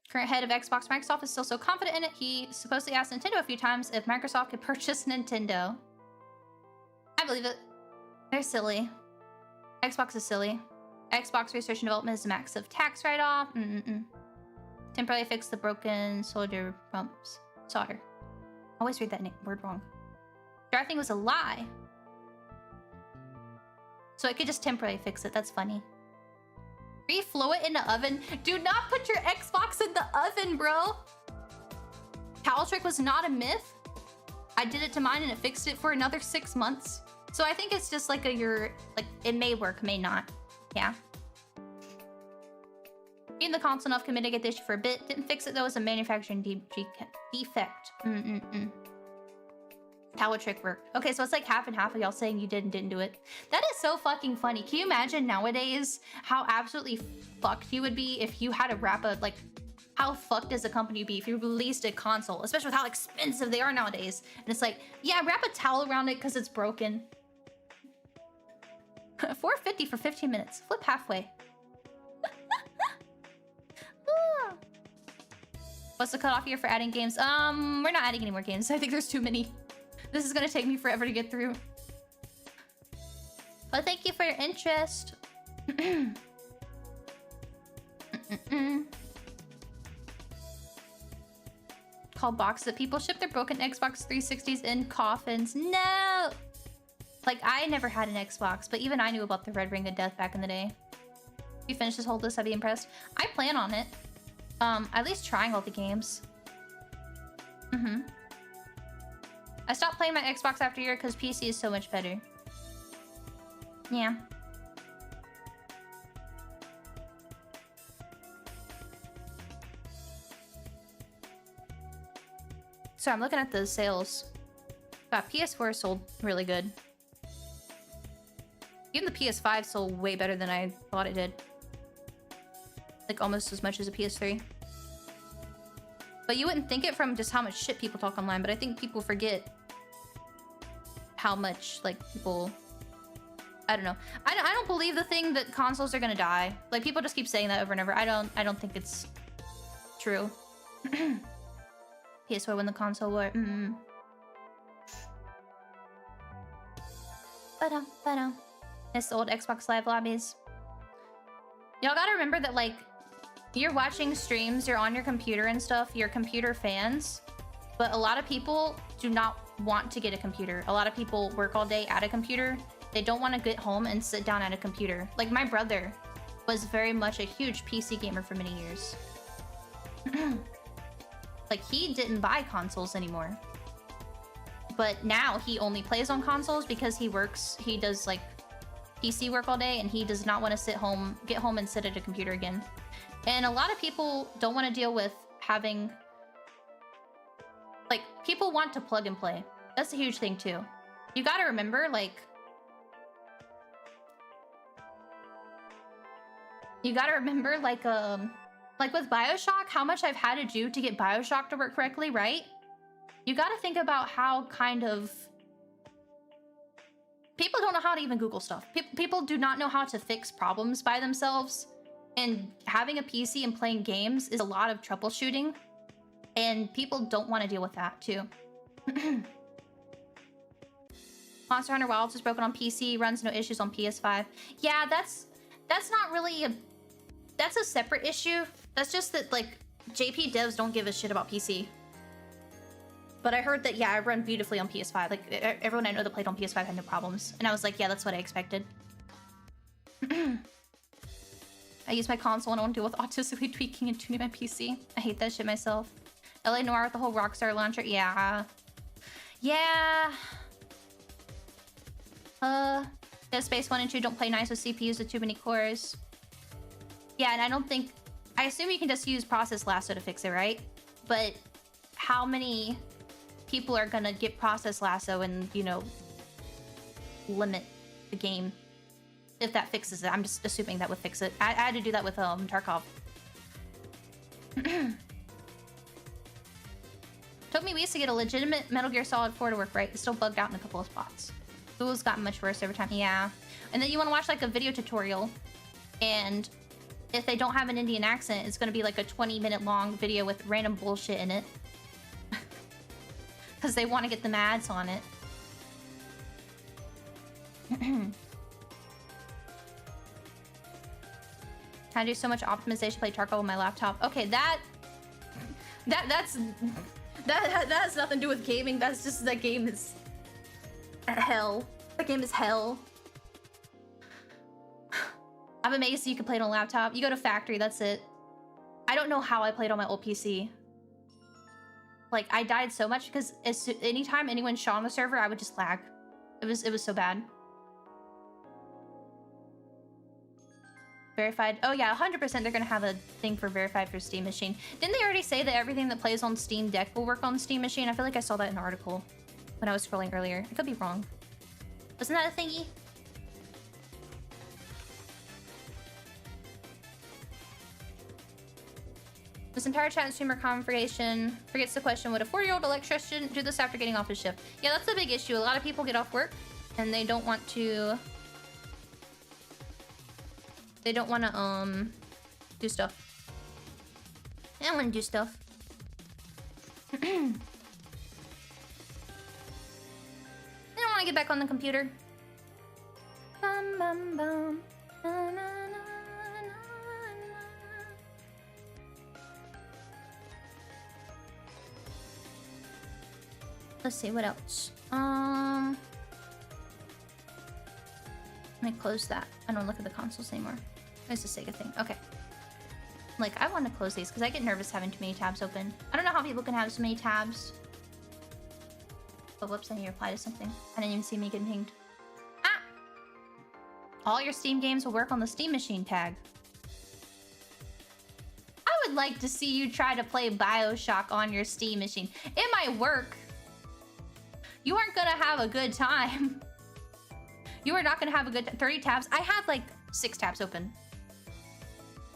Current head of Xbox, Microsoft, is still so confident in it, he supposedly asked Nintendo a few times if Microsoft could purchase Nintendo. I believe it. They're silly. Xbox is silly. Xbox research and development is a massive tax write-off. Temporarily fix the broken solder pumps. Solder. Always read that word wrong. Drafting was a lie. So I could just temporarily fix it. That's funny. Reflow it in the oven. Do not put your Xbox in the oven, bro. Towel trick was not a myth. I did it to mine and it fixed it for another 6 months. So I think it's just like it may work, may not. Yeah. Being the console enough can mitigate the issue for a bit. Didn't fix it though as a manufacturing defect. Towel trick worked. Okay, so it's like half and half of y'all saying you did and didn't do it. That is so fucking funny. Can you imagine nowadays how absolutely fucked you would be if you had to wrap a, like, how fucked does a company be if you released a console, especially with how expensive they are nowadays. And it's like, yeah, wrap a towel around it because it's broken. $4.50 for 15 minutes. Flip halfway. What's the cutoff here for adding games? We're not adding any more games. I think there's too many. This is gonna take me forever to get through. But thank you for your interest. Called boxes. People ship their broken Xbox 360s in coffins. No! Like, I never had an Xbox, but even I knew about the Red Ring of Death back in the day. If you finish this whole list, I'd be impressed. I plan on it. At least trying all the games. I stopped playing my Xbox after a year because PC is so much better. Yeah. So I'm looking at the sales. God, PS4 sold really good. Even the PS5 sold way better than I thought it did. Like almost as much as a PS3. But you wouldn't think it from just how much shit people talk online, but I think people forget how much, like, people... I don't know. I don't believe the thing that consoles are gonna die. Like, people just keep saying that over and over. I don't think it's true. PS4 won the console war. Ba-dum. It's the old Xbox Live lobbies. Y'all gotta remember that, like, you're watching streams, you're on your computer and stuff, you're computer fans, but a lot of people do not want to get a computer. A lot of people work all day at a computer. They don't want to get home and sit down at a computer. Like, my brother was very much a huge PC gamer for many years. Like, he didn't buy consoles anymore. But now he only plays on consoles because he does, like, PC work all day, and he does not want to get home and sit at a computer again. And a lot of people don't want to deal with having... Like, people want to plug and play. That's a huge thing, too. You gotta remember, like... You gotta remember, like with BioShock, how much I've had to do to get BioShock to work correctly, right? You gotta think about how kind of... People don't know how to even Google stuff. People do not know how to fix problems by themselves. And having a PC and playing games is a lot of troubleshooting. And people don't want to deal with that, too. Monster Hunter Wilds is broken on PC, runs no issues on PS5. Yeah, that's not really a... That's a separate issue. That's just that, like, JP devs don't give a shit about PC. But I heard that, yeah, I run beautifully on PS5. Like, everyone I know that played on PS5 had no problems. And I was like, yeah, that's what I expected. I use my console and I don't deal with autistically tweaking and tuning my PC. I hate that shit myself. LA Noire with the whole Rockstar launcher. Yeah. Yeah. Dead Space 1 and 2 don't play nice with CPUs with too many cores. Yeah, and I don't think... I assume you can just use Process Lasso to fix it, right? But how many people are gonna get Process Lasso and, you know, limit the game if that fixes it? I'm just assuming that would fix it. I had to do that with Tarkov. Took me weeks to get a legitimate Metal Gear Solid 4 to work right. It's still bugged out in a couple of spots. It's gotten much worse every time. Yeah. And then you want to watch like a video tutorial, and if they don't have an Indian accent, it's going to be like a 20-minute long video with random bullshit in it. Because they want to get the ads on it. I do so much optimization to play Tarkov on my laptop. Okay, that has nothing to do with gaming. That's just that game is hell. That game is hell. I'm amazed you can play it on a laptop. You go to factory, that's it. I don't know how I played on my old PC. Like, I died so much because anytime anyone shot on the server, I would just lag. It was so bad. Verified. Oh yeah, 100% they're gonna have a thing for verified for Steam Machine. Didn't they already say that everything that plays on Steam Deck will work on Steam Machine? I feel like I saw that in an article when I was scrolling earlier. I could be wrong. Wasn't that a thingy? This entire chat and streamer conversation forgets the question, would a 40-year-old electrician do this after getting off his shift? Yeah, that's a big issue. A lot of people get off work and they don't want to... They don't want to, do stuff. They don't want to do stuff. I don't want to get back on the computer. Bum, bum, bum. Na, na, na, na, na. Let's see what else. Let me close that. I don't look at the consoles anymore. It's a Sega thing. Okay. Like, I want to close these because I get nervous having too many tabs open. I don't know how people can have so many tabs. Oh, whoops, I need to reply to something. I didn't even see me getting pinged. Ah! All your Steam games will work on the Steam Machine tag. I would like to see you try to play BioShock on your Steam Machine. It might work. You aren't gonna have a good time. You are not gonna have a good 30 tabs. I had like 6 tabs open.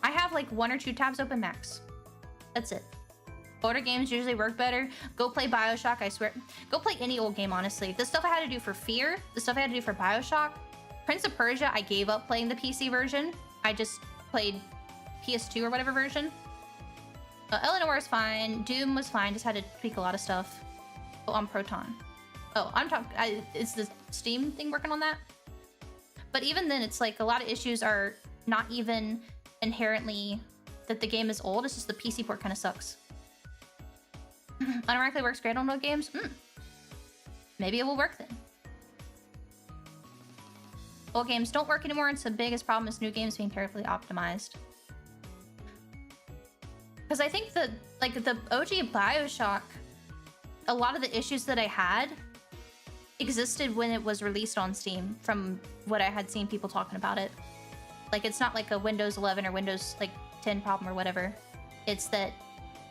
I have like 1 or 2 tabs open max. That's it. Older games usually work better. Go play BioShock, I swear. Go play any old game, honestly. The stuff I had to do for Fear, the stuff I had to do for BioShock. Prince of Persia, I gave up playing the PC version. I just played PS2 or whatever version. Eleanor is fine. Doom was fine, just had to tweak a lot of stuff. Oh, on Proton. Oh, I'm talking... Is the Steam thing working on that? But even then, it's like a lot of issues are not even inherently that the game is old. It's just the PC port kind of sucks. Unironically works great on old games. Maybe it will work then. Old games don't work anymore. It's the biggest problem is new games being carefully optimized. Because I think the OG BioShock, a lot of the issues that I had existed when it was released on Steam from what I had seen people talking about it. Like, it's not like a Windows 11 or Windows like 10 problem or whatever. It's that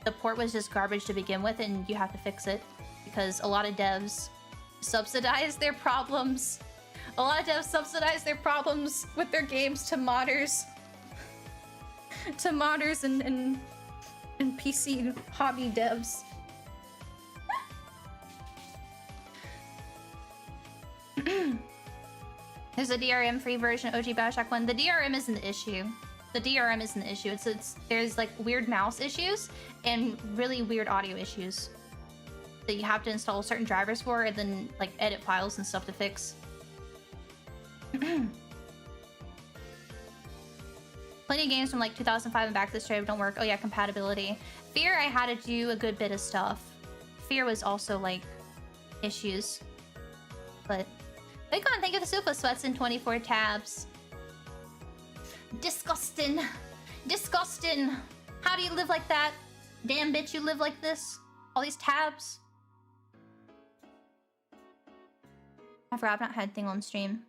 the port was just garbage to begin with and you have to fix it because a lot of devs subsidize their problems. A lot of devs subsidize their problems with their games to modders. To modders and PC hobby devs. There's a DRM-free version of OG BioShock 1. The DRM isn't the issue. The DRM isn't the issue. There's like weird mouse issues and really weird audio issues that you have to install certain drivers for and then like edit files and stuff to fix. Plenty of games from like 2005 and back this trade don't work. Oh yeah, compatibility. Fear, I had to do a good bit of stuff. Fear was also like issues. But Bacon, thank you for the Super Sweats in 24 tabs. Disgusting. Disgusting. How do you live like that? Damn bitch, you live like this? All these tabs? I forgot I've not had a thing on stream.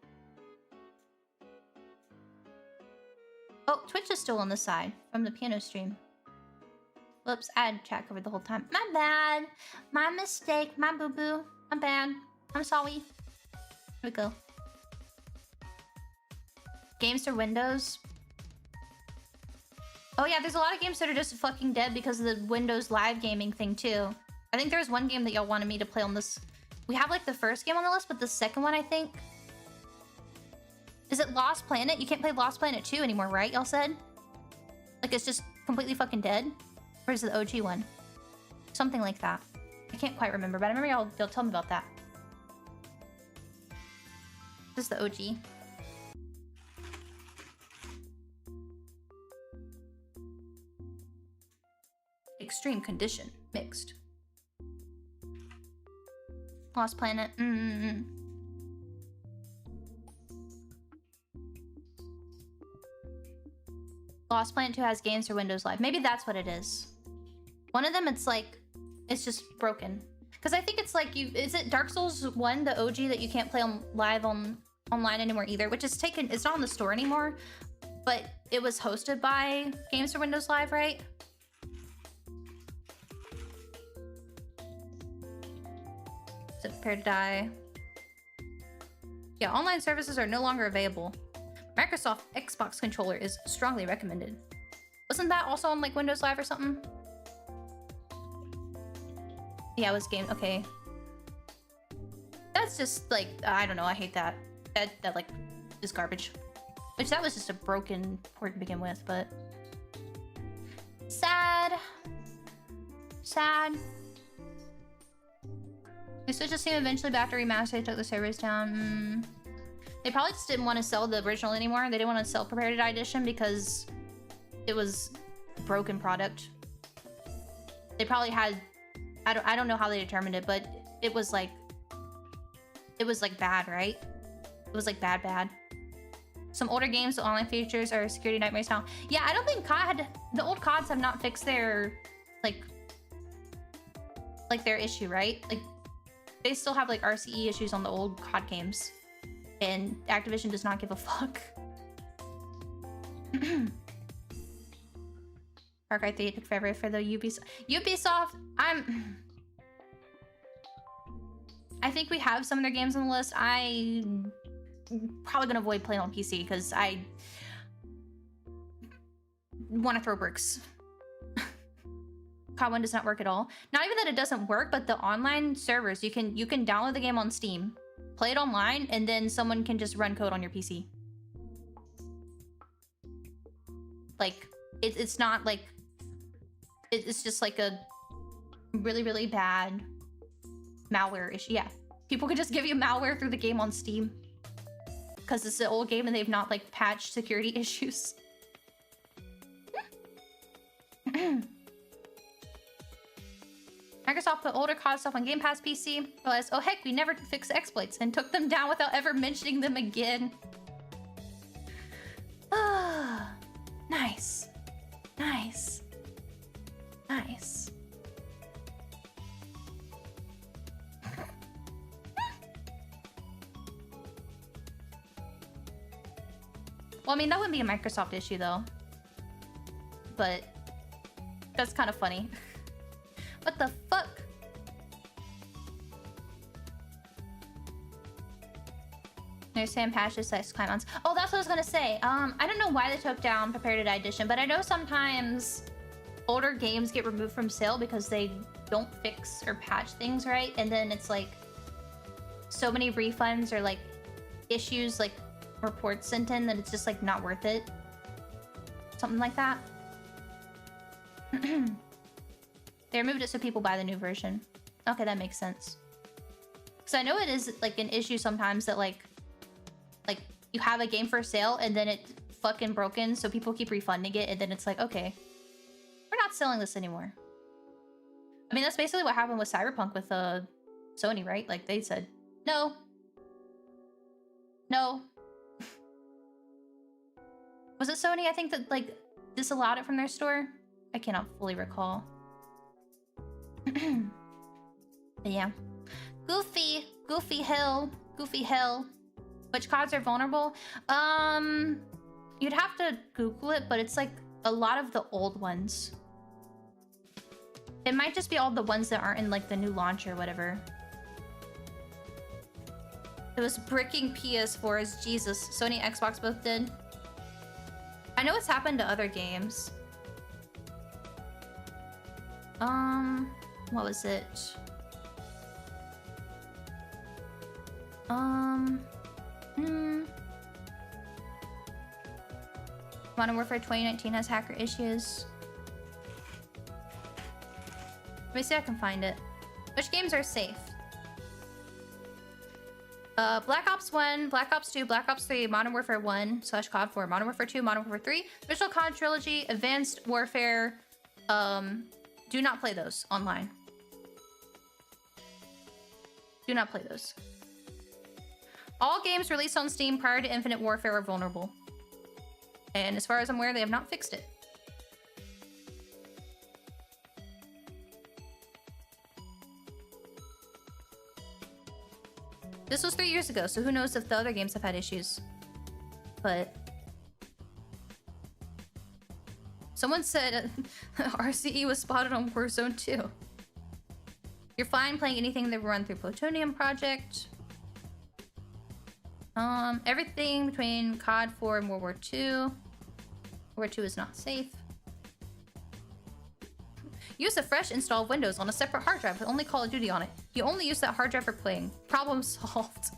Oh, Twitch is still on the side from the piano stream. Whoops, I had chat covered the whole time. My bad. My mistake. My boo-boo. My bad. I'm sorry. Here we go. Games for Windows. Oh yeah, there's a lot of games that are just fucking dead because of the Windows live gaming thing too. I think there's one game that y'all wanted me to play on this. We have like the first game on the list, but the second one I think... Is it Lost Planet? You can't play Lost Planet 2 anymore, right? Y'all said? Like it's just completely fucking dead? Or is it the OG one? Something like that. I can't quite remember, but I remember y'all tell me about that. This is the OG. Extreme condition. Mixed. Lost Planet. Lost Planet 2 has games for Windows Live. Maybe that's what it is. One of them, it's like... It's just broken. Because I think it's like you... Is it Dark Souls 1, the OG, that you can't play on live online anymore either? Which is taken... It's not on the store anymore. But it was hosted by Games for Windows Live, right? Is it Prepare to Die? Yeah, online services are no longer available. Microsoft Xbox controller is strongly recommended. Wasn't that also on like Windows Live or something? Yeah, it was game. Okay. That's just like, I don't know. I hate that. That like is garbage. Which that was just a broken port to begin with, but sad. Sad. We switched to Steam eventually, but after remaster, they took the servers down. They probably just didn't want to sell the original anymore. They didn't want to sell Prepared to Die Edition because it was a broken product. They probably had... I don't know how they determined it, but it was like bad, right? It was like bad. Some older games with online features are security nightmares now. Yeah, I don't think the old CODs have not fixed their like their issue, right? Like they still have like RCE issues on the old COD games, and Activision does not give a fuck. Far Cry 3 took forever for the Ubisoft. I think we have some of their games on the list. I'm probably gonna avoid playing on PC because I want to throw bricks. COD 1 does not work at all. Not even that it doesn't work, but the online servers, you can download the game on Steam, play it online, and then someone can just run code on your PC. Like, it's not like... It's just like a really, really bad malware issue. Yeah, people could just give you malware through the game on Steam because it's an old game and they've not like patched security issues. Microsoft put older COD stuff on Game Pass PC. Realized, oh heck, we never fixed exploits and took them down without ever mentioning them again. Ah, nice. Nice. Nice. Well, I mean, that wouldn't be a Microsoft issue, though. But that's kind of funny. What the fuck? There's Sam patches size climb-ons. Oh, that's what I was gonna say. I don't know why they took down Prepared to Die Edition, but I know sometimes older games get removed from sale because they don't fix or patch things right, and then it's like so many refunds or like issues, like reports sent in, that it's just like not worth it. Something like that. They removed it so people buy the new version. Okay, that makes sense. Because I know it is like an issue sometimes that like you have a game for sale and then it's fucking broken, so people keep refunding it, and then it's like, okay, we're not selling this anymore. I mean, that's basically what happened with Cyberpunk with Sony, right? Like they said, no. No. Was it Sony, I think, that like disallowed it from their store? I cannot fully recall. But yeah. Goofy hell. Which CODs are vulnerable? You'd have to Google it, but it's like a lot of the old ones. It might just be all the ones that aren't in like the new launch or whatever. It was bricking PS4s. Jesus. Sony, Xbox both did. I know it's happened to other games. What was it? Modern Warfare 2019 has hacker issues. Let me see if I can find it. Which games are safe? Black Ops 1, Black Ops 2, Black Ops 3, Modern Warfare 1 / COD 4, Modern Warfare 2, Modern Warfare 3, Original COD Trilogy, Advanced Warfare. Do not play those online. Do not play those. All games released on Steam prior to Infinite Warfare are vulnerable. And as far as I'm aware, they have not fixed it. This was 3 years ago, so who knows if the other games have had issues. But someone said RCE was spotted on Warzone 2. You're fine playing anything that run through Plutonium Project. Everything between COD 4 and World War II. World War II is not safe. Use a fresh install of Windows on a separate hard drive with only Call of Duty on it. You only use that hard drive for playing. Problem solved.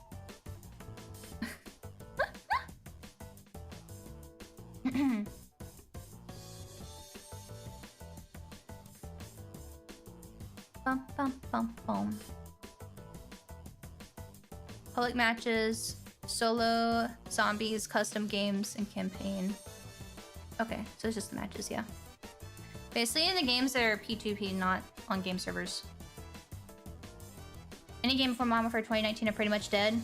Bum, bum, bum, bum. Public matches, solo, zombies, custom games, and campaign. Okay, so it's just the matches, yeah. Basically in the games that are P2P, not on game servers. Any game from Mama for 2019 are pretty much dead.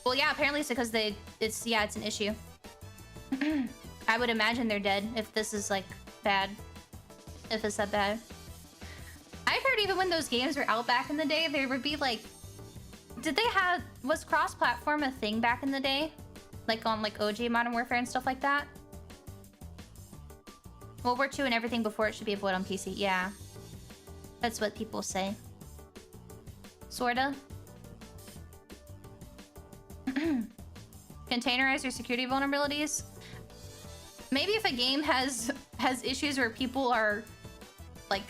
Well, yeah, apparently it's because it's an issue. I would imagine they're dead if this is like bad. If it's that bad. I've heard even when those games were out back in the day, there would be like, was cross-platform a thing back in the day? Like on like OG Modern Warfare and stuff like that? World War II and everything before it should be avoided on PC. Yeah. That's what people say. Sorta. Containerize your security vulnerabilities. Maybe if a game has issues where people are like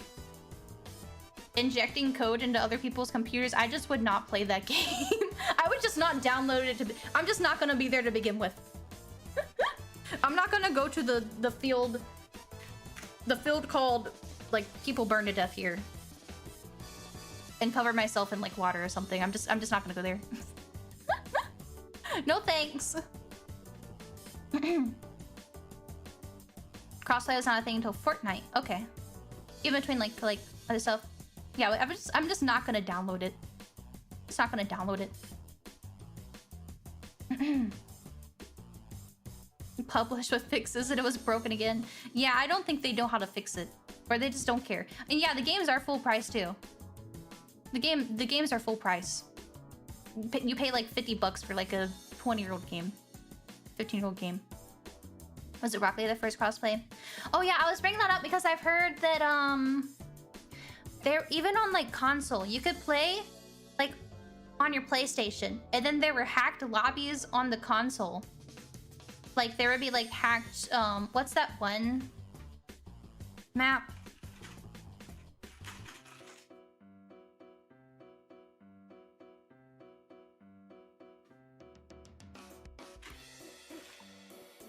injecting code into other people's computers, I just would not play that game. I would just not download it I'm just not gonna be there to begin with. I'm not gonna go to the field called like people burn to death here and cover myself in like water or something. I'm just not gonna go there. No thanks. Crossplay is not a thing until Fortnite. Okay. Even between like other stuff. Yeah, I'm just not gonna download it. Just not gonna download it. Published with fixes and it was broken again. Yeah, I don't think they know how to fix it. Or they just don't care. And yeah, the games are full price too. The games are full price. You pay like 50 bucks for like a 20-year-old game. 15-year-old game. Was it Rocket League the first crossplay? Oh yeah, I was bringing that up because I've heard that there even on like console, you could play like on your PlayStation, and then there were hacked lobbies on the console. Like there would be like hacked what's that one map?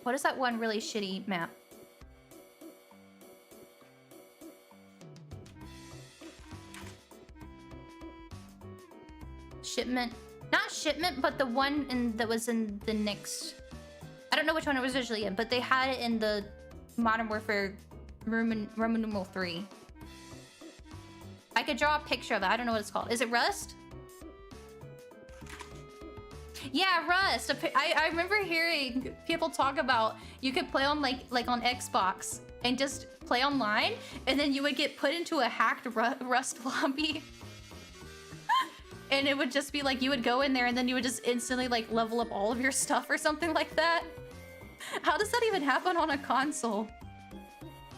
What is that one really shitty map? Shipment. Not Shipment, but the one that was in the next... I don't know which one it was visually in, but they had it in the Modern Warfare Roman numeral 3. I could draw a picture of it. I don't know what it's called. Is it Rust? Yeah, Rust. I remember hearing people talk about you could play on like on Xbox and just play online, and then you would get put into a hacked Rust lobby. And it would just be like you would go in there and then you would just instantly like level up all of your stuff or something like that. How does that even happen on a console?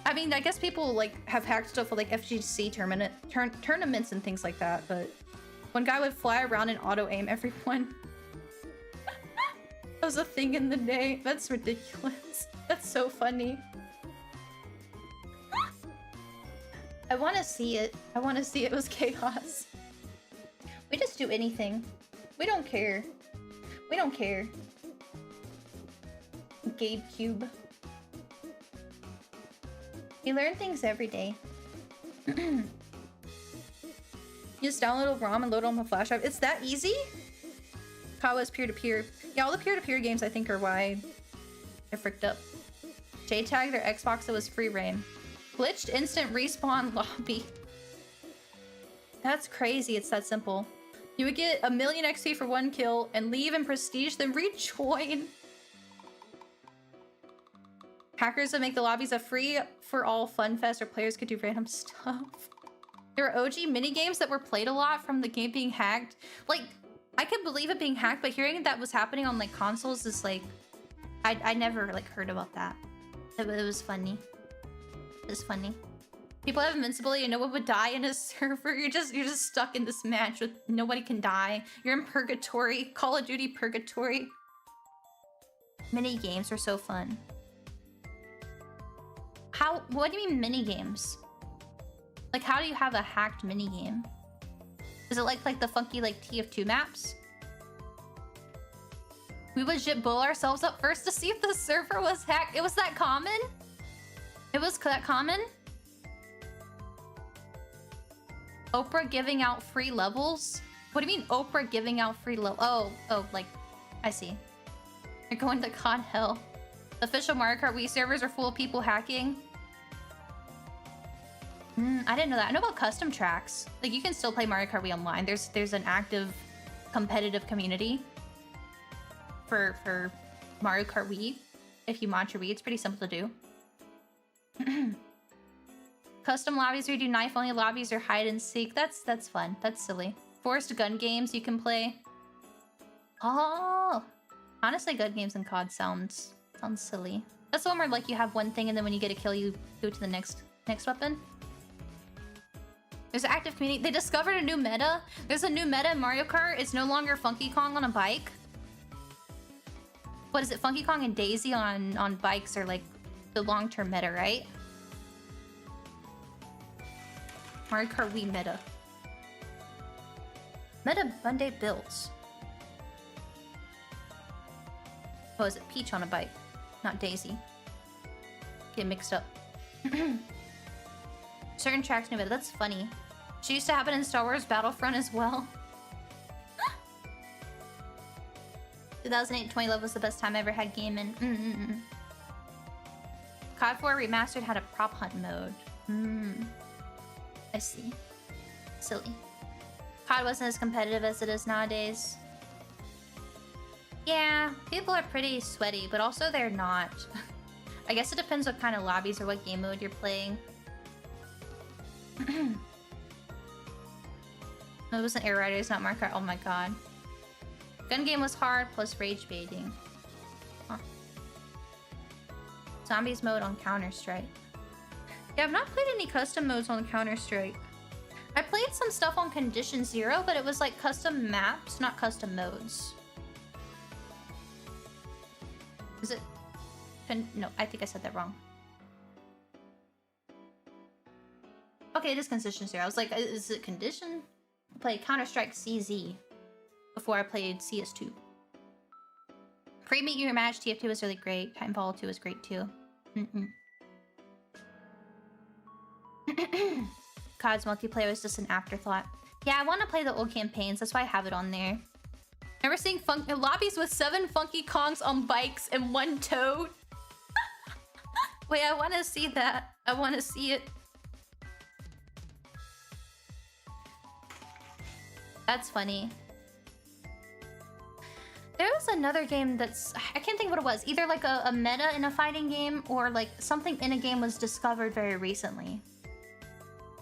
I mean, I guess people like have hacked stuff for like FGC tournaments and things like that, but one guy would fly around and auto aim everyone. That was a thing in the day. That's ridiculous. That's so funny. I want to see it. I want to see it was chaos. We just do anything. We don't care. We don't care. Gabecube. You learn things every day. You just download a ROM and load it on a flash drive. It's that easy? Kawa's peer-to-peer. Yeah, all the peer-to-peer games I think are why they're fricked up. J-tagged their Xbox, it was free reign. Glitched instant respawn lobby. That's crazy, it's that simple. You would get 1,000,000 XP for 1 kill and leave in prestige, then rejoin. Hackers would make the lobbies a free-for-all fun fest where players could do random stuff. There were OG minigames that were played a lot from the game being hacked. Like, I could believe it being hacked, but hearing that was happening on like consoles is like... I never like heard about that. It was funny. It was funny. People have invincibility and no one would die in a server. You're just stuck in this match with nobody can die. You're in purgatory. Call of Duty purgatory. Mini games are so fun. What do you mean mini games? Like how do you have a hacked mini game? Is it like the funky like TF2 maps? We would legit blow ourselves up first to see if the server was hacked. It was that common? It was that common? Oprah giving out free levels? What do you mean Oprah giving out free love? Oh, like, I see. You're going to COD hell. The official Mario Kart Wii servers are full of people hacking. I didn't know that. I know about custom tracks. Like, you can still play Mario Kart Wii online. There's an active competitive community for Mario Kart Wii. If you mod your Wii, it's pretty simple to do. Custom lobbies where you do knife-only lobbies or hide and seek. That's fun. That's silly. Forced gun games you can play. Oh, honestly, gun games in COD sounds silly. That's the one where like you have one thing and then when you get a kill, you go to the next weapon. There's an active community. They discovered a new meta. There's a new meta in Mario Kart. It's no longer Funky Kong on a bike. What is it? Funky Kong and Daisy on bikes are like the long-term meta, right? Mario Kart Wii meta. Meta Monday builds. Oh, is it Peach on a bike? Not Daisy. Get mixed up. Certain tracks new meta. That's funny. She used to happen in Star Wars Battlefront as well. 2008 2011 was the best time I ever had gaming. COD 4 Remastered had a prop hunt mode. I see. Silly. COD wasn't as competitive as it is nowadays. Yeah, people are pretty sweaty, but also they're not. I guess it depends what kind of lobbies or what game mode you're playing. It wasn't Air Riders, not Mario Kart. Oh my god. Gun game was hard, plus rage baiting. Huh. Zombies mode on Counter-Strike. Yeah, I've not played any custom modes on Counter-Strike. I played some stuff on Condition Zero, but it was like custom maps, not custom modes. Is it? No, I think I said that wrong. Okay, it is Condition Zero. I was like, is it Condition? I played Counter-Strike CZ before I played CS2. Pre-Meet Your Match TF2 was really great. Titanfall 2 was great too. COD's multiplayer was just an afterthought. Yeah, I want to play the old campaigns. That's why I have it on there. Never seeing lobbies with 7 Funky Kongs on bikes and 1 Toad. Wait, I want to see that. I want to see it. That's funny. There was another game that's... I can't think of what it was. Either like a meta in a fighting game or like something in a game was discovered very recently.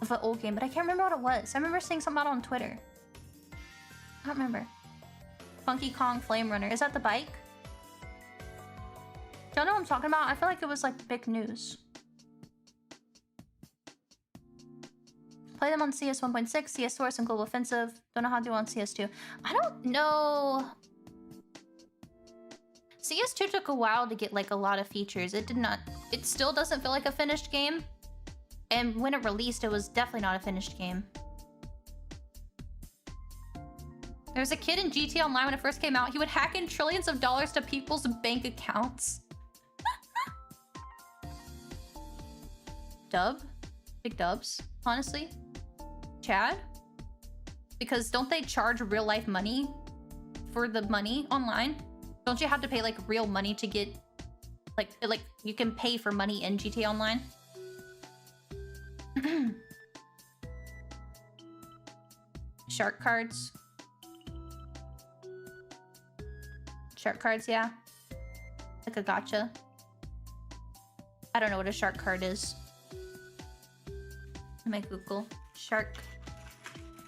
Of an old game, but I can't remember what it was. I remember seeing something about it on Twitter. I don't remember. Funky Kong Flame Runner. Is that the bike? Do y'all know what I'm talking about? I feel like it was like big news. Play them on CS 1.6, CS Source, and Global Offensive. Don't know how to do on CS2. I don't know. CS2 took a while to get like a lot of features. It did not... It still doesn't feel like a finished game. And when it released, it was definitely not a finished game. There was a kid in GTA Online when it first came out. He would hack in trillions of dollars to people's bank accounts. Dub? Big dubs, honestly. Chad? Because don't they charge real life money for the money online? Don't you have to pay like real money to get... Like you can pay for money in GTA Online? Shark cards. Shark cards, yeah. Like a gacha. I don't know what a shark card is. I might Google shark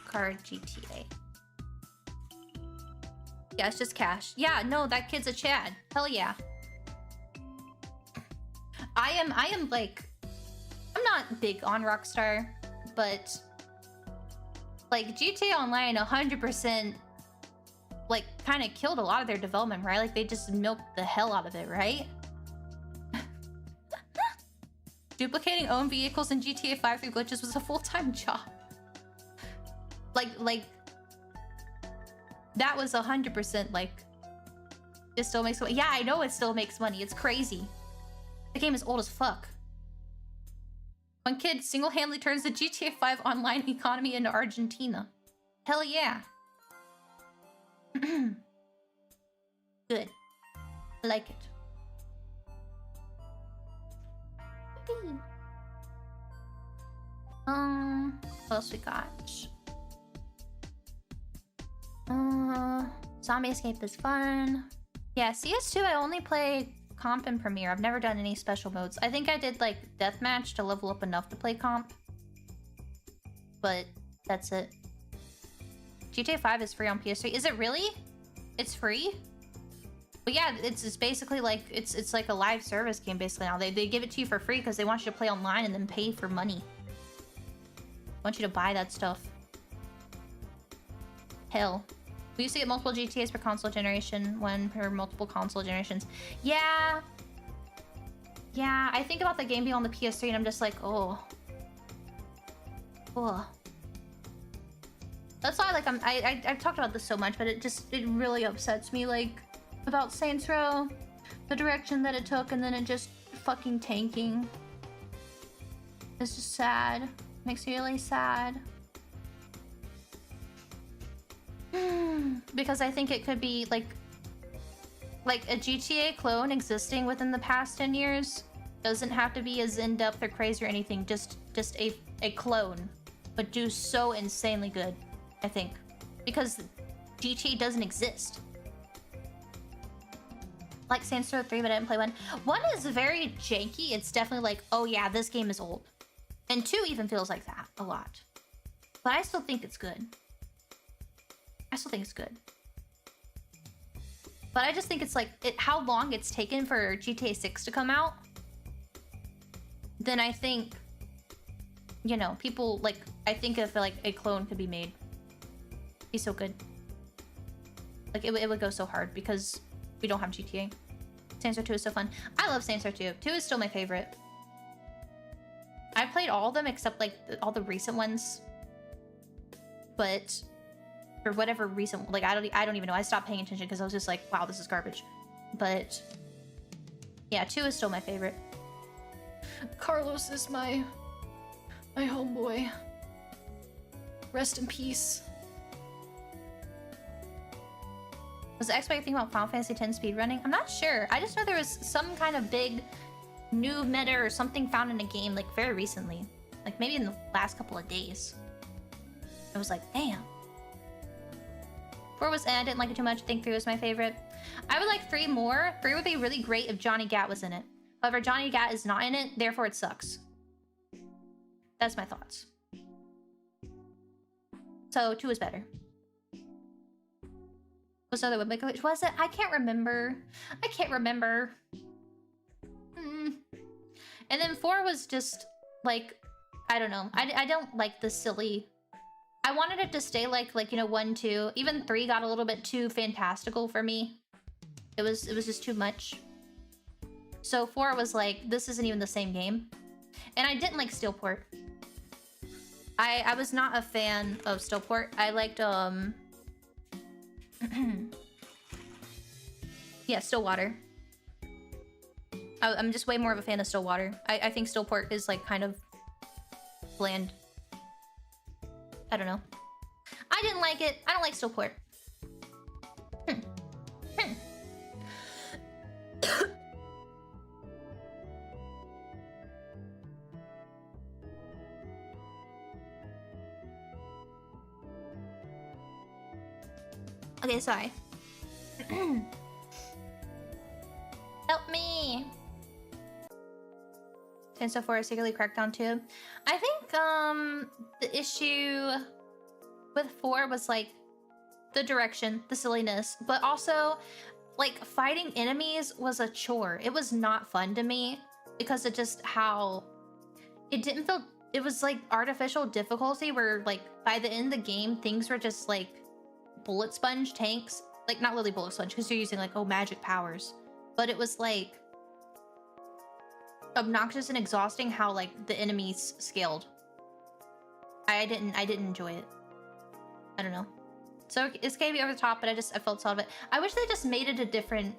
card GTA. Yeah, it's just cash. Yeah, no, that kid's a Chad. Hell yeah. I am like... I'm not big on Rockstar, but like GTA Online 100% like kind of killed a lot of their development, right? Like they just milked the hell out of it, right? Duplicating own vehicles in GTA 5 through glitches was a full-time job. Like that was 100% like it still makes money. Yeah, I know it still makes money. It's crazy. The game is old as fuck. One kid single-handedly turns the GTA 5 online economy into Argentina. Hell yeah. Good. I like it. What else we got? Zombie Escape is fun. Yeah, CS2 I only play comp and Premiere. I've never done any special modes. I think I did like Deathmatch to level up enough to play comp. But that's it. GTA 5 is free on PS3. Is it really? It's free? But yeah, it's basically like it's like a live service game basically now. They give it to you for free because they want you to play online and then pay for money. I want you to buy that stuff. Hell. We used to get multiple GTAs per console generation, one per multiple console generations. Yeah. Yeah, I think about the game being on the PS3 and I'm just like, oh. Oh. That's why like I've talked about this so much, but it really upsets me like about Saints Row, the direction that it took, and then it just fucking tanking. It's just sad. Makes me really sad. Because I think it could be like a GTA clone existing within the past 10 years doesn't have to be as in-depth or crazy or anything, just a clone, but do so insanely good, I think. Because GTA doesn't exist. Like Saints Row 3, but I didn't play 1. 1 is very janky. It's definitely like, oh yeah, this game is old. And 2 even feels like that a lot. But I still think it's good. I still think it's good. But I just think it's like, how long it's taken for GTA 6 to come out. Then I think, you know, people like, I think if like a clone could be made. Be so good. Like it would go so hard because we don't have GTA. Saints Row 2 is so fun. I love Saints Row 2. 2 is still my favorite. I played all of them except like all the recent ones. But for whatever reason, like I don't even know. I stopped paying attention because I was just like, wow, this is garbage. But yeah, 2 is still my favorite. Carlos is my homeboy. Rest in peace. Was the expert thing about Final Fantasy X speedrunning? I'm not sure. I just know there was some kind of big new meta or something found in a game like very recently. Like maybe in the last couple of days. I was like, damn. 4 was I didn't like it too much. I think 3 was my favorite. I would like 3 more. 3 would be really great if Johnny Gat was in it. However, Johnny Gat is not in it, therefore it sucks. That's my thoughts. So 2 is better. What's the other one? Which was it? I can't remember. I can't remember. And then 4 was just like, I don't know. I don't like the silly. I wanted it to stay like you know 1, 2. Even 3 got a little bit too fantastical for me. It was just too much. So 4 was like, this isn't even the same game. And I didn't like Steelport. I was not a fan of Steelport. I liked yeah, Stillwater. I'm just way more of a fan of Stillwater. I think Stillport is like kind of bland. I don't know. I didn't like it. I don't like Stillport. Okay, sorry. Help me! Saints Row 4 is secretly Crackdown 2. I think the issue with 4 was like the direction, the silliness, but also like fighting enemies was a chore. It was not fun to me because of just how it didn't feel. It was like artificial difficulty where like by the end of the game things were just like bullet sponge tanks. Like not literally bullet sponge because you're using like magic powers, but it was like obnoxious and exhausting how like the enemies scaled. I didn't enjoy it. I don't know. So it's gonna be over the top, but I felt sad of it. I wish they just made it a different,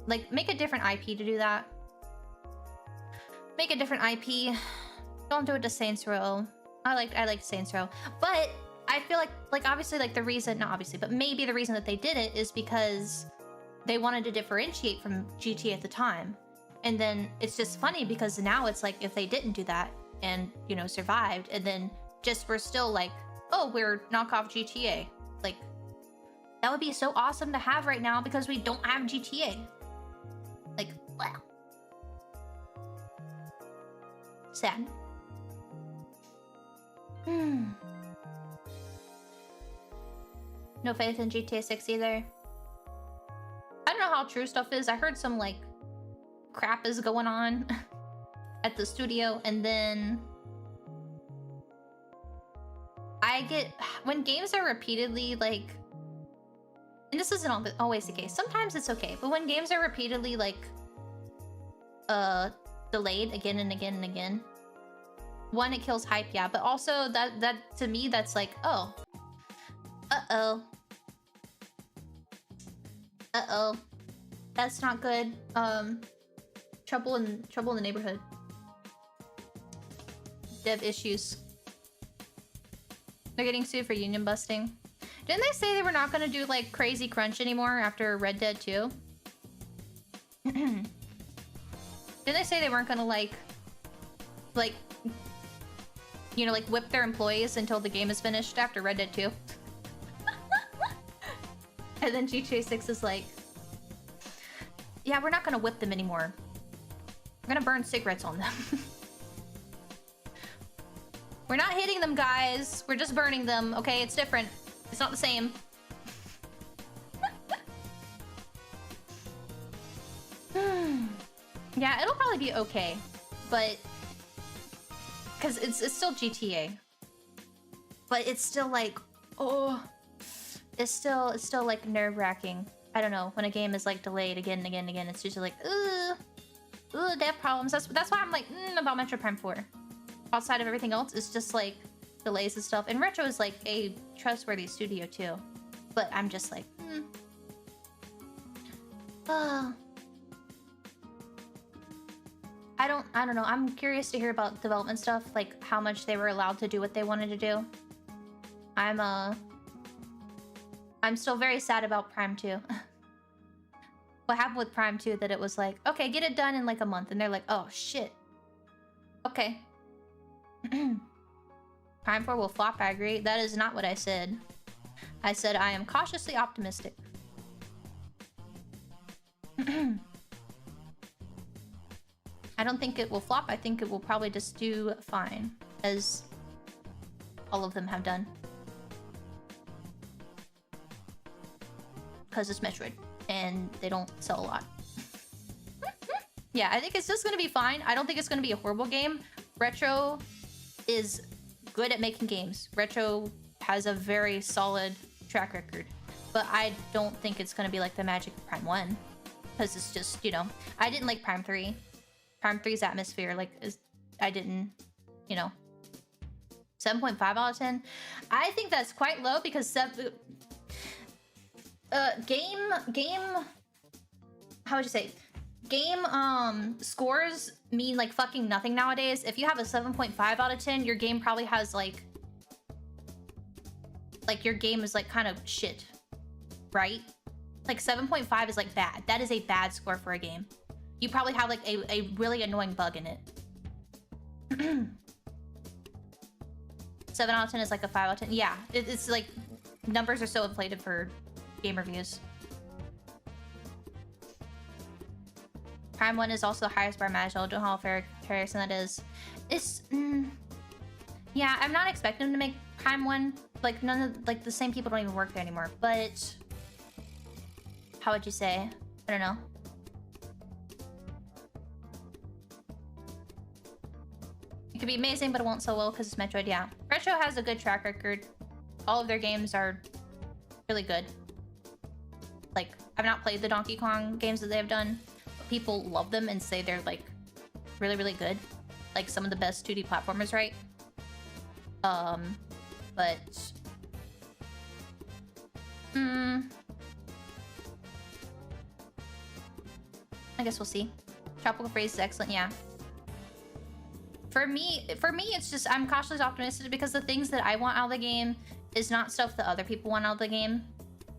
like make a different IP to do that. Make a different IP. Don't do it to Saints Row. I liked Saints Row, but I feel like obviously, like the reason, not obviously, but maybe the reason that they did it is because they wanted to differentiate from GTA at the time. And then it's just funny because now it's like if they didn't do that and, you know, survived, and then just we're still like, oh, we're knockoff GTA. Like, that would be so awesome to have right now because we don't have GTA. Like, wow. Sad. No faith in GTA 6 either. I don't know how true stuff is. I heard some, like, crap is going on at the studio, and then I get... When games are repeatedly, like... And this isn't always the case. Sometimes it's okay. But when games are repeatedly, like... delayed again and again and again... One, it kills hype, yeah. But also, that to me, that's like, oh... Uh-oh. Uh-oh. That's not good. Trouble in the neighborhood. Dev issues. They're getting sued for union busting. Didn't they say they were not gonna do, like, crazy crunch anymore after Red Dead 2? Didn't they say they weren't gonna, like, you know, like, whip their employees until the game is finished after Red Dead 2? And then GTA 6 is like, yeah, we're not gonna whip them anymore. We're gonna burn cigarettes on them. We're not hitting them, guys. We're just burning them, okay? It's different. It's not the same. Yeah, it'll probably be okay. But... Because it's still GTA. But it's still like, oh... It's still like nerve-wracking. I don't know, when a game is like delayed again and again and again, it's usually like, ooh, they have problems. That's why I'm like, about Metro Prime 4. Outside of everything else, it's just like delays and stuff. And Retro is like a trustworthy studio too. But I'm just like, I don't know. I'm curious to hear about development stuff, like how much they were allowed to do what they wanted to do. I'm still very sad about Prime 2. What happened with Prime 2 that it was like, okay, get it done in like a month. And they're like, oh, shit. Okay. Prime 4 will flop, I agree. That is not what I said. I said I am cautiously optimistic. I don't think it will flop. I think it will probably just do fine, as all of them have done. Because it's Metroid, and they don't sell a lot. Yeah, I think it's just gonna be fine. I don't think it's gonna be a horrible game. Retro is good at making games. Retro has a very solid track record. But I don't think it's gonna be like the magic of Prime 1. Because it's just, you know... I didn't like Prime 3. Prime 3's atmosphere, like, I didn't, you know... 7.5 out of 10? I think that's quite low because... how would you say? Game, scores mean, like, fucking nothing nowadays. If you have a 7.5 out of 10, your game probably has, like, your game is, like, kind of shit. Right? Like, 7.5 is, like, bad. That is a bad score for a game. You probably have, like, a really annoying bug in it. 7 out of 10 is, like, a 5 out of 10. Yeah, it's, like, numbers are so inflated for... game reviews. Prime 1 is also the highest bar match. I don't know how fair comparison that is. It's yeah, I'm not expecting them to make Prime 1. Like, none of like the same people don't even work there anymore. But how would you say? I don't know. It could be amazing, but it won't sell well because it's Metroid. Yeah, Retro has a good track record. All of their games are really good. Like, I've not played the Donkey Kong games that they've done, but people love them and say they're, like, really, really good. Like, some of the best 2D platformers, right? But... I guess we'll see. Tropical Freeze is excellent, yeah. For me, it's just, I'm cautiously optimistic because the things that I want out of the game is not stuff that other people want out of the game.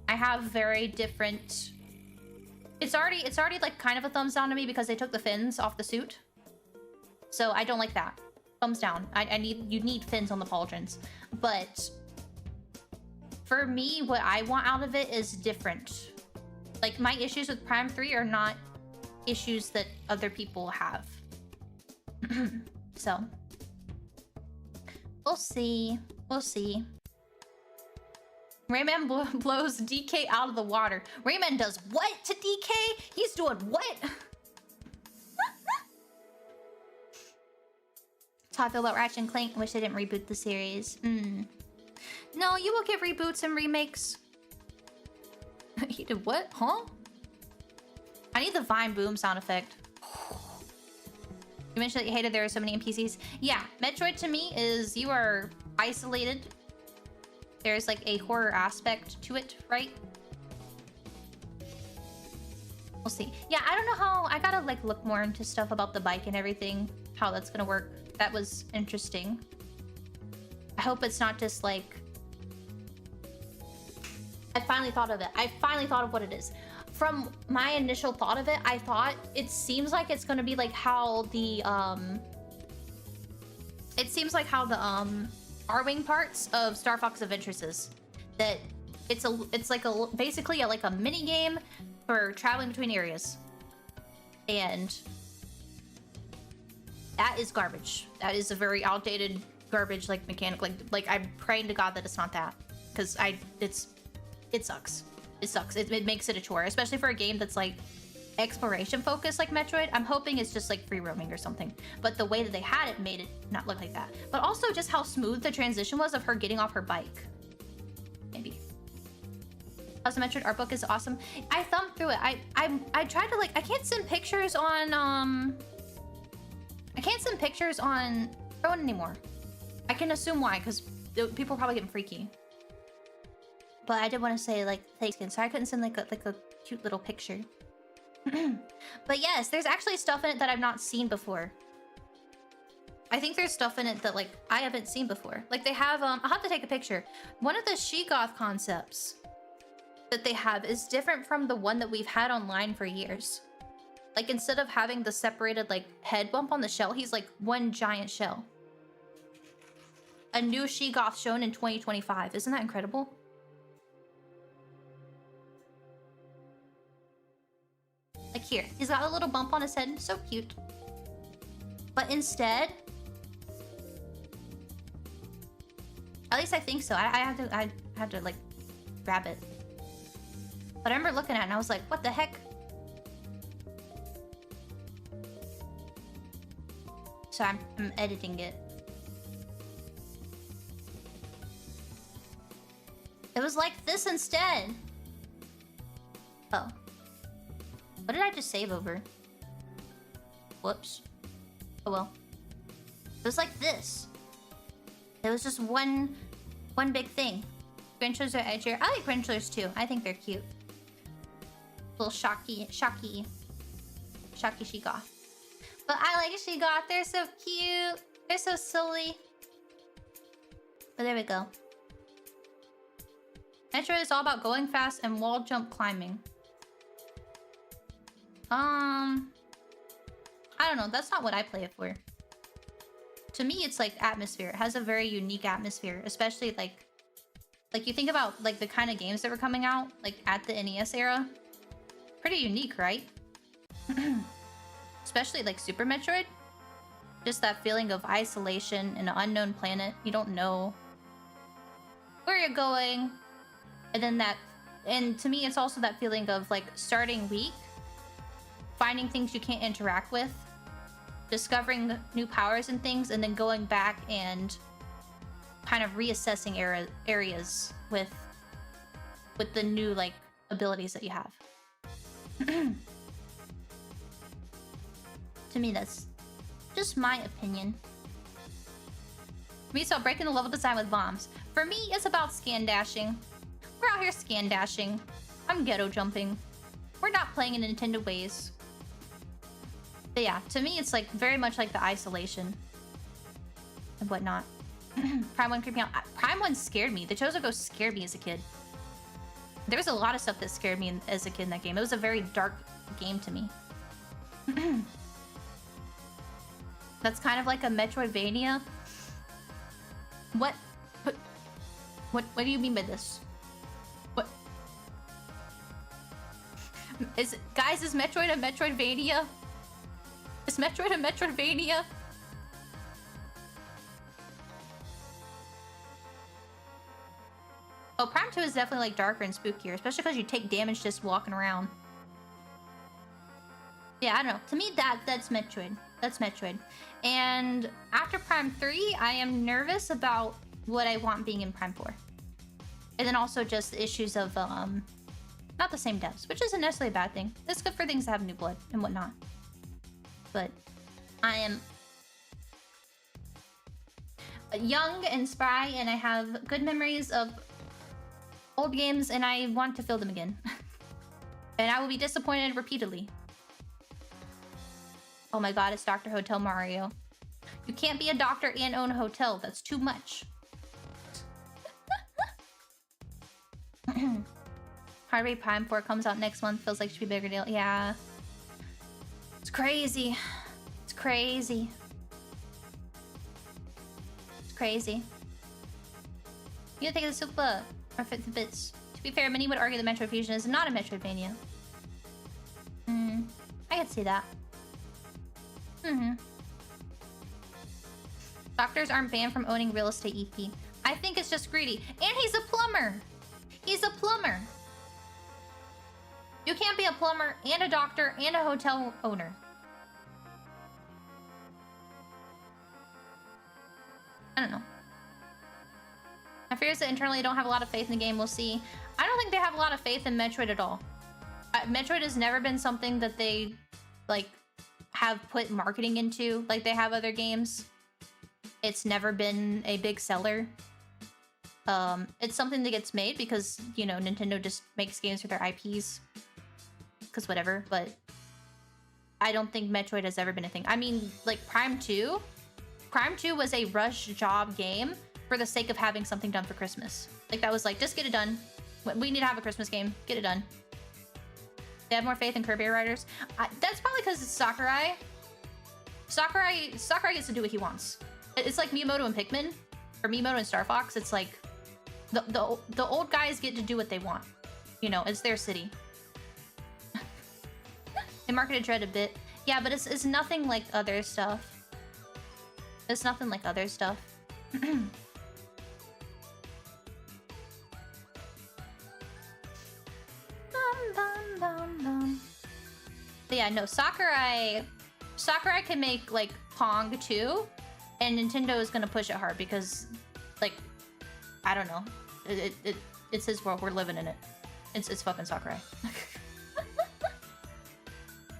I have very different... It's already like kind of a thumbs down to me because they took the fins off the suit. So I don't like that. Thumbs down. You need fins on the pauldrons. But for me, what I want out of it is different. Like, my issues with Prime 3 are not issues that other people have. So we'll see. We'll see. Rayman blows DK out of the water. Rayman does what to DK? He's doing what? That's how I feel about Ratchet and Clank. Wish they didn't reboot the series. No, you will get reboots and remakes. He did what? Huh? I need the Vine Boom sound effect. You mentioned that you hated there are so many NPCs. Yeah, Metroid to me is you are isolated. There's like a horror aspect to it, right? We'll see. Yeah, I don't know how... I gotta like look more into stuff about the bike and everything. How that's gonna work. That was interesting. I hope it's not just like... I finally thought of it. I finally thought of what it is. From my initial thought of it, I thought it seems like it's gonna be like how the it seems like how the R-Wing parts of Star Fox Adventures is. That it's like basically like a mini game for traveling between areas. And that is garbage. That is a very outdated garbage like mechanic. Like I'm praying to God that it's not that. Because it sucks. It sucks. It makes it a chore, especially for a game that's like exploration focused like Metroid. I'm hoping it's just like free roaming or something. But the way that they had it made it not look like that. But also just how smooth the transition was of her getting off her bike. Maybe. Plus the Metroid art book is awesome. I thumbed through it. I tried to like... I can't send pictures on... I can't send pictures on phone anymore. I can assume why, because people are probably getting freaky. But I did want to say, like, thanks, so I couldn't send, like a cute little picture. But yes, there's actually stuff in it that I've not seen before. I think there's stuff in it that, like, I haven't seen before. Like, they have, I'll have to take a picture. One of the Sheegoth concepts that they have is different from the one that we've had online for years. Like, instead of having the separated, like, head bump on the shell, he's, like, one giant shell. A new Sheegoth shown in 2025. Isn't that incredible? Like here, he's got a little bump on his head, so cute. But instead, at least I think so. I had to like grab it. But I remember looking at it and I was like, what the heck? So I'm editing it. It was like this instead. Oh. What did I just save over? Whoops. Oh well. It was like this. It was just one big thing. Grinchers are edgier. I like Grinchers too. I think they're cute. Little shocky Sheegoth. But I like Sheegoth. They're so cute. They're so silly. But there we go. Metroid is all about going fast and wall jump climbing. I don't know. That's not what I play it for. To me, it's like atmosphere. It has a very unique atmosphere, especially like you think about like the kind of games that were coming out like at the NES era. Pretty unique, right? Especially like Super Metroid. Just that feeling of isolation in an unknown planet. You don't know where you're going. And then and to me, it's also that feeling of like starting weak, finding things you can't interact with, discovering new powers and things, and then going back and kind of reassessing areas with the new like abilities that you have. To me, that's just my opinion. For me, it's about breaking the level design with bombs. For me, it's about scan dashing. We're out here scan dashing. I'm ghetto jumping. We're not playing in Nintendo ways. But yeah, to me, it's like very much like the isolation and whatnot. Prime 1 creeped me out. Prime 1 scared me. The Chozo Ghost scared me as a kid. There was a lot of stuff that scared me as a kid in that game. It was a very dark game to me. That's kind of like a Metroidvania. What do you mean by this? What? Guys, is Metroid a Metroidvania? Is Metroid a Metroidvania? Oh, Prime 2 is definitely like darker and spookier, especially because you take damage just walking around. Yeah, I don't know. To me, that's Metroid. That's Metroid. And after Prime 3, I am nervous about what I want being in Prime 4. And then also just the issues of not the same devs, which isn't necessarily a bad thing. It's good for things that have new blood and whatnot. But I am young and spry, and I have good memories of old games, and I want to feel them again. And I will be disappointed repeatedly. Oh my god, it's Dr. Hotel Mario. You can't be a doctor and own a hotel. That's too much. Heart Rate Prime 4 comes out next month. Feels like it should be a bigger deal. Yeah. It's crazy. It's crazy. It's crazy. You gotta take the super or fit the bits. To be fair, many would argue that Metroid Fusion is not a Metroidvania. I could see that. Doctors aren't banned from owning real estate, EP. I think it's just greedy. And he's a plumber! He's a plumber! You can't be a plumber and a doctor and a hotel owner. I don't know. My fear is that internally I don't have a lot of faith in the game. We'll see. I don't think they have a lot of faith in Metroid at all. Metroid has never been something that they, like, have put marketing into like they have other games. It's never been a big seller. It's something that gets made because, you know, Nintendo just makes games for their IPs. Because whatever, but I don't think Metroid has ever been a thing. I mean, like, Prime 2? Prime 2 was a rush job game for the sake of having something done for Christmas. Like, that was like, just get it done. We need to have a Christmas game. Get it done. They have more faith in Kirby Riders. That's probably because it's Sakurai. Sakurai gets to do what he wants. It's like Miyamoto and Pikmin, or Miyamoto and Star Fox. It's like the old guys get to do what they want. You know, it's their city. They marketed Dread a bit. Yeah, but it's nothing like other stuff. It's nothing like other stuff. But yeah, no, Sakurai can make, like, Pong 2, and Nintendo is gonna push it hard because, like, I don't know. It's his world. We're living in it. It's fucking Sakurai.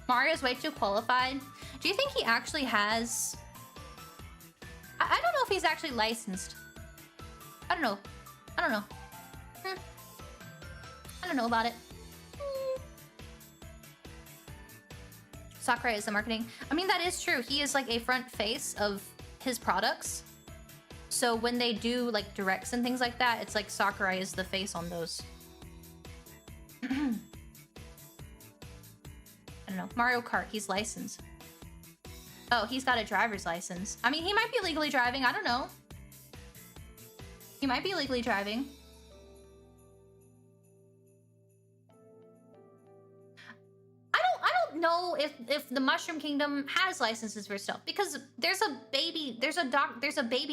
Mario's way too qualified. Do you think he actually has... I don't know if he's actually licensed. I don't know. I don't know. I don't know about it. Sakurai is the marketing. I mean, that is true. He is like a front face of his products. So when they do like directs and things like that, it's like Sakurai is the face on those. I don't know. Mario Kart, he's licensed. Oh, he's got a driver's license. I mean, he might be legally driving. I don't know. He might be legally driving. I don't know if the Mushroom Kingdom has licenses for stuff, because there's a baby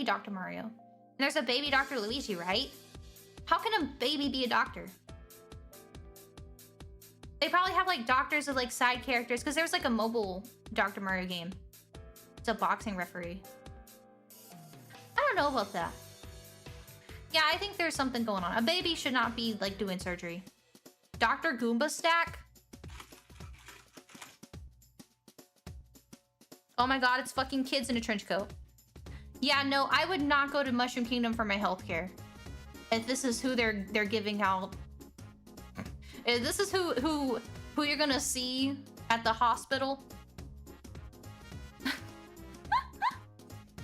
Dr. Mario. And there's a baby Dr. Luigi, right? How can a baby be a doctor? They probably have like doctors of like side characters, because there's like a mobile Dr. Mario game. It's a boxing referee. I don't know about that. Yeah, I think there's something going on. A baby should not be like doing surgery. Dr. Goomba Stack? Oh my god, it's fucking kids in a trench coat. Yeah, no, I would not go to Mushroom Kingdom for my healthcare. If this is who they're giving out. If this is who you're gonna see at the hospital.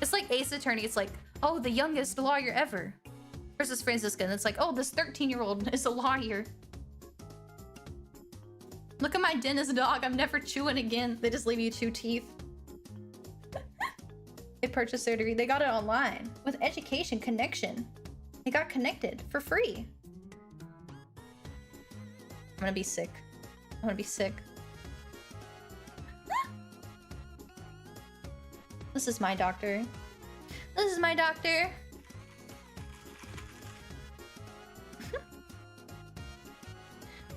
It's like Ace Attorney. It's like, oh, the youngest lawyer ever. Versus Francisca, and it's like, oh, this 13-year-old is a lawyer. Look at my dentist dog. I'm never chewing again. They just leave you 2 teeth. They purchased surgery. They got it online with education connection. They got connected for free. I'm gonna be sick. I'm gonna be sick. This is my doctor. This is my doctor.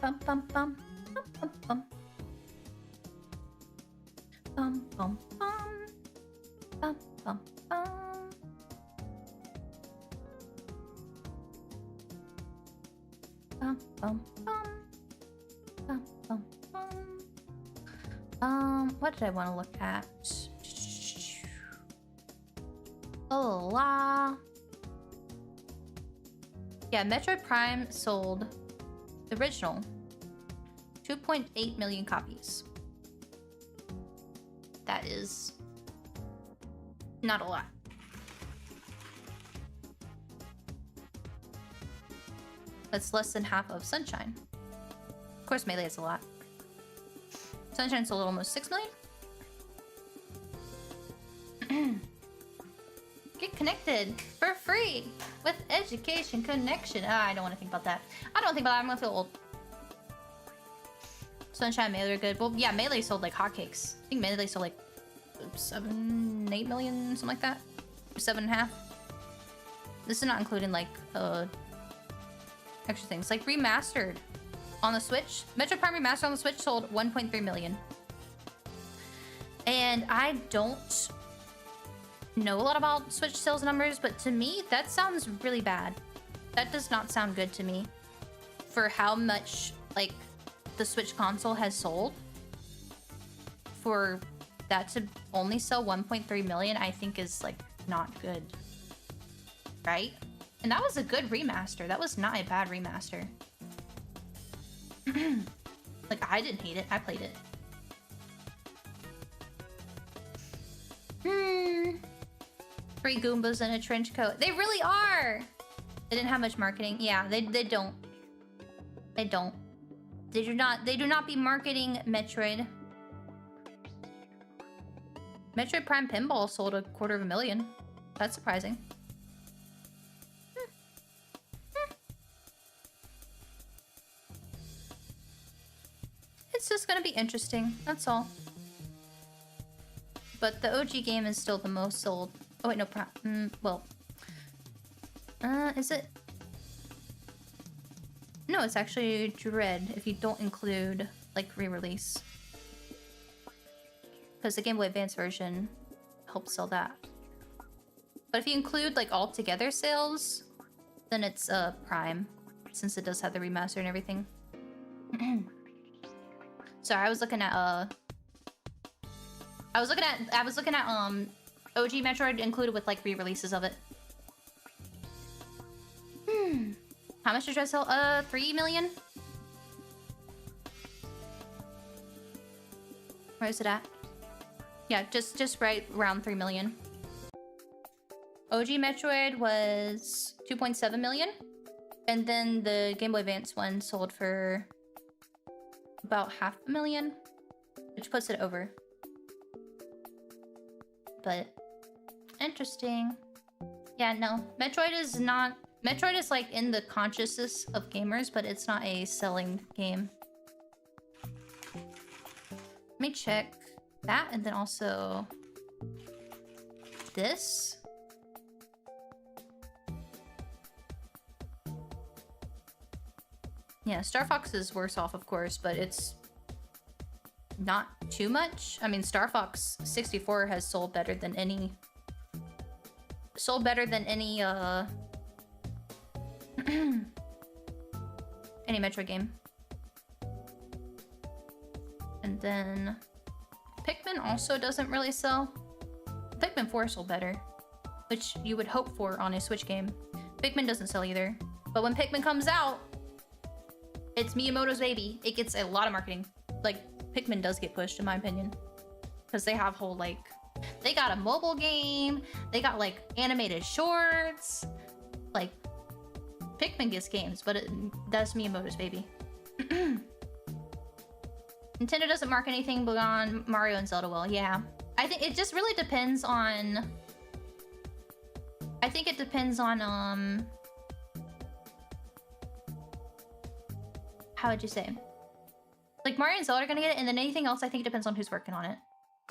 Bum bum bum bum bum bum bum bum bum bum bum. Bum bum bum bum bum bum. What did I want to look at? Oh la. Yeah, Metroid Prime sold the original 2.8 million copies. That is not a lot. That's less than half of Sunshine. Of course, Melee is a lot. Sunshine sold almost 6 million. Get connected for free with education connection. I don't want to think about that. I don't think about that. I'm gonna feel old. Sunshine and Melee are good. Well, yeah, Melee sold like hotcakes. I think Melee sold like 7, 8 million, something like that. Or 7.5. This is not including like extra things. Like remastered on the Switch. Metroid Prime Remastered on the Switch sold 1.3 million. And I don't know a lot about Switch sales numbers, but to me, that sounds really bad. That does not sound good to me. For how much, like, the Switch console has sold. For that to only sell 1.3 million, I think is, like, not good. Right? And that was a good remaster. That was not a bad remaster. Like, I didn't hate it. I played it. Three Goombas in a trench coat. They really are! They didn't have much marketing. Yeah, they don't. They don't. They do not be marketing Metroid. Metroid Prime Pinball sold 250,000. That's surprising. It's just gonna be interesting, that's all. But the OG game is still the most sold. Oh wait, no, well. Is it? No, it's actually Dread if you don't include, like, re-release. Because the Game Boy Advance version helps sell that. But if you include, like, all together sales, then it's, Prime. Since it does have the remaster and everything. Sorry, I was looking at, OG Metroid included with, like, re-releases of it. How much did Dread sell? 3 million? Where is it at? Yeah, just right around 3 million. OG Metroid was 2.7 million. And then the Game Boy Advance one sold for about 500,000, which puts it over. But interesting. Yeah, no. Metroid is not... Metroid is, like, in the consciousness of gamers, but it's not a selling game. Let me check that, and then also... this. Yeah, Star Fox is worse off, of course, but it's... not too much. I mean, Star Fox 64 has sold better than any... any Metro game. And then Pikmin also doesn't really sell. Pikmin 4 sold better, which you would hope for on a Switch game. Pikmin doesn't sell either. But when Pikmin comes out, it's Miyamoto's baby. It gets a lot of marketing. Like, Pikmin does get pushed, in my opinion. Because they have whole, like... They got a mobile game. They got like animated shorts. Like Pikmin gets games, but that's Miyamoto's baby. Nintendo doesn't mark anything beyond Mario and Zelda will. Yeah. I think it just really depends on... I think it depends on, how would you say? Like, Mario and Zelda are gonna get it, and then anything else, I think it depends on who's working on it.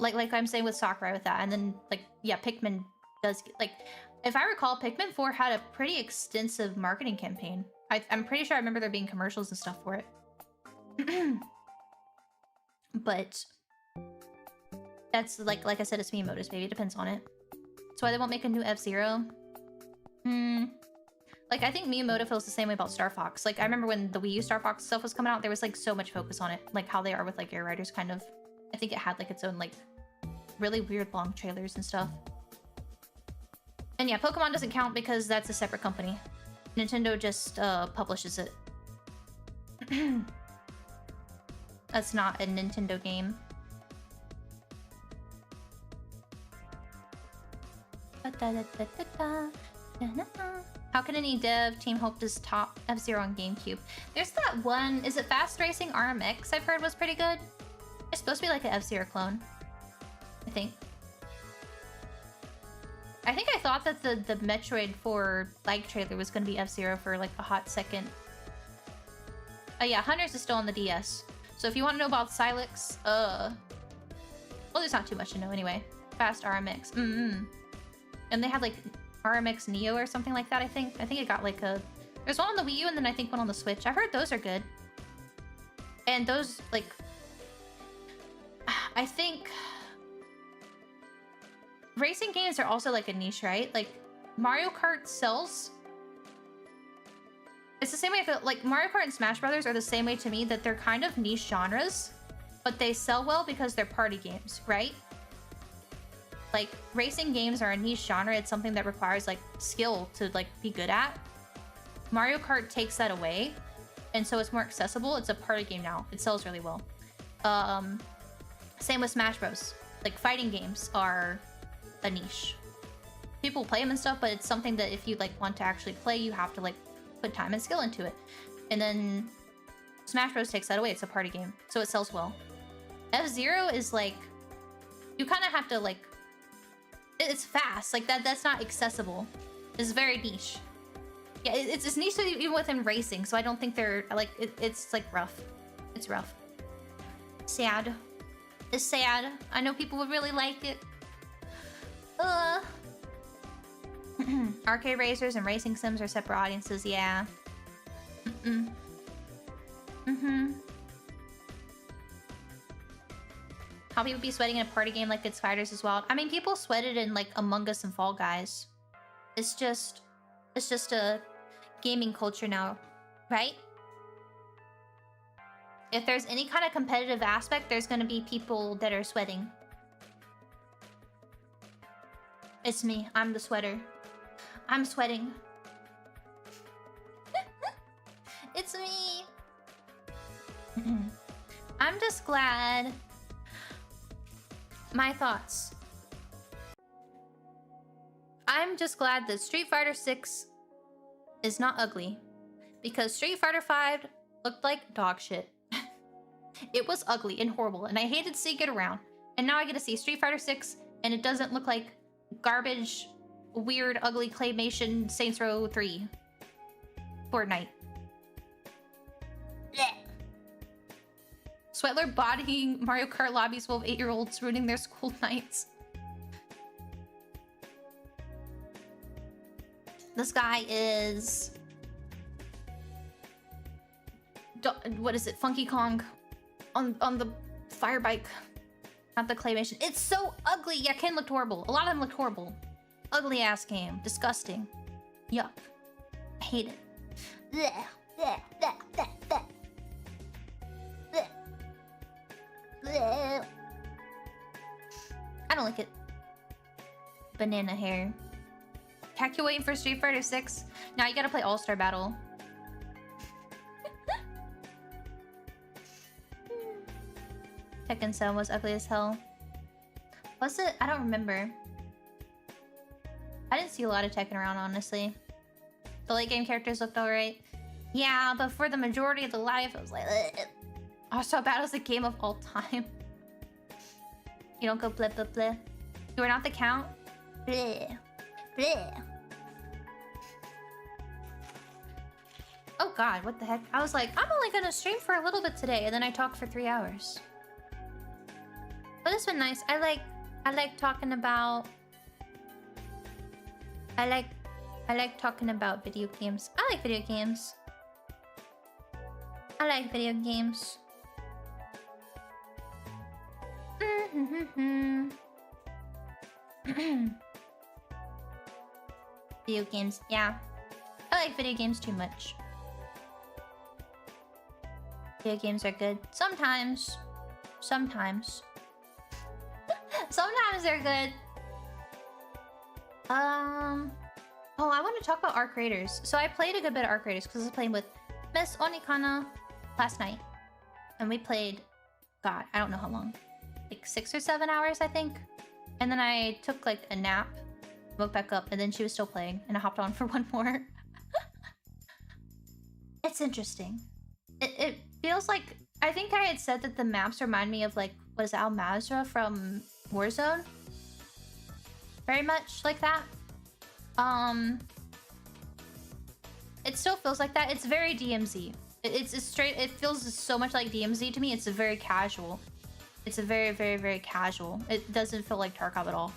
Like I'm saying with Sakurai with that, and then, like, yeah, Pikmin does get... Like, if I recall, Pikmin 4 had a pretty extensive marketing campaign. I'm pretty sure I remember there being commercials and stuff for it. But that's like I said, it's Miyamoto's baby. It depends on it. That's why they won't make a new F-Zero. Like, I think Miyamoto feels the same way about Star Fox. Like, I remember when the Wii U Star Fox stuff was coming out, there was like so much focus on it. Like how they are with like Air Riders, kind of. I think it had like its own like really weird long trailers and stuff. And yeah, Pokemon doesn't count because that's a separate company. Nintendo just publishes it. That's not a Nintendo game. How can any dev team hope to top F-Zero on GameCube? There's that one, is it Fast Racing RMX I've heard was pretty good? It's supposed to be like an F-Zero clone, I think. I thought that the Metroid 4 like trailer was going to be F-Zero for like a hot second. Oh yeah, Hunters is still on the DS. So if you want to know about Silex, well, there's not too much to know anyway. Fast RMX. And they had like RMX Neo or something like that, I think. I think it got like a... There's one on the Wii U and then I think one on the Switch. I've heard those are good. And those, like... I think... Racing games are also like a niche, right? Like, Mario Kart sells... It's the same way I feel... Like, Mario Kart and Smash Brothers are the same way to me, that they're kind of niche genres, but they sell well because they're party games, right? Like, racing games are a niche genre. It's something that requires, like, skill to, like, be good at. Mario Kart takes that away, and so it's more accessible. It's a party game now. It sells really well. Same with Smash Bros. Like, fighting games are a niche. People play them and stuff, but it's something that if you, like, want to actually play, you have to, like, put time and skill into it. And then Smash Bros. Takes that away. It's a party game, so it sells well. F-Zero is, like... You kind of have to, like... It's fast. Like, that's not accessible. It's very niche. Yeah, it's niche even within racing, so I don't think they're... Like, it's, like, rough. It's rough. Sad. It's sad. I know people would really like it. Arcade racers and racing sims are separate audiences, yeah. How people be sweating in a party game like it's Fighters is wild. I mean, people sweated in like Among Us and Fall Guys. It's just a gaming culture now, right? If there's any kind of competitive aspect, there's gonna be people that are sweating. It's me. I'm the sweater. I'm sweating. It's me. I'm just glad. My thoughts. I'm just glad that Street Fighter 6 is not ugly, because Street Fighter 5 looked like dog shit. It was ugly and horrible, and I hated seeing it around. And now I get to see Street Fighter 6, and it doesn't look like garbage, weird, ugly claymation Saints Row 3. Fortnite. Blech. Sweatler bodying Mario Kart lobbies full of 8-year-olds ruining their school nights. This guy is... What is it? Funky Kong on the fire bike. Not the claymation. It's so ugly. Yeah, Ken looked horrible. A lot of them looked horrible. Ugly ass game. Disgusting. Yuck. I hate it. Blech, blech, blech, blech, blech. Blech. Blech. I don't like it. Banana hair. Kaku waiting for Street Fighter 6. Now you gotta play All-Star Battle. Tekken 7 was ugly as hell. Was it? I don't remember. I didn't see a lot of Tekken around, honestly. The late game characters looked alright. Yeah, but for the majority of the life, I was like, ugh. Oh, so bad as the game of all time. You don't go bleh bleh bleh. You are not the count? Bleh. Bleh. Oh god, what the heck? I was like, I'm only gonna stream for a little bit today, and then I talked for 3 hours. But it's been nice. I like talking about... I like talking about video games. I like video games. I like video games. Video games, yeah. I like video games too much. Video games are good. Sometimes. Sometimes. Sometimes they're good. Oh, I want to talk about Arc Raiders. So I played a good bit of Arc Raiders because I was playing with Miss Onikana last night. And we played, God, I don't know how long. Like 6 or 7 hours, I think. And then I took like a nap, woke back up, and then she was still playing. And I hopped on for one more. It's interesting. It feels like... I think I had said that the maps remind me of like, was Al Mazrah from Warzone? Very much like that. It still feels like that. It's very DMZ. It's straight... It feels so much like DMZ to me. It's a very casual. It's a very, very, very casual. It doesn't feel like Tarkov at all.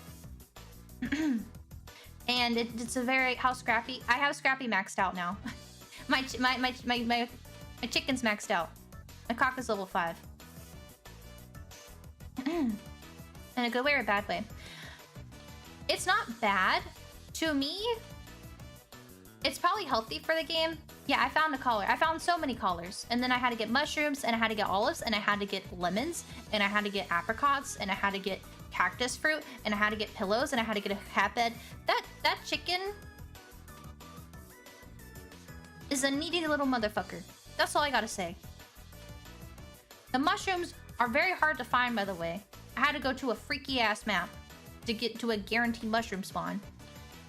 And it's a very... How Scrappy... I have Scrappy maxed out now. My chicken's maxed out. My cock is level 5. In a good way or a bad way. It's not bad. To me, it's probably healthy for the game. Yeah, I found a collar. I found so many collars. And then I had to get mushrooms, and I had to get olives, and I had to get lemons, and I had to get apricots, and I had to get cactus fruit, and I had to get pillows, and I had to get a cat bed. That chicken is a needy little motherfucker. That's all I gotta say. The mushrooms are very hard to find, by the way. I had to go to a freaky-ass map to get to a guaranteed mushroom spawn,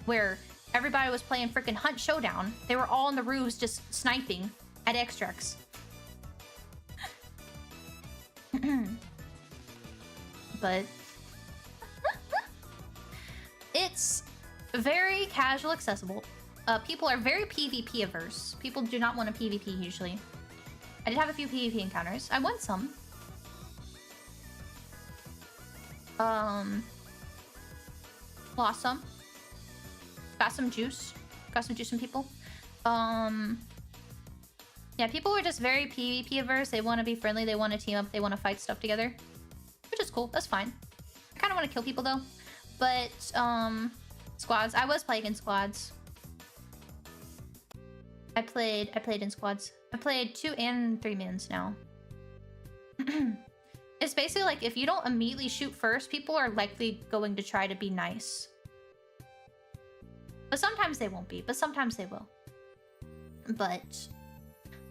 where everybody was playing freaking Hunt Showdown. They were all on the roofs just sniping at extracts. But it's very casual accessible. People are very PvP averse. People do not want to PvP usually. I did have a few PvP encounters. I won some. Lost some. Got some juice. Got some juice from people. Yeah, people were just very PvP averse. They want to be friendly. They want to team up. They want to fight stuff together. Which is cool. That's fine. I kind of want to kill people though. But, squads. I was playing in squads. I played in squads. I played 2 and 3 mans now. It's basically like if you don't immediately shoot first, people are likely going to try to be nice. But sometimes they won't be, but sometimes they will. But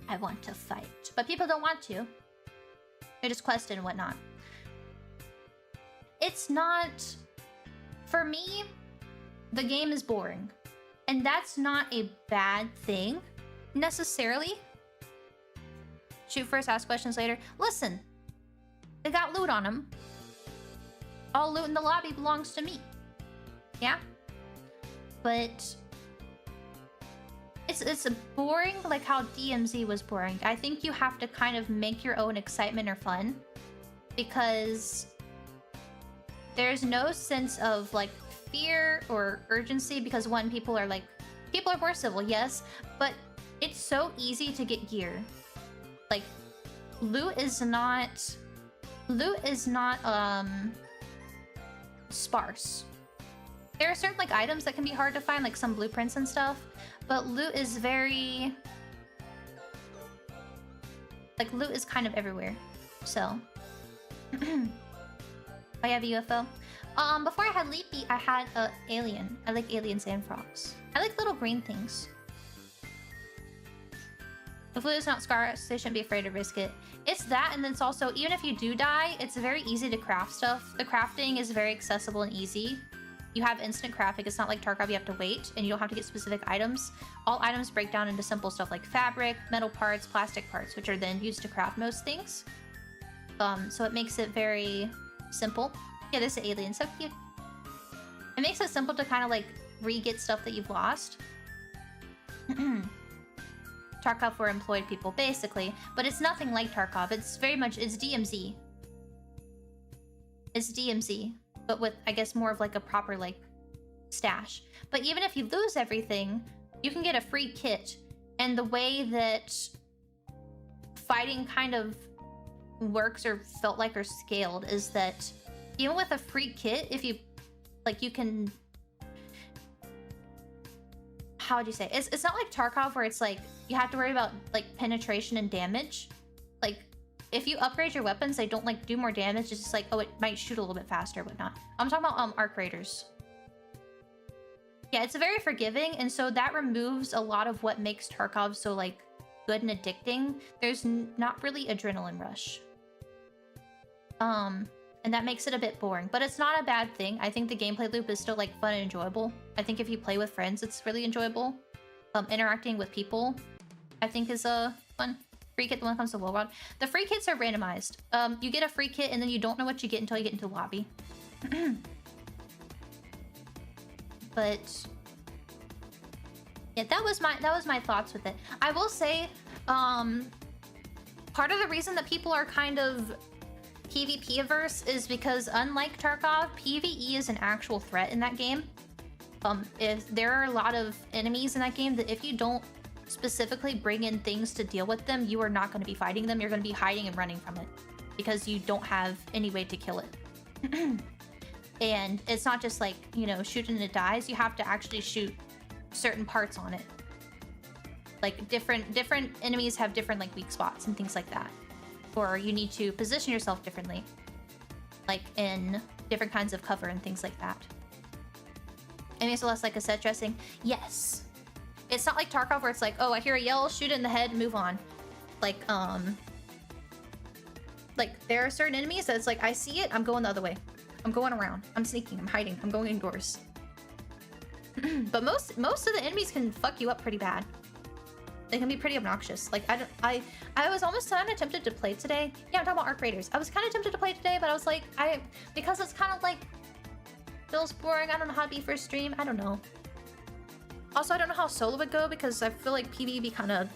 I want to fight. But people don't want to. They just quest and whatnot. It's not... For me, the game is boring. And that's not a bad thing, necessarily. Shoot first, ask questions later. Listen, they got loot on them. All loot in the lobby belongs to me. Yeah? But it's boring like how DMZ was boring. I think you have to kind of make your own excitement or fun, because there's no sense of like fear or urgency, because one, people are more civil, yes, but it's so easy to get gear. Like loot is not sparse. There are certain like items that can be hard to find, like some blueprints and stuff, but loot is very... Like loot is kind of everywhere, so... I have a UFO. Before I had Eepy, I had a alien. I like aliens and frogs. I like little green things. The flu is not scarce, so they shouldn't be afraid to risk it. It's that, and then it's also, even if you do die, it's very easy to craft stuff. The crafting is very accessible and easy. You have instant crafting. It's not like Tarkov, you have to wait, and you don't have to get specific items. All items break down into simple stuff like fabric, metal parts, plastic parts, which are then used to craft most things. So it makes it very simple. Yeah, this is alien, so cute. It makes it simple to kind of like re-get stuff that you've lost. Tarkov for employed people, basically. But it's nothing like Tarkov. It's very much, it's DMZ. It's DMZ, but with, I guess, more of like a proper, like, stash. But even if you lose everything, you can get a free kit. And the way that fighting kind of works or felt like or scaled is that even with a free kit, if you, like, you can... How would you say? It's not like Tarkov where it's like you have to worry about like penetration and damage. Like if you upgrade your weapons, they don't like do more damage. It's just like, oh, it might shoot a little bit faster, but not. I'm talking about arc raiders. Yeah, it's very forgiving, and so that removes a lot of what makes Tarkov so like good and addicting. There's not really adrenaline rush. And that makes it a bit boring, but it's not a bad thing. I think the gameplay loop is still like fun and enjoyable. I think if you play with friends, it's really enjoyable. Interacting with people, I think is fun. Free kit, the one that comes to World War. The free kits are randomized. You get a free kit and then you don't know what you get until you get into the lobby. But yeah, that was my thoughts with it. I will say, part of the reason that people are kind of PvP averse is because unlike Tarkov, PvE is an actual threat in that game. If there are a lot of enemies in that game that if you don't specifically bring in things to deal with them, you are not going to be fighting them. You're going to be hiding and running from it because you don't have any way to kill it. And it's not just like, you know, shoot and it dies. You have to actually shoot certain parts on it. Like different enemies have different like weak spots and things like that. Or you need to position yourself differently, like in different kinds of cover and things like that. It makes it less like a set dressing. Yes. It's not like Tarkov where it's like, oh, I hear a yell, shoot it in the head, move on. Like there are certain enemies that it's like, I see it, I'm going the other way. I'm going around. I'm sneaking, I'm hiding, I'm going indoors. But most of the enemies can fuck you up pretty bad. They can be pretty obnoxious. Like, I was almost kind of tempted to play today. Yeah, I'm talking about arc raiders. I was kind of tempted to play today, but I was like, because it's kind of like, feels boring. I don't know how to be for a stream. I don't know. Also, I don't know how solo would go because I feel like PvE be kind of...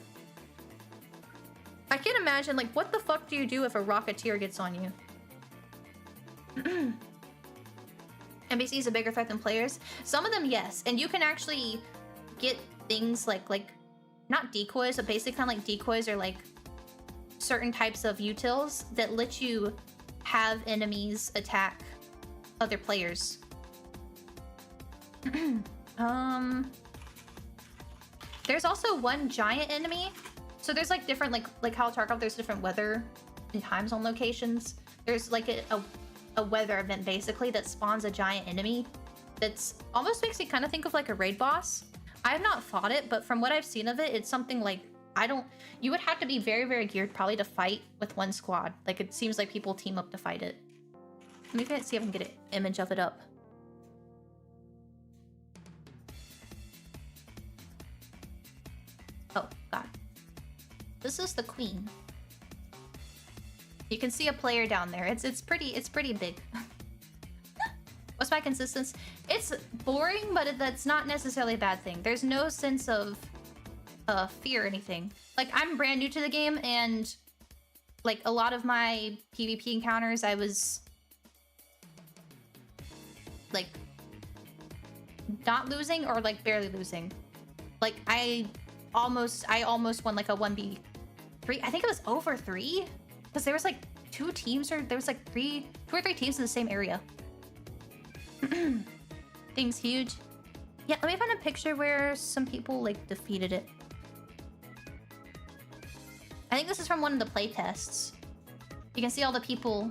I can't imagine, like, what the fuck do you do if a rocketeer gets on you? NPC is a bigger threat than players. Some of them, yes. And you can actually get things like not decoys, but basically kind of like decoys or like certain types of utils that let you have enemies attack other players. There's also one giant enemy. So there's like different, like how Tarkov, there's different weather and times on locations. There's like a weather event basically that spawns a giant enemy that's almost makes me kind of think of like a raid boss. I have not fought it, but from what I've seen of it, it's something like, you would have to be very, very geared probably to fight with one squad. Like it seems like people team up to fight it. Maybe I see if I can get an image of it up. Oh, God. This is the queen. You can see a player down there. It's pretty big. What's my consistency? It's boring, but that's not necessarily a bad thing. There's no sense of fear or anything. Like, I'm brand new to the game, and like a lot of my PvP encounters, I was like not losing or like barely losing. Like I almost won like a 1v3. I think it was over 3 because there was like 2 teams, or there was like 2 or 3 teams in the same area. Thing's huge. Yeah, let me find a picture where some people like defeated it. I think this is from one of the playtests. You can see all the people.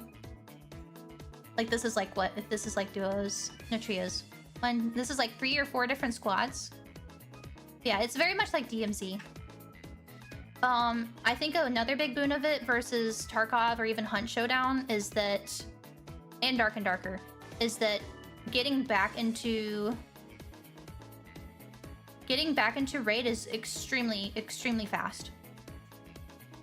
Like this is like what? If this is like duos, no trios. This is like 3 or 4 different squads. Yeah, it's very much like DMZ. I think another big boon of it versus Tarkov or even Hunt Showdown is that, and Dark and Darker, is that getting back into raid is extremely fast.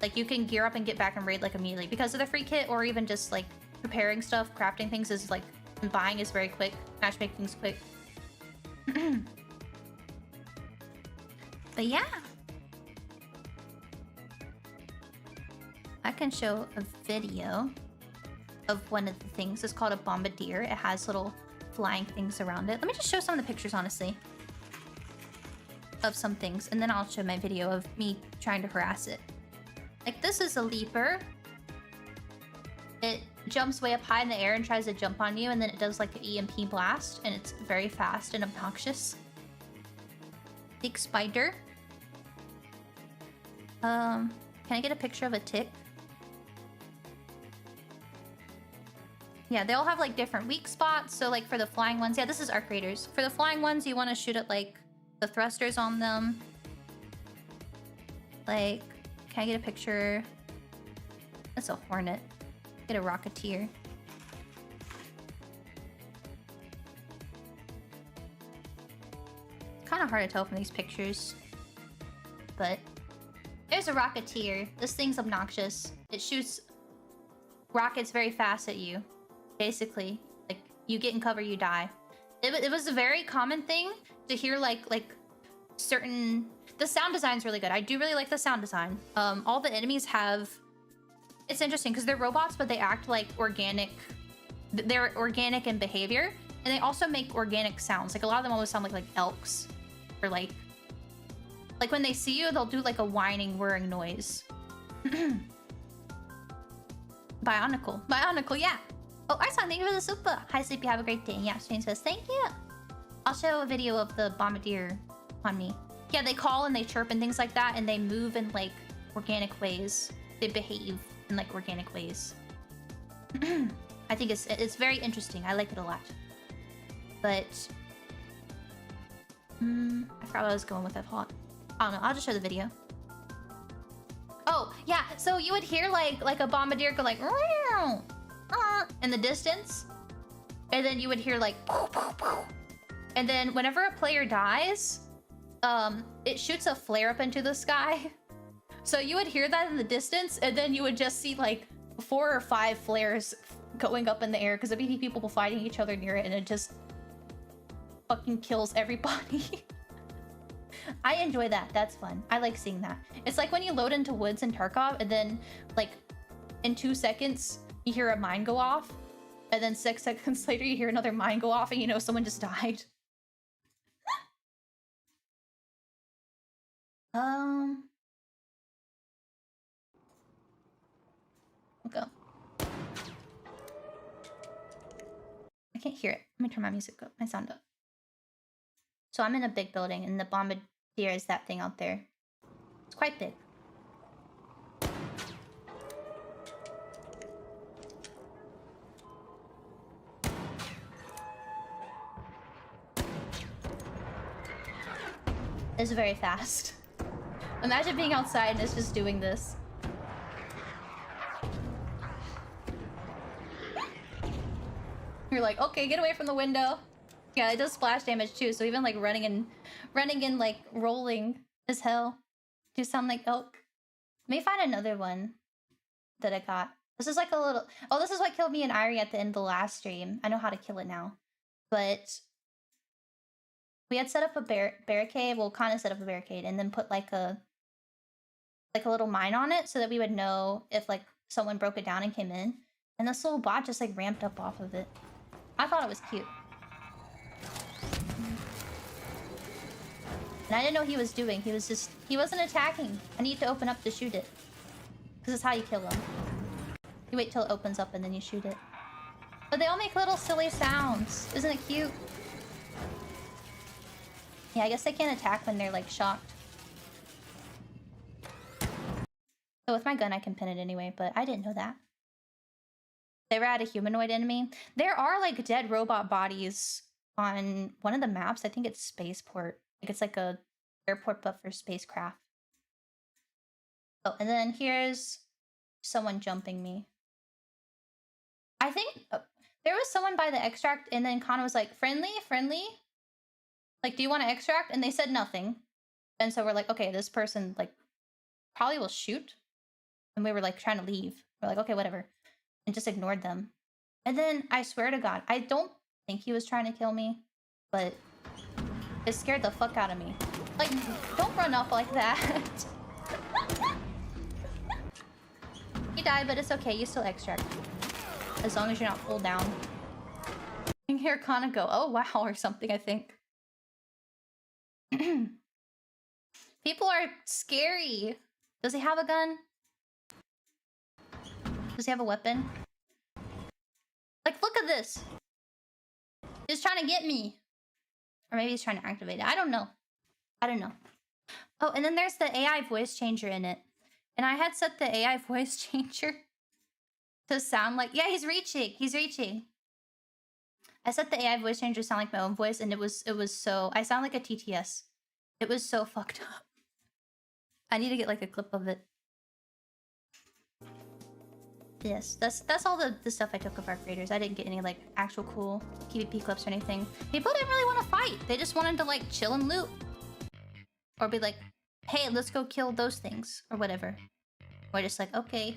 Like, you can gear up and get back in raid like immediately because of the free kit, or even just like preparing stuff, crafting things is like, and buying is very quick, matchmaking's quick. But yeah, I can show a video of one of the things. It's called a bombardier. It has little flying things around it. Let me just show some of the pictures, honestly, of some things, and then I'll show my video of me trying to harass it. Like, this is a leaper. It jumps way up high in the air and tries to jump on you, and then it does like an EMP blast, and it's very fast and obnoxious. Big spider. Can I get a picture of a tick? Yeah, they all have like different weak spots. So like for the flying ones, yeah, this is arc raiders. For the flying ones, you want to shoot at like the thrusters on them. Like, can I get a picture? That's a hornet. Get a rocketeer. Kind of hard to tell from these pictures, but there's a rocketeer. This thing's obnoxious. It shoots rockets very fast at you. Basically, like, you get in cover, you die. It was a very common thing to hear like certain... The sound design's really good. I do really like the sound design. All the enemies have... It's interesting because they're robots, but they act like organic. They're organic in behavior, and they also make organic sounds. Like, a lot of them always sound like elks, or like when they see you, they'll do like a whining, whirring noise. Bionicle, yeah. Oh, Arson, thank you for the super. Hi, Sleepy, have a great day. Yeah, Shane says, thank you. I'll show a video of the bombardier on me. Yeah, they call and they chirp and things like that, and they move in like organic ways. They behave in like organic ways. I think it's very interesting. I like it a lot. But I forgot what I was going with that thought. I don't know. I'll just show the video. Oh yeah, so you would hear like a bombardier go like in the distance, and then you would hear like, and then whenever a player dies, it shoots a flare up into the sky. So you would hear that in the distance, and then you would just see like 4 or 5 flares going up in the air because there'd be people fighting each other near it, and it just fucking kills everybody. I enjoy that. That's fun. I like seeing that. It's like when you load into woods in Tarkov, and then like in 2 seconds you hear a mine go off, and then 6 seconds later you hear another mine go off, and you know someone just died. Go. I can't hear it. Let me turn my music up, my sound up. So I'm in a big building, and the bombardier is that thing out there. It's quite big. It's very fast. Imagine being outside and it's just doing this. You're like, okay, get away from the window. Yeah, it does splash damage too, so even like running and like rolling as hell do sound like elk. Let me find another one that I got. This is like a little... Oh, this is what killed me and Irie at the end of the last stream. I know how to kill it now. But we had set up a barricade, well, kind of set up a barricade, and then put like a little mine on it so that we would know if like someone broke it down and came in. And this little bot just like ramped up off of it. I thought it was cute. And I didn't know what he was doing. He wasn't attacking. I need to open up to shoot it. This is how you kill them. You wait till it opens up and then you shoot it. But they all make little silly sounds. Isn't it cute? Yeah, I guess they can't attack when they're like shocked. So with my gun I can pin it anyway, but I didn't know that. They were at a humanoid enemy. There are like dead robot bodies on one of the maps. I think it's Spaceport. Like it's like a airport but for spacecraft. Oh, and then here's someone jumping me. I think there was someone by the extract, and then Kana was like, friendly? Like, do you want to extract? And they said nothing. And so we're like, okay, this person, like, probably will shoot. And we were, like, trying to leave. We're like, okay, whatever. And just ignored them. And then, I swear to God, I don't think he was trying to kill me, but it scared the fuck out of me. Like, don't run up like that. You died, but it's okay. You still extract. As long as you're not pulled down. You can hear Kana go, oh wow, or something, I think. People are scary. Does he have a gun? Does he have a weapon? Like, look at this. He's trying to get me. Or maybe he's trying to activate it. I don't know. Oh, and then there's the AI voice changer in it. And I had set the AI voice changer to sound like... Yeah, he's reaching. I set the AI voice changer to sound like my own voice, and it was so... I sound like a TTS. It was so fucked up. I need to get, like, a clip of it. Yes, that's all the stuff I took of our creators. I didn't get any, like, actual cool PvP clips or anything. People didn't really want to fight. They just wanted to, like, chill and loot. Or be like, hey, let's go kill those things. Or whatever. We're just like, okay.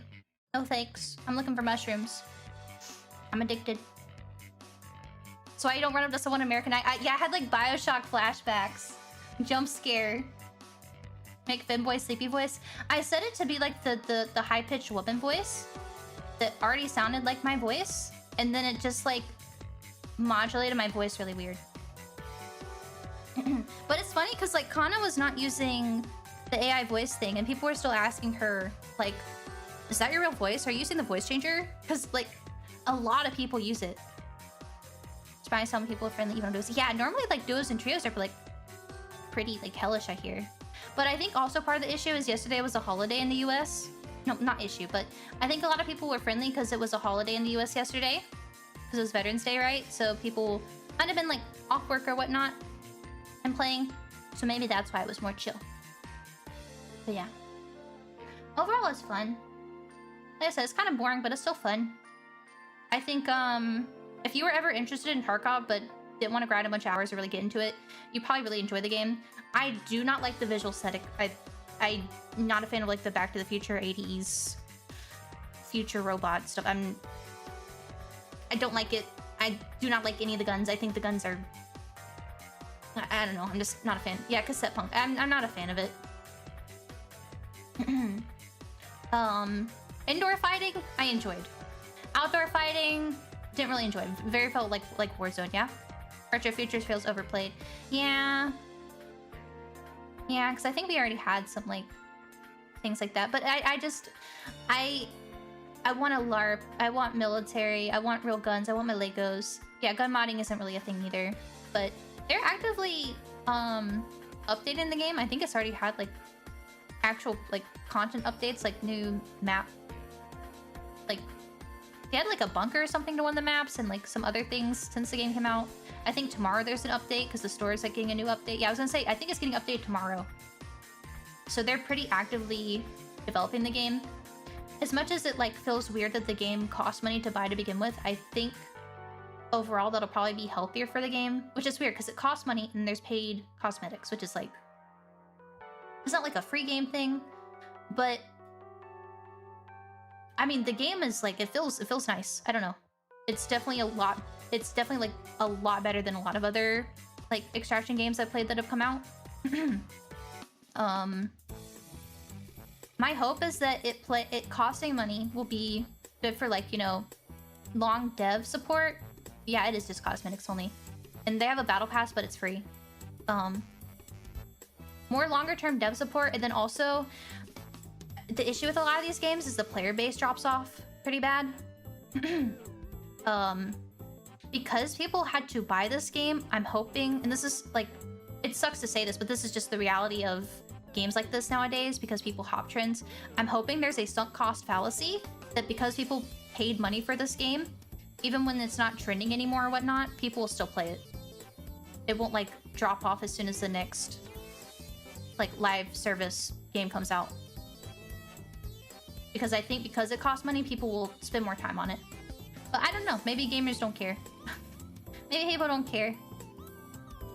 No thanks. I'm looking for mushrooms. I'm addicted. So I don't run up to someone American. Yeah, I had, like, Bioshock flashbacks. Jump scare. Make femboy sleepy voice. I set it to be, like, the high-pitched woman voice. That already sounded like my voice, and then it just like modulated my voice really weird. But it's funny because like Kana was not using the AI voice thing, and people were still asking her like, is that your real voice? Are you using the voice changer? Because like a lot of people use it. It's probably some people are friendly even on duos. Yeah, normally like duos and trios are like pretty like hellish, I hear. But I think also part of the issue is yesterday was a holiday in the US. No, not issue, but I think a lot of people were friendly because it was a holiday in the US yesterday. Because it was Veterans Day, right? So people might have been like off work or whatnot and playing. So maybe that's why it was more chill. But yeah. Overall, it's fun. Like I said, it's kind of boring, but it's still fun. I think if you were ever interested in Tarkov but didn't want to grind a bunch of hours to really get into it, you probably really enjoy the game. I do not like the visual aesthetic. I'm not a fan of like the Back to the Future 80s future robot stuff. I don't like it. I do not like any of the guns. I think the guns are... I don't know. I'm just not a fan. Yeah, cassette punk. I'm not a fan of it. Indoor fighting, I enjoyed. Outdoor fighting, didn't really enjoy. Very felt like Warzone, yeah? Retro Futures feels overplayed. Yeah. Yeah, because I think we already had some, like, things like that. But I want a LARP. I want military. I want real guns. I want my Legos. Yeah, gun modding isn't really a thing either. But they're actively updating the game. I think it's already had, like, actual, like, content updates, like, new map. Like, they had, like, a bunker or something to one of the maps and, like, some other things since the game came out. I think tomorrow there's an update because the store is like getting a new update. Yeah, I was gonna say, I think it's getting updated tomorrow. So they're pretty actively developing the game. As much as it like feels weird that the game costs money to buy to begin with, I think overall that'll probably be healthier for the game, which is weird because it costs money and there's paid cosmetics, which is like, it's not like a free game thing, but I mean, the game is like, it feels nice. I don't know. It's definitely like a lot better than a lot of other like extraction games I've played that have come out. My hope is that it costing money will be good for like, you know, long dev support. Yeah, it is just cosmetics only. And they have a battle pass, but it's free. More longer term dev support, and then also the issue with a lot of these games is the player base drops off pretty bad. Because people had to buy this game, I'm hoping, and this is like, it sucks to say this, but this is just the reality of games like this nowadays because people hop trends. I'm hoping there's a sunk cost fallacy that because people paid money for this game, even when it's not trending anymore or whatnot, people will still play it. It won't like drop off as soon as the next like live service game comes out. Because I think because it costs money, people will spend more time on it. But I don't know. Maybe gamers don't care. Maybe people don't care.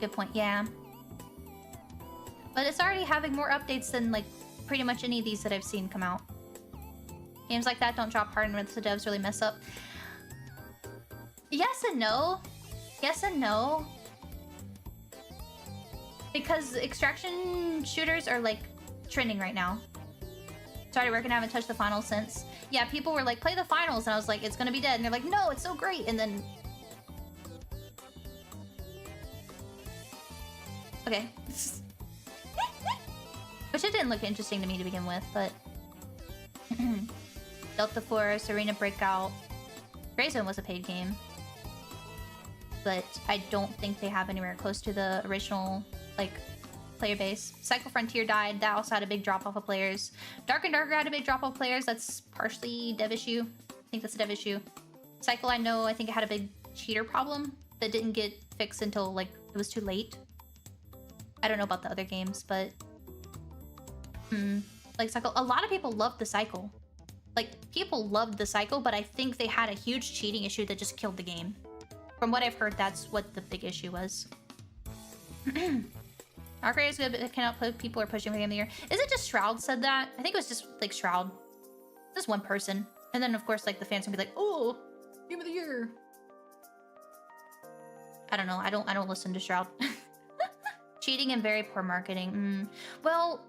Good point. Yeah. But it's already having more updates than like pretty much any of these that I've seen come out. Games like that don't drop hard unless the devs really mess up. Yes and no. Yes and no. Because extraction shooters are like trending right now. Started working, I haven't touched the finals since. Yeah, people were like, play the finals, and I was like, it's gonna be dead. And they're like, no, it's so great. And then... Okay. Which it didn't look interesting to me to begin with, but... Delta Force, Arena Breakout. Grayzone was a paid game. But I don't think they have anywhere close to the original, like, player base. Cycle Frontier died. That also had a big drop-off of players. Dark and Darker had a big drop-off of players. That's partially dev issue. I think that's a dev issue. Cycle, I think it had a big cheater problem that didn't get fixed until, like, it was too late. I don't know about the other games, but... Like, Cycle... A lot of people loved the Cycle. Like, people loved the Cycle, but I think they had a huge cheating issue that just killed the game. From what I've heard, that's what the big issue was. Arcade is good, but it cannot put people are pushing for Game of the Year. Is it just Shroud said that? I think it was just, like, Shroud. Just one person. And then, of course, like, the fans can be like, oh, Game of the Year. I don't know. I don't listen to Shroud. Cheating and very poor marketing. Well...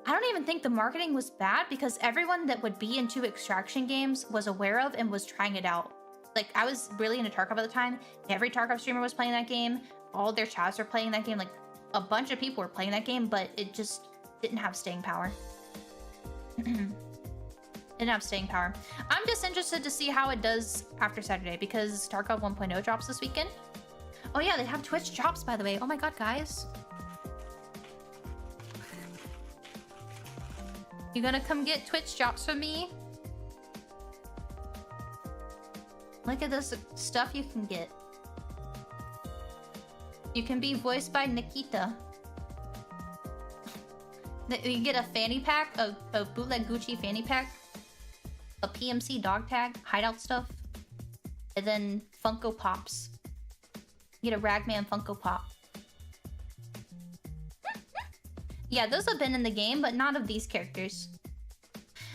I don't even think the marketing was bad because everyone that would be into extraction games was aware of and was trying it out. Like, I was really into Tarkov at the time. Every Tarkov streamer was playing that game. All their chats were playing that game. Like, a bunch of people were playing that game, but it just didn't have staying power. Didn't have staying power. I'm just interested to see how it does after Saturday because Tarkov 1.0 drops this weekend. Oh yeah, they have Twitch drops, by the way. Oh my god, guys. You gonna come get Twitch drops from me? Look at this stuff you can get. You can be voiced by Nikita. You can get a fanny pack, a bootleg Gucci fanny pack, a PMC dog tag, hideout stuff, and then Funko Pops. You get a Ragman Funko Pop. Yeah, those have been in the game, but not of these characters.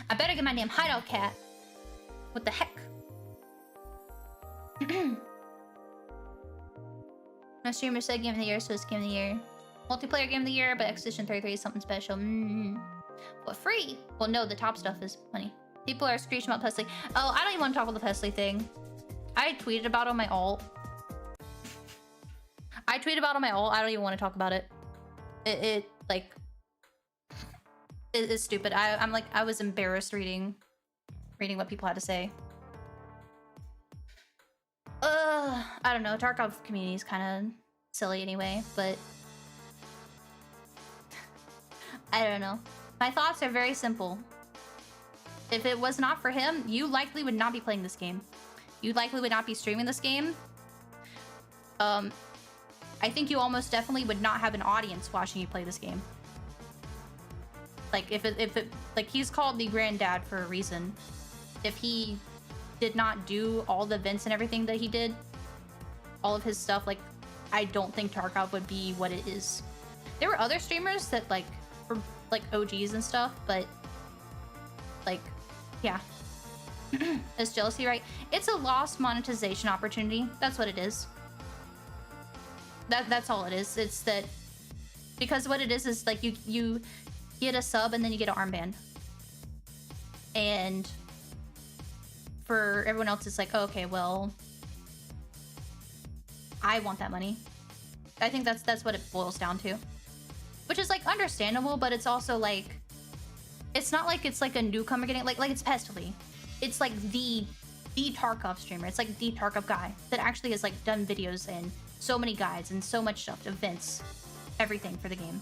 I better get my damn hideout cat. What the heck? My streamer said Game of the Year, so it's Game of the Year. Multiplayer Game of the Year, but Expedition 33 is something special. What, free? Well, no, the top stuff is money. People are screeching about Pesley. Oh, I don't even want to talk about the Pesley thing. I tweeted about it on my alt. I tweeted about it on my alt. I don't even want to talk about it. Like... It's stupid. I'm like, I was embarrassed reading what people had to say. I don't know. Tarkov community is kind of silly anyway, but I don't know. My thoughts are very simple. If it was not for him, you likely would not be playing this game. You likely would not be streaming this game. I think you almost definitely would not have an audience watching you play this game. Like, if it, like, he's called the granddad for a reason. If he did not do all the events and everything that he did, all of his stuff, like, I don't think Tarkov would be what it is. There were other streamers that, like, were, like, OGs and stuff, but, like, yeah. It's jealousy, right? It's a lost monetization opportunity. That's what it is. That's all it is. It's that, because what it is like, you get a sub and then you get an armband. And for everyone else, it's like, oh, okay, well, I want that money. I think that's what it boils down to. Which is, like, understandable, but it's also, like, it's not like it's, like, a newcomer getting, like it's Pestily. It's, like, the Tarkov streamer. It's, like, the Tarkov guy that actually has, like, done videos and so many guides and so much stuff, events, everything for the game.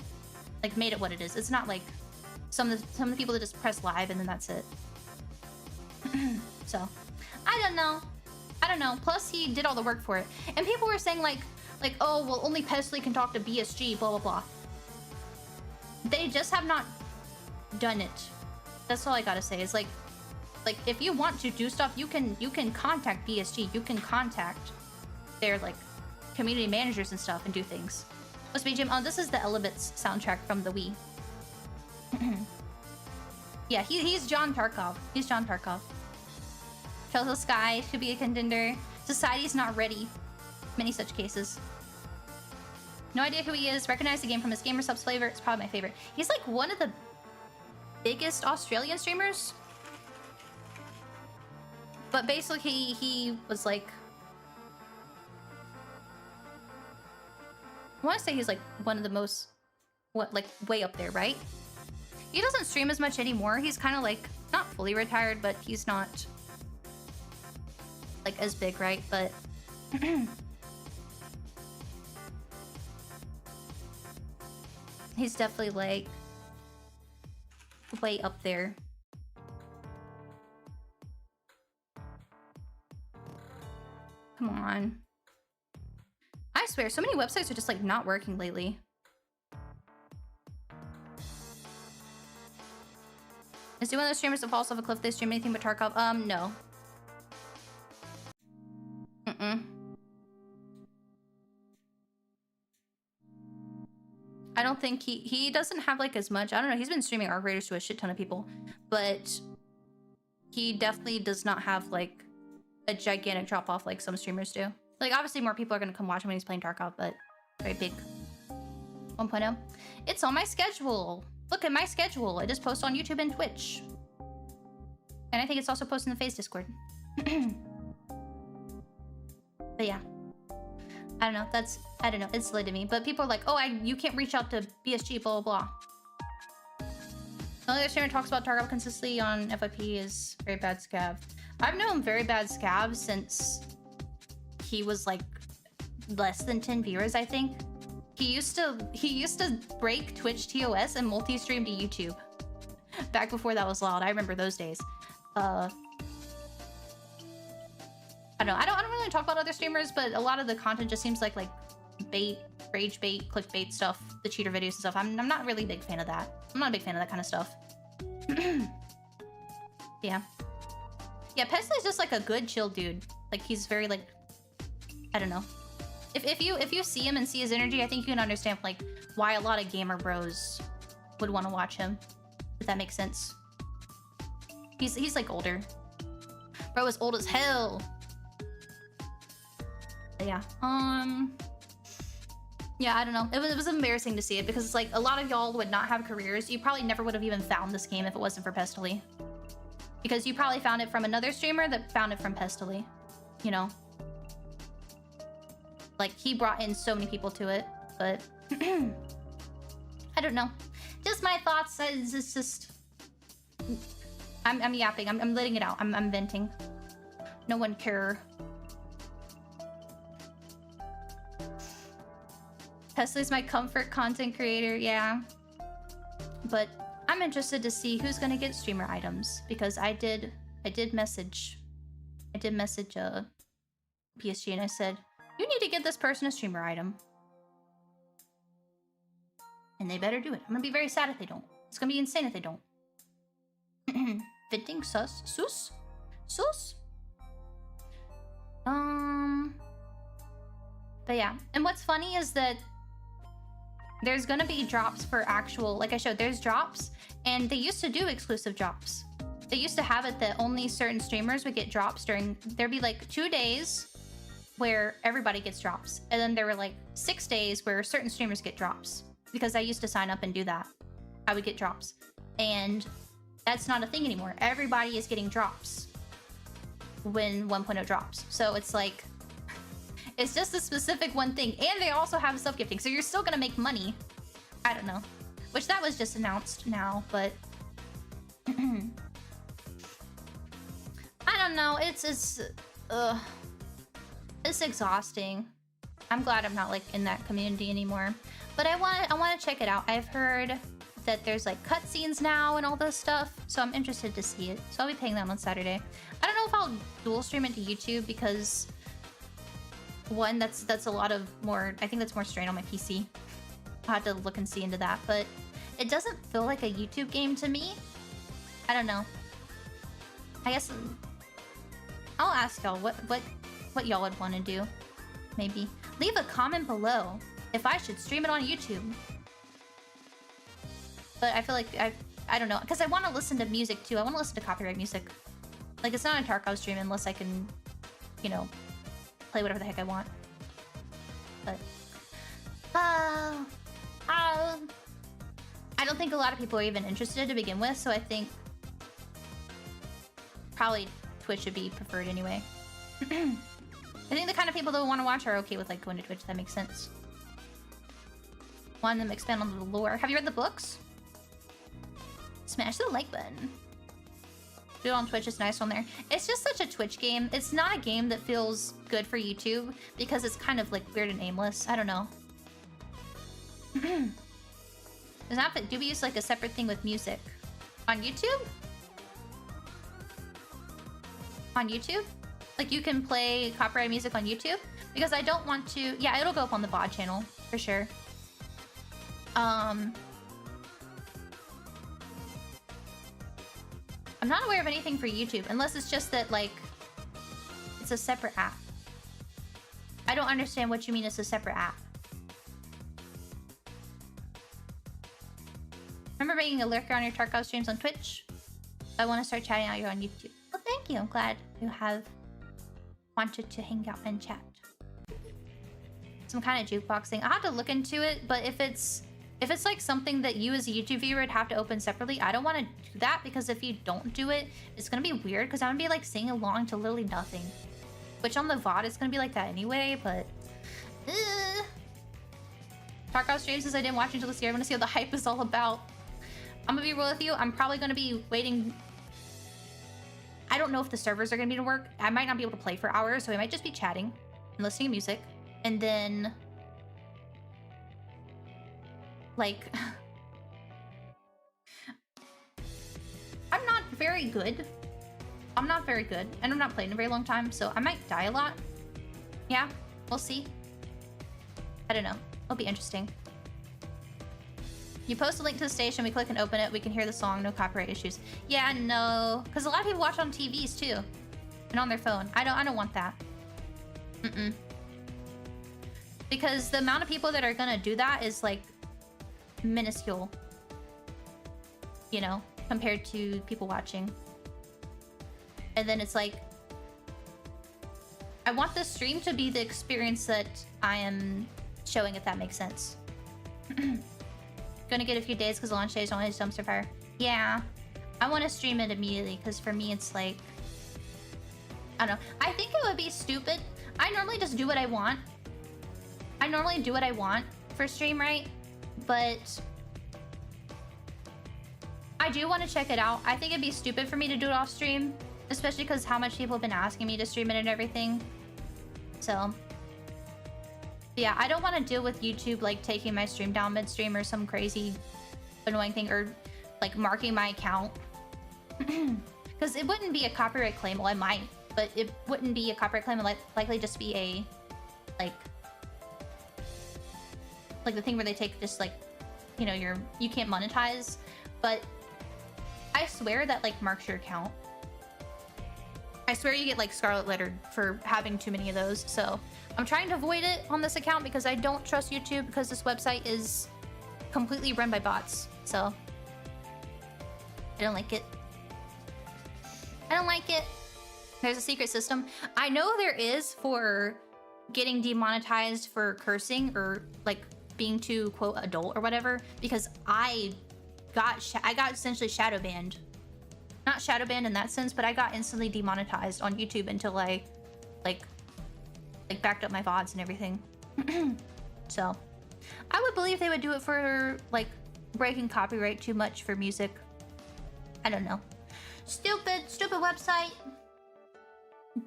Like, made it what it is. It's not like some of the people that just press live and then that's it. So, I don't know. I don't know. Plus, he did all the work for it. And people were saying, like, oh, well, only Pestily can talk to BSG, blah, blah, blah. They just have not done it. That's all I gotta say. Is like if you want to do stuff, you can contact BSG. You can contact their like community managers and stuff and do things. What's BGM? Oh, this is the Elements soundtrack from the Wii. Yeah, he's John Tarkov. He's John Tarkov. Trails of Sky should be a contender. Society's not ready. Many such cases. No idea who he is. Recognize the game from his gamer subs flavor. It's probably my favorite. He's like one of the biggest Australian streamers. But basically, he was like... I want to say he's like one of the most... like way up there, right? He doesn't stream as much anymore. He's kind of like... not fully retired, but he's not... like as big, right? But... he's definitely like... way up there. Come on. I swear, so many websites are just like not working lately. Is he one of those streamers that falls off a cliff? They stream anything but Tarkov? No. I don't think he doesn't have like as much. I don't know. He's been streaming Arc Raiders to a shit ton of people, but he definitely does not have like a gigantic drop off like some streamers do. Like obviously more people are gonna come watch him when he's playing Tarkov, but very big. 1.0. It's on my schedule. Look at my schedule. I just post on YouTube and Twitch, and I think it's also posted in the FaZe Discord. But yeah. I don't know, I don't know, it's silly to me. But people are like, oh, you can't reach out to BSG, blah, blah, blah. The only other streamer talks about Tarkov consistently on FYP is Very Bad Scab. I've known Very Bad Scab since he was like less than 10 viewers, I think. He used to break Twitch TOS and multi-stream to YouTube. Back before that was allowed. I remember those days. I don't know. I don't really talk about other streamers, but a lot of the content just seems like bait, rage bait, clickbait stuff, the cheater videos and stuff. I'm not really a big fan of that. I'm not a big fan of that kind of stuff. Yeah. Yeah, Pesley's just like a good, chill dude. Like he's very like, I don't know. If you see him and see his energy, I think you can understand like why a lot of gamer bros would want to watch him. If that makes sense. He's like older. Bro is old as hell. Yeah. Yeah, I don't know. It was embarrassing to see it because it's like a lot of y'all would not have careers. You probably never would have even found this game if it wasn't for Pestily. Because you probably found it from another streamer that found it from Pestily. You know? Like, he brought in so many people to it, but... I don't know. Just my thoughts. It's just... I'm yapping. I'm letting it out. I'm venting. No one care. Tesla's my comfort content creator, yeah. But I'm interested to see who's gonna get streamer items because I did message PSG and I said, you need to get this person a streamer item. And they better do it. I'm gonna be very sad if they don't. It's gonna be insane if they don't. Venting sus? Sus? Sus? But yeah. And what's funny is that there's gonna be drops for actual, like I showed, there's drops, and they used to do exclusive drops. They used to have it that only certain streamers would get drops during, there'd be like 2 days where everybody gets drops. And then there were like 6 days where certain streamers get drops. Because I used to sign up and do that. I would get drops. And that's not a thing anymore. Everybody is getting drops when 1.0 drops. So it's like, it's just a specific one thing. And they also have self-gifting. So you're still gonna make money. I don't know. Which that was just announced now, but... I don't know. It's exhausting. I'm glad I'm not like in that community anymore. But I want to check it out. I've heard that there's like cutscenes now and all this stuff. So I'm interested to see it. So I'll be playing that on Saturday. I don't know if I'll dual stream it to YouTube because... one, that's a lot of more, I think that's more strain on my PC. I'll have to look and see into that, but It doesn't feel like a YouTube game to me. I don't know. I guess I'll ask y'all what y'all would want to do. Maybe leave a comment below if I should stream it on YouTube. But I feel like I don't know, because I want to listen to music too. I want to listen to copyright music. Like, it's not a Tarkov stream unless I can, you know, play whatever the heck I want. But I don't think a lot of people are even interested to begin with, so I think probably Twitch should be preferred anyway. I think the kind of people that want to watch are okay with like going to Twitch. That makes sense. Want them to expand on the lore. Have you read the books? Smash the like button. Do it on Twitch. It's nice on there. It's just such a Twitch game. It's not a game that feels good for YouTube because it's kind of like weird and aimless. I don't know. Does not fit. Do we use like a separate thing with music on YouTube? On YouTube? Like you can play copyright music on YouTube? Because I don't want to... Yeah, it'll go up on the VOD channel, for sure. I'm not aware of anything for YouTube, unless it's just that, like, it's a separate app. I don't understand what you mean it's a separate app. Remember making a lurker on your Tarkov streams on Twitch? I want to start chatting out here on YouTube. Well, thank you. I'm glad you have wanted to hang out and chat. Some kind of jukebox thing. I'll have to look into it, but if it's like something that you as a YouTube viewer would have to open separately, I don't want to do that, because if you don't do it, it's gonna be weird, because I'm gonna be like singing along to literally nothing. Which on the VOD it's gonna be like that anyway, but Tarkov streams since I didn't watch until this year. I want to see what the hype is all about. I'm gonna be real with you. I'm probably gonna be waiting. I don't know if the servers are gonna be to work. I might not be able to play for hours, so we might just be chatting and listening to music. And then, like, I'm not very good. I'm not very good, and I'm not playing in a very long time, so I might die a lot. Yeah, we'll see. I don't know. It'll be interesting. You post a link to the station, we click and open it, we can hear the song, no copyright issues. Yeah, no, because a lot of people watch on TVs too, and on their phone. I don't want that. Because the amount of people that are gonna do that is like minuscule, you know, compared to people watching. And then it's like, I want the stream to be the experience that I am showing, if that makes sense. Gonna get a few days because launch days only dumpster fire. Yeah, I want to stream it immediately because for me it's like, I don't know. I think it would be stupid. I normally just do what I want. I normally do what I want for stream, right? But I do want to check it out. I think it'd be stupid for me to do it off stream, especially because how much people have been asking me to stream it and everything. So yeah, I don't want to deal with YouTube like taking my stream down midstream or some crazy annoying thing, or like marking my account. Because it wouldn't be a copyright claim. Well, I might, but it wouldn't be a copyright claim. It would likely just be a like the thing where they take just like, you know, you can't monetize, but I swear that like marks your account. I swear you get like scarlet lettered for having too many of those. So I'm trying to avoid it on this account because I don't trust YouTube, because this website is completely run by bots. So I don't like it. I don't like it. There's a secret system. I know there is for getting demonetized for cursing or like being too quote adult or whatever, because I got essentially shadow banned. Not shadow banned in that sense, but I got instantly demonetized on YouTube until I like backed up my VODs and everything. So I would believe they would do it for like breaking copyright too much for music. I don't know. Stupid website.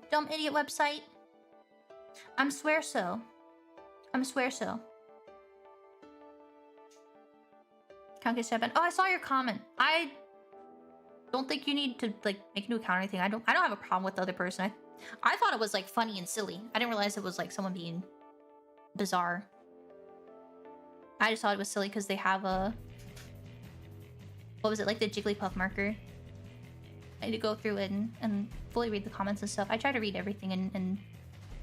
Dumb idiot website. I'm swear so. Can't get step in. Oh, I saw your comment. I don't think you need to like make a new account or anything. I don't have a problem with the other person. I thought it was like funny and silly. I didn't realize it was like someone being bizarre. I just thought it was silly because they have a what was it, like the Jigglypuff marker. I need to go through it and fully read the comments and stuff. I try to read everything and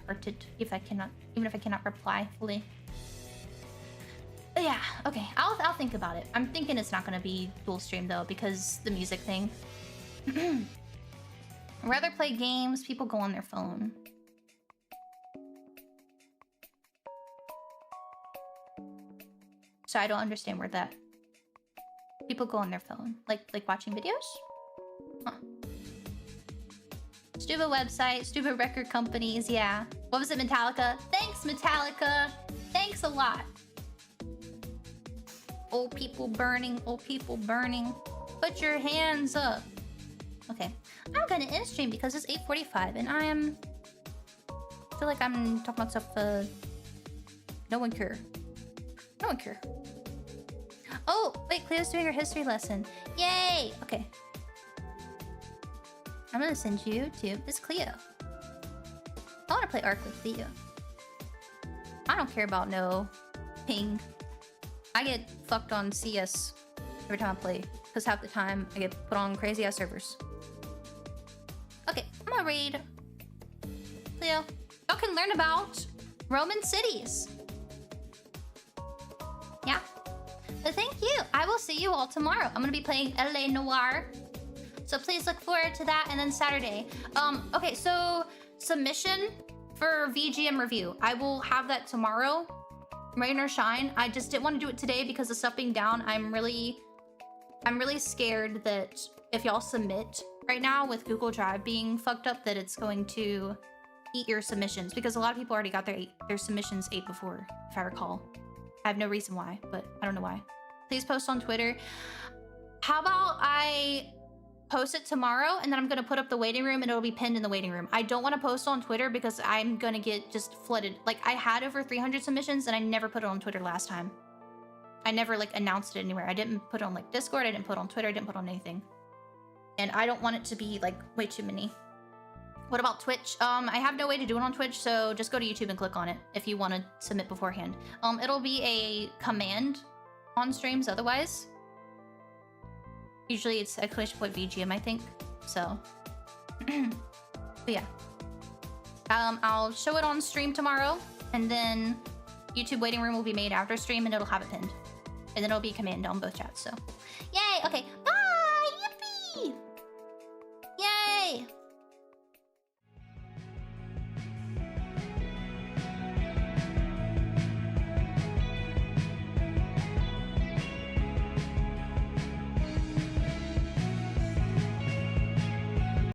heart it if I cannot, even if I cannot reply fully. But yeah, okay, I'll think about it. I'm thinking it's not gonna be dual stream though because the music thing. I'd rather play games. People go on their phone. So I don't understand where that. People go on their phone, like watching videos. Huh. Stupid website, stupid record companies. Yeah. What was it, Metallica? Thanks, Metallica. Thanks a lot. Old people burning. Old people burning. Put your hands up. Okay. I'm gonna end stream because it's 8:45 and I feel like I'm talking about stuff no one care. No one care. Oh, wait, Cleo's doing her history lesson. Yay! Okay. I'm gonna send you to this Cleo. I wanna play Ark with Cleo. I don't care about no ping. I get fucked on CS every time I play, because half the time I get put on crazy ass servers. Okay, I'm gonna raid Cleo. Y'all can learn about Roman cities. Yeah. But thank you. I will see you all tomorrow. I'm gonna be playing LA Noire. So please look forward to that. And then Saturday. Okay, so submission for VGM review. I will have that tomorrow. Rain or shine. I just didn't want to do it today because of stuff being down. I'm really scared that if y'all submit right now with Google Drive being fucked up, that it's going to eat your submissions, because a lot of people already got their submissions ate before, if I recall. I have no reason why, but I don't know why. Please post on Twitter. How about I post it tomorrow and then I'm gonna put up the waiting room and it'll be pinned in the waiting room. I don't want to post on Twitter because I'm gonna get just flooded. Like, I had over 300 submissions and I never put it on Twitter last time. I never like announced it anywhere. I didn't put it on like Discord, I didn't put it on Twitter, I didn't put it on anything. And I don't want it to be like way too many. What about Twitch? I have no way to do it on Twitch, so just go to YouTube and click on it if you want to submit beforehand. It'll be a command on streams otherwise. Usually it's !VGM, I think. So, but yeah. I'll show it on stream tomorrow, and then YouTube waiting room will be made after stream, and it'll have it pinned. And then it'll be command on both chats, so. Yay! Okay, bye! Yippee! Yay!